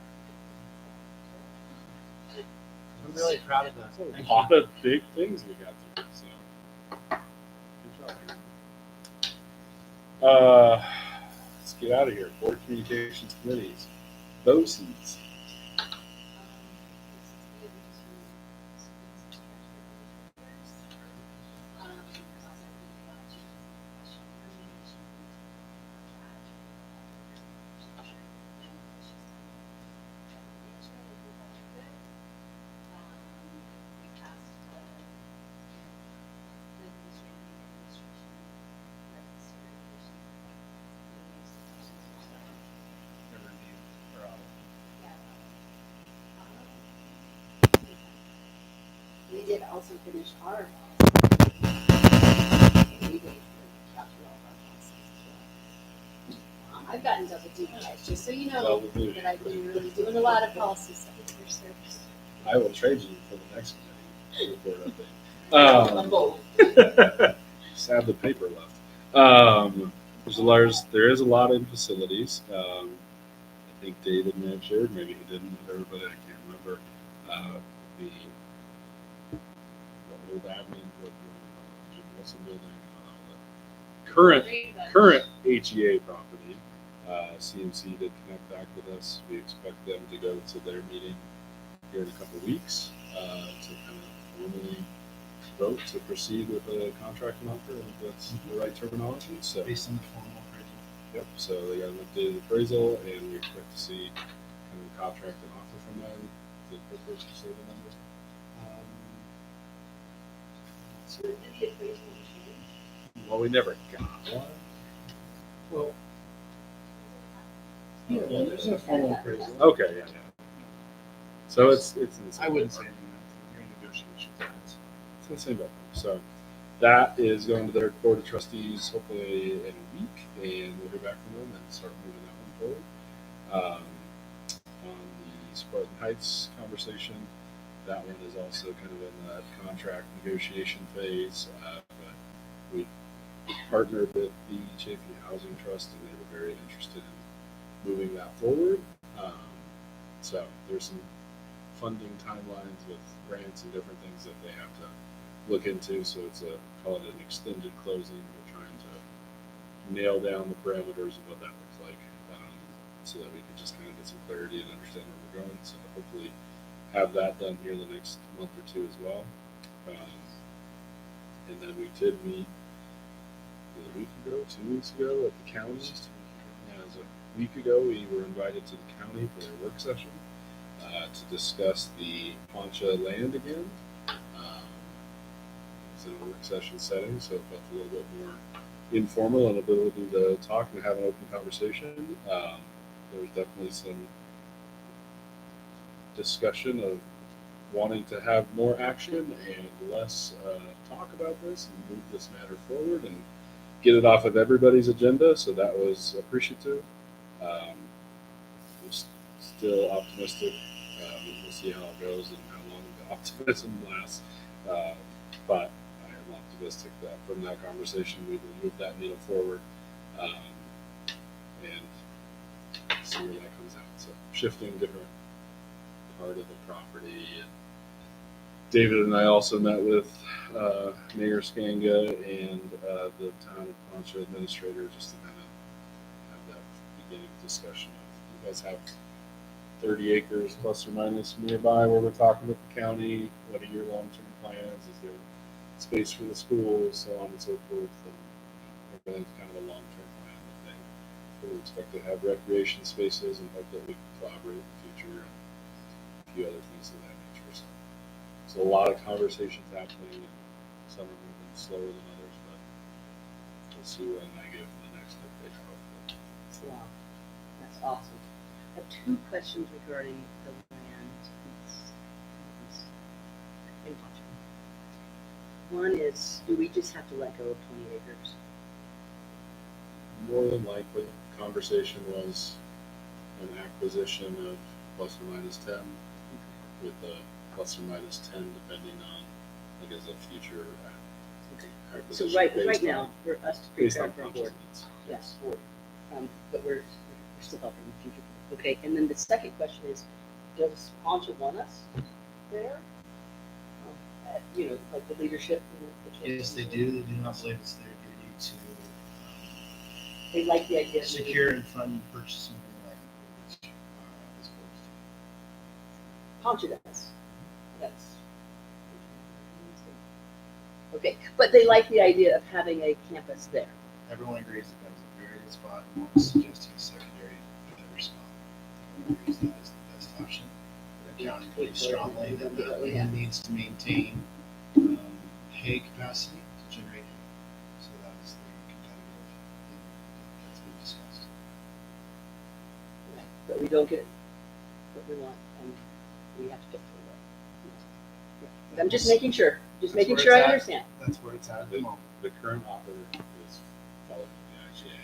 I'm really proud of that. A lot of big things we got through. So, good job. Let's get out of here. Board communications committees. BOCES. We did also finish our. We did capture all of our policies as well. I've gotten double duty, guys, just so you know Double duty. that I've been really doing a lot of policy stuff for your service. I will trade you for the next committee report update. Just have the paper left. There is a lot in facilities. I think David may have shared, maybe he didn't with everybody, I can't remember. The old admin, Jim Wilson building, the current HEA property. CMC did connect back with us. We expect them to go to their meeting here in a couple of weeks to kind of formally vote to proceed with a contract and offer. I think that's the right terminology. So Based on the formal appraisal. yep. So they got an updated appraisal, and we expect to see kind of a contract and offer from them. Did the person say the number? So did the appraisal change? Well, we never got one. Well, yeah, there's a formal appraisal. Okay, yeah. So it's I wouldn't say anything. You're in negotiations. It's in the same boat. So that is going to their board of trustees hopefully in a week, and we'll hear back from them and start moving that one forward. On the Spartan Heights conversation, that one is also kind of in that contract negotiation phase. But we partnered with the Chafee Housing Trust, and they were very interested in moving that forward. So there's some funding timelines with grants and different things that they have to look into. So it's call it an extended closing. We're trying to nail down the parameters of what that looks like, so that we can just kind of get some clarity and understand where we're going. So hopefully have that done here in the next month or two as well. And then we did meet a week ago, 2 weeks ago at the county. Yeah, as a week ago, we were invited to the county for their work session to discuss the Poncha land again. It's in a work session setting, so it felt a little bit more informal and ability to talk and have an open conversation. There was definitely some discussion of wanting to have more action and less talk about this and move this matter forward and get it off of everybody's agenda. So that was appreciative. I'm still optimistic. We'll see how it goes and how long the optimism lasts. But I am optimistic that from that conversation we will move that needle forward and see where that comes out. So shifting different part of the property. And David and I also met with Mayor Skanga and the town of Poncha administrator just to kind of have that beginning discussion of, you guys have 30 acres plus or minus nearby where we're talking with the county. What are your long-term plans? Is there space for the schools, so on and so forth? And everything's kind of a long-term plan thing. We expect to have recreation spaces and hope that we can collaborate in the future and a few other things of that nature. So a lot of conversations happening, and some are moving slower than others, but we'll see when I give the next update. Wow, that's awesome. I have two questions regarding the land in Poncha. One is, do we just have to let go of 20 acres? More than likely, conversation was an acquisition of plus or minus 10 with a plus or minus 10 depending on, like, as a future So acquisition. right now, for us to based prepare on for a board, consciousness. yes, but we're still helping the future. Okay, and then the second question is, does Poncha want us there? You know, like the leadership. Yes, they do. They do not believe it's their duty to They like the idea. secure and fund purchasing of land, which is Poncha does. That's okay, but they like the idea of having a campus there. everyone agrees that that was a very good spot. No one's suggesting a secondary better spot. Everyone agrees that is the best option. The county believes strongly that the land needs to maintain hay capacity to generate hay. So that is the competitive thing that's been discussed. But we don't get what we want, and we have to get through it. I'm just making sure, I understand. That's where it's at the moment. The current offer is following the IGA.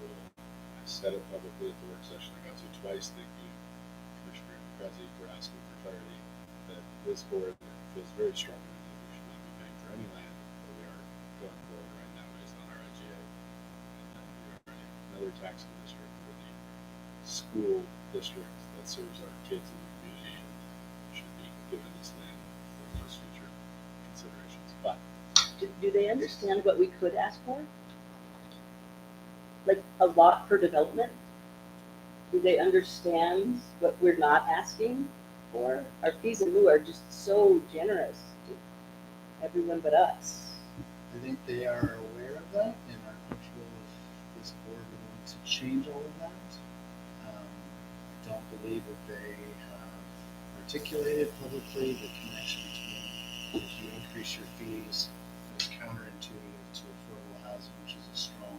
I said it publicly at the work session I got to twice. Thank you, Commissioner Prezi, for asking for clarity that this board feels very strongly that we should not be paying for any land that we are going forward right now based on our IGA. And that we are another taxing district for the school district that serves our kids in the community and should be given this land for those future considerations. But Do they understand what we could ask for? Like a lot per development? Do they understand what we're not asking for? Our fees in lieu are just so generous to everyone but us. I think they are aware of that and are comfortable with this board wanting to change all of that. I don't believe that they have articulated publicly the connection between if you increase your fees, it's counterintuitive to affordable housing, which is a strong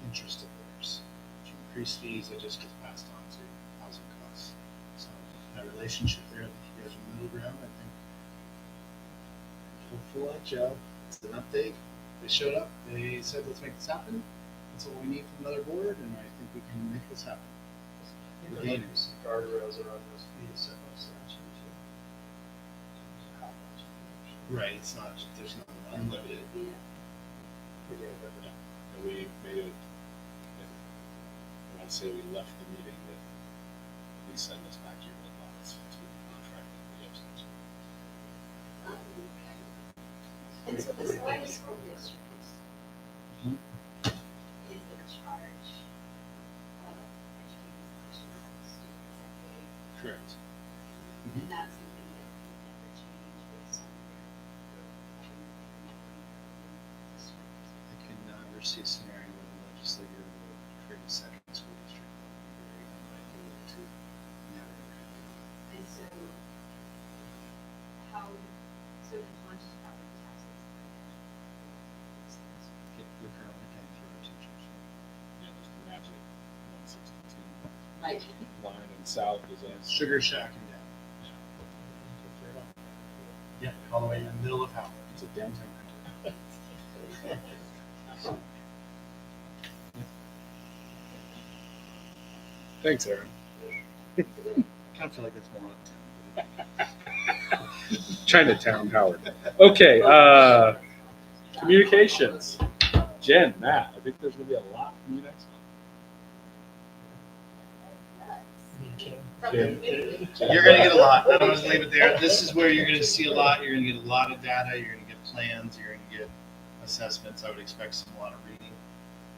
interest of theirs. If you increase fees, it just gets passed on to housing costs. So that relationship there, I think you guys are middle ground. I think hopeful like Joe. It's an update. They showed up. They said, "Let's make this happen." That's what we need from another board, and I think we can make this happen. The gainers. Guardrails around those fees set by statute too. How much? Right. It's not. There's not unlimited. and we made it, I want to say we left the meeting that please send us back your thoughts to the contract that we have since. And so the Salida School District is in charge of educating students. Correct. And that's something that will never change based on I can never see a scenario where the legislature would line and south is a Sugar Shack and down. Yeah, all the way in the middle of Howard. It's a downtown. Thanks, Aaron. I kind of feel like it's more on Chinatown, Howard. Okay, communications. Jen, Matt, I think there's going to be a lot from you next You're going to get a lot. I'm going to leave it there. This is where you're going to see a lot. You're going to get a lot of data. You're going to get plans. You're going to get assessments. I would expect a lot of reading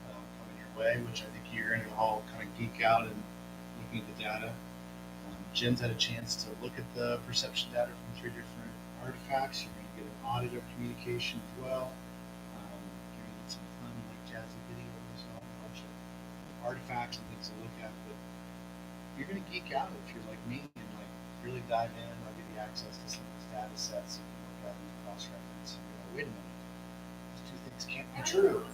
coming your way, which I think you're going to all kind of geek out and looking at the data. Jen's had a chance to look at the perception data from 3 different artifacts. You're going to get an audit of communication as well. You're going to get some fun, like jazzy videos on a bunch of artifacts and things to look at. But you're going to geek out if you're like me and like really dive in. I'll give you access to some of these data sets. You can look at them, cross-reference, and you go, wait a minute, these two things can't be true.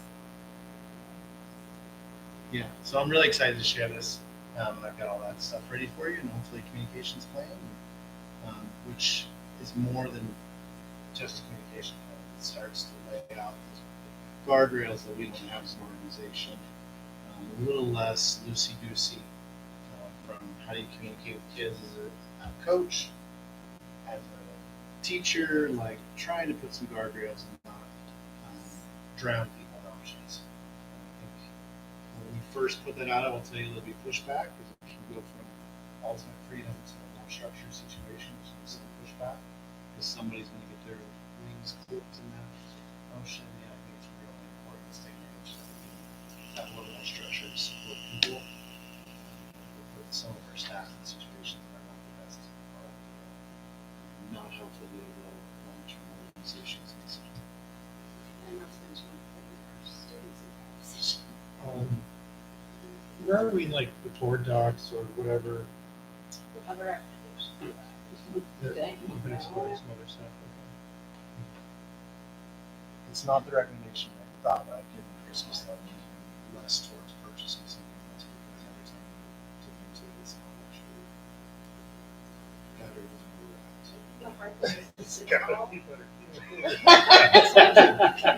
Yeah, so I'm really excited to share this. I've got all that stuff ready for you, and hopefully a communications plan, which is more than just a communication plan. It starts to lay out the guardrails that we can have as an organization. A little less loosey-goosey from how do you communicate with kids as a coach, as a teacher, like trying to put some guardrails and not drown people in options. When we first put that out, I will tell you there'll be pushback because it can go from ultimate freedom to a more structured situation. So some pushback because somebody's going to get their wings clipped in that motion. Yeah, I think it's really important to stay engaged. Have a little more structure to support people. Put some of our staff in situations that are not the best or not helpful to the overall long-term organizations. And not to mention our students in that position. Where are we in like the board docs or whatever? Other Okay. Some other stuff. It's not the recommendation I thought I'd give in Christmas that we less towards purchasing something else because every time we dip into it, it's not actually better than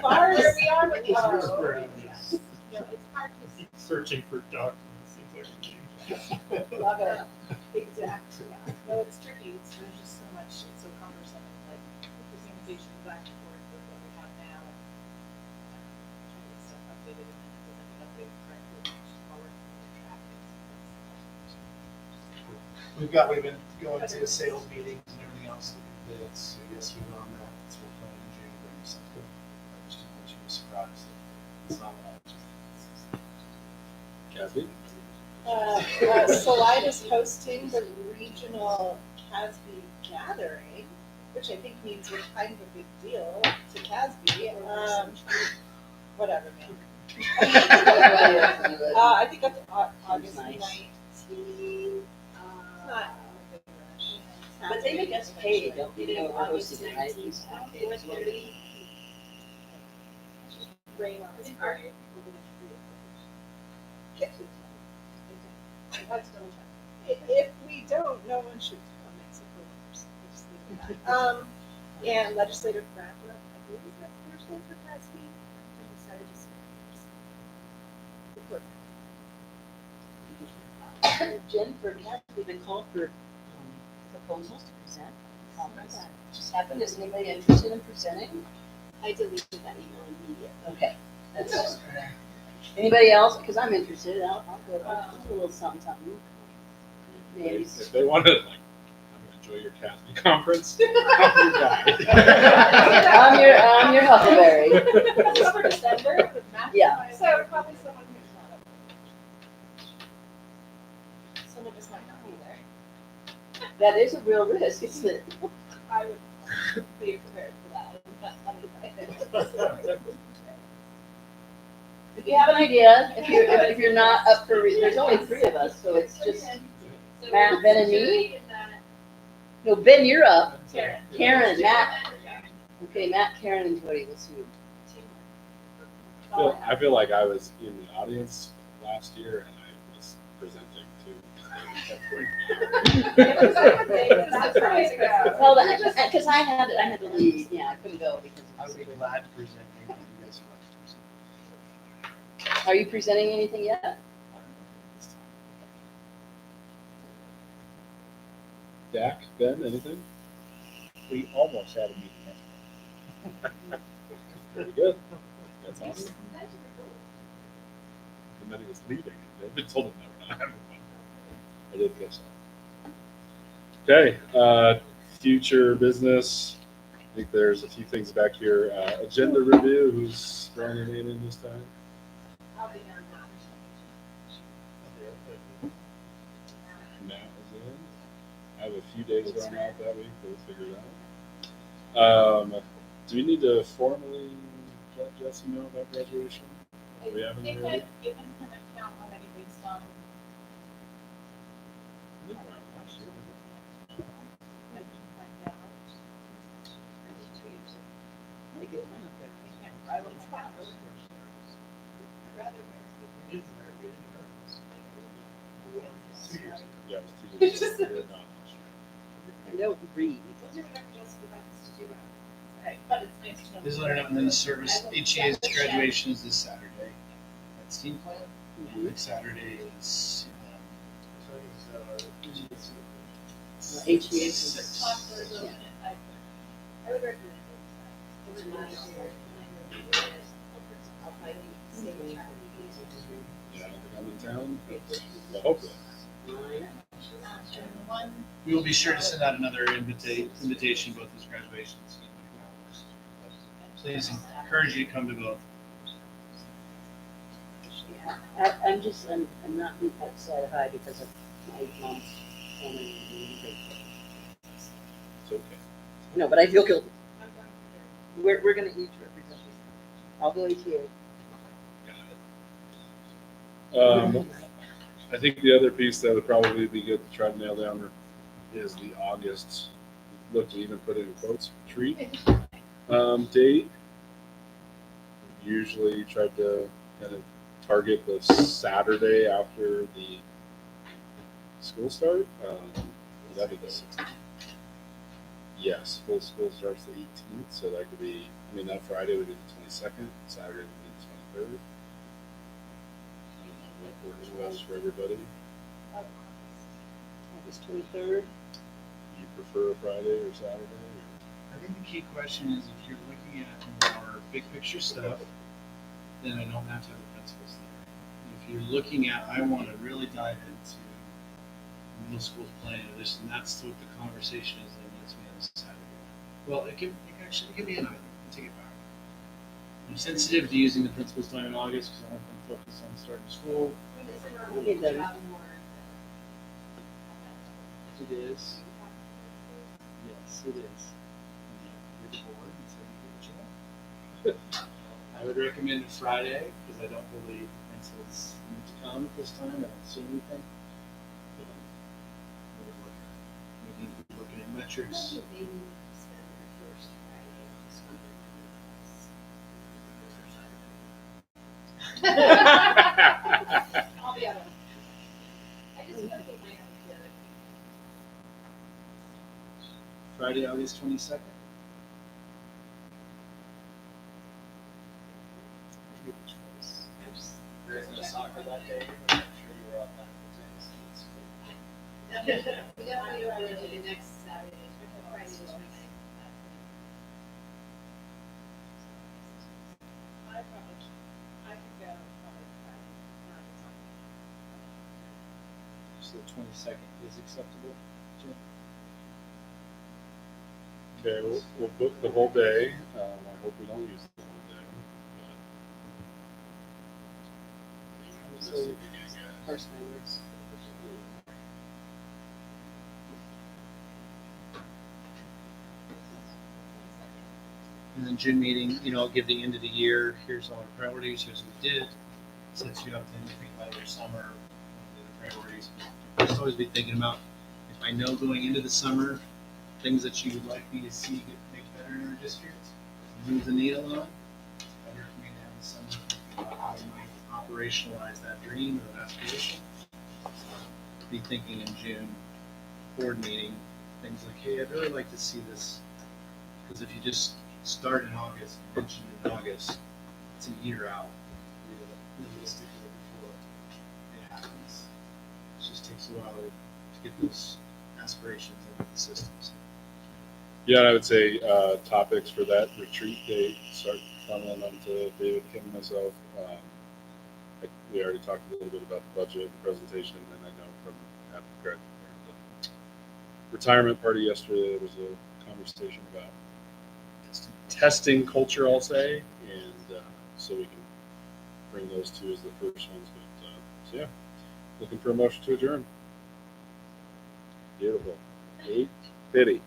Where we are with It's those. It's hard to see. Searching for documents seems like Love it. Exactly. Yeah. No, it's tricky. There's just so much. It's so cumbersome. Like presentation back and forth with what we have now, and trying to get stuff updated and then updated correctly. While we're tracking. We've been going to sales meetings and everything else. So yes, we're on that. It's what we're planning in January. So I just don't want you to be surprised. It's not what I just. Kathy? Salida's hosting the regional CASB gathering, which I think means we're kind of a big deal to CASB. Whatever, man. I think that's August 19th. But they make us pay, don't they? We're hosting it, right? Rain on his party. If we don't, no one should come except for winners. And legislative wrap up, I believe is that Thursday for CASB. I decided to support. Jen, for CASB, been called for proposals to present at the conference. Just happened. Is anybody interested in presenting? I deleted that email immediately. Okay. That's anybody else? Because I'm interested. I'll go. I'll do a little something, something. Maybe. If they want to, like, enjoy your Kathy conference, I'm your guy. I'm your Huckleberry. Is this for December? Yeah. So probably someone who's not up. Someone just might not be there. That is a real risk, isn't it? I would be prepared for that. If you have an idea, if you're not up for, there's only 3 of us, so it's just Matt, Ben, and me. No, Ben, you're up. Karen, Matt. Okay, Matt, Karen, and Jody. Let's see. I feel like I was in the audience last year and I was presenting too. Well, because I had to leave, yeah, I couldn't go because I would be glad to present anything you guys would like to present. Are you presenting anything yet? Dak, Ben, anything? We almost had a meeting yesterday. Very good. That's awesome. And then he was leaving. They've been told him that we're not having one. I did catch that. Okay, future business. I think there's a few things back here. Agenda review. Who's throwing their name in this time? Matt is in. I have a few days going out that week. We'll figure it out. Do we need to formally let Jesse know about graduation? Do we haven't already? You can kind of count already based on. Yeah, it was 2 years ago. I don't read. But it's nice to know. This is learning, and then the service, HEA's graduation is this Saturday. That's team plan. Next Saturday is, HVAC. 6. I would recommend Yeah, I'm in town. Well, hopefully. We will be sure to send out another invitation both as graduations. Please encourage you to come to both. I'm not outside high because of my mom's family. It's okay. No, but I feel guilty. We're gonna each represent. I'll go HEA. I think the other piece that would probably be good to try to nail down is the August, look, to even put it in quotes, retreat date. Usually try to kind of target the Saturday after the school start. That be the 16th. Yes, full school starts the 18th, so that could be, I mean, that Friday would be the 22nd, Saturday would be the 23rd. What works best for everybody? August 23rd. You prefer a Friday or Saturday? I think the key question is if you're looking at more big picture stuff, then I don't have to have the principals there. If you're looking at, I want to really dive into middle school's planning or this, and that's what the conversation is, then let's meet on Saturday. Well, it can be an item. Take it back. I'm sensitive to using the principal's time in August because I want them to focus on starting school. Okay, then. It is. Yes, it is. You're the board, and so you get what you want. I would recommend Friday because I don't believe principals need to come at this time. I don't see anything. We need to be looking at metrics. I'll be out of it. I just want to get my own together. Friday, August 22nd. There isn't a soccer that day, but I'm sure you were up that We definitely are going to do next Saturday, Friday the 29th. I could go probably Friday, not the So the 22nd is acceptable. Jim? Okay, we'll book the whole day. I hope we don't use the whole day. So, first members. And then June meeting, I'll give the end of the year, here's all our priorities, here's what we did. Sets you up to think about your summer, the priorities. Just always be thinking about, if I know going into the summer, things that you would like me to see make better in our district, move the needle on. It's better for me to have the summer, thinking about how we might operationalize that dream or that aspiration. be thinking in June, board meeting, things like, hey, I'd really like to see this. Because if you just start in August, mention in August, it's a year out, realistically, before it happens. It just takes a while to get those aspirations into the systems. Yeah, and I would say topics for that retreat day start funneling onto David, Kim, and myself. We already talked a little bit about the budget and presentation, and I know from at the retirement party yesterday there was a conversation about testing culture, I'll say, and so we can bring those two as the first ones. But so yeah, looking for a motion to adjourn. Beautiful. 8:50.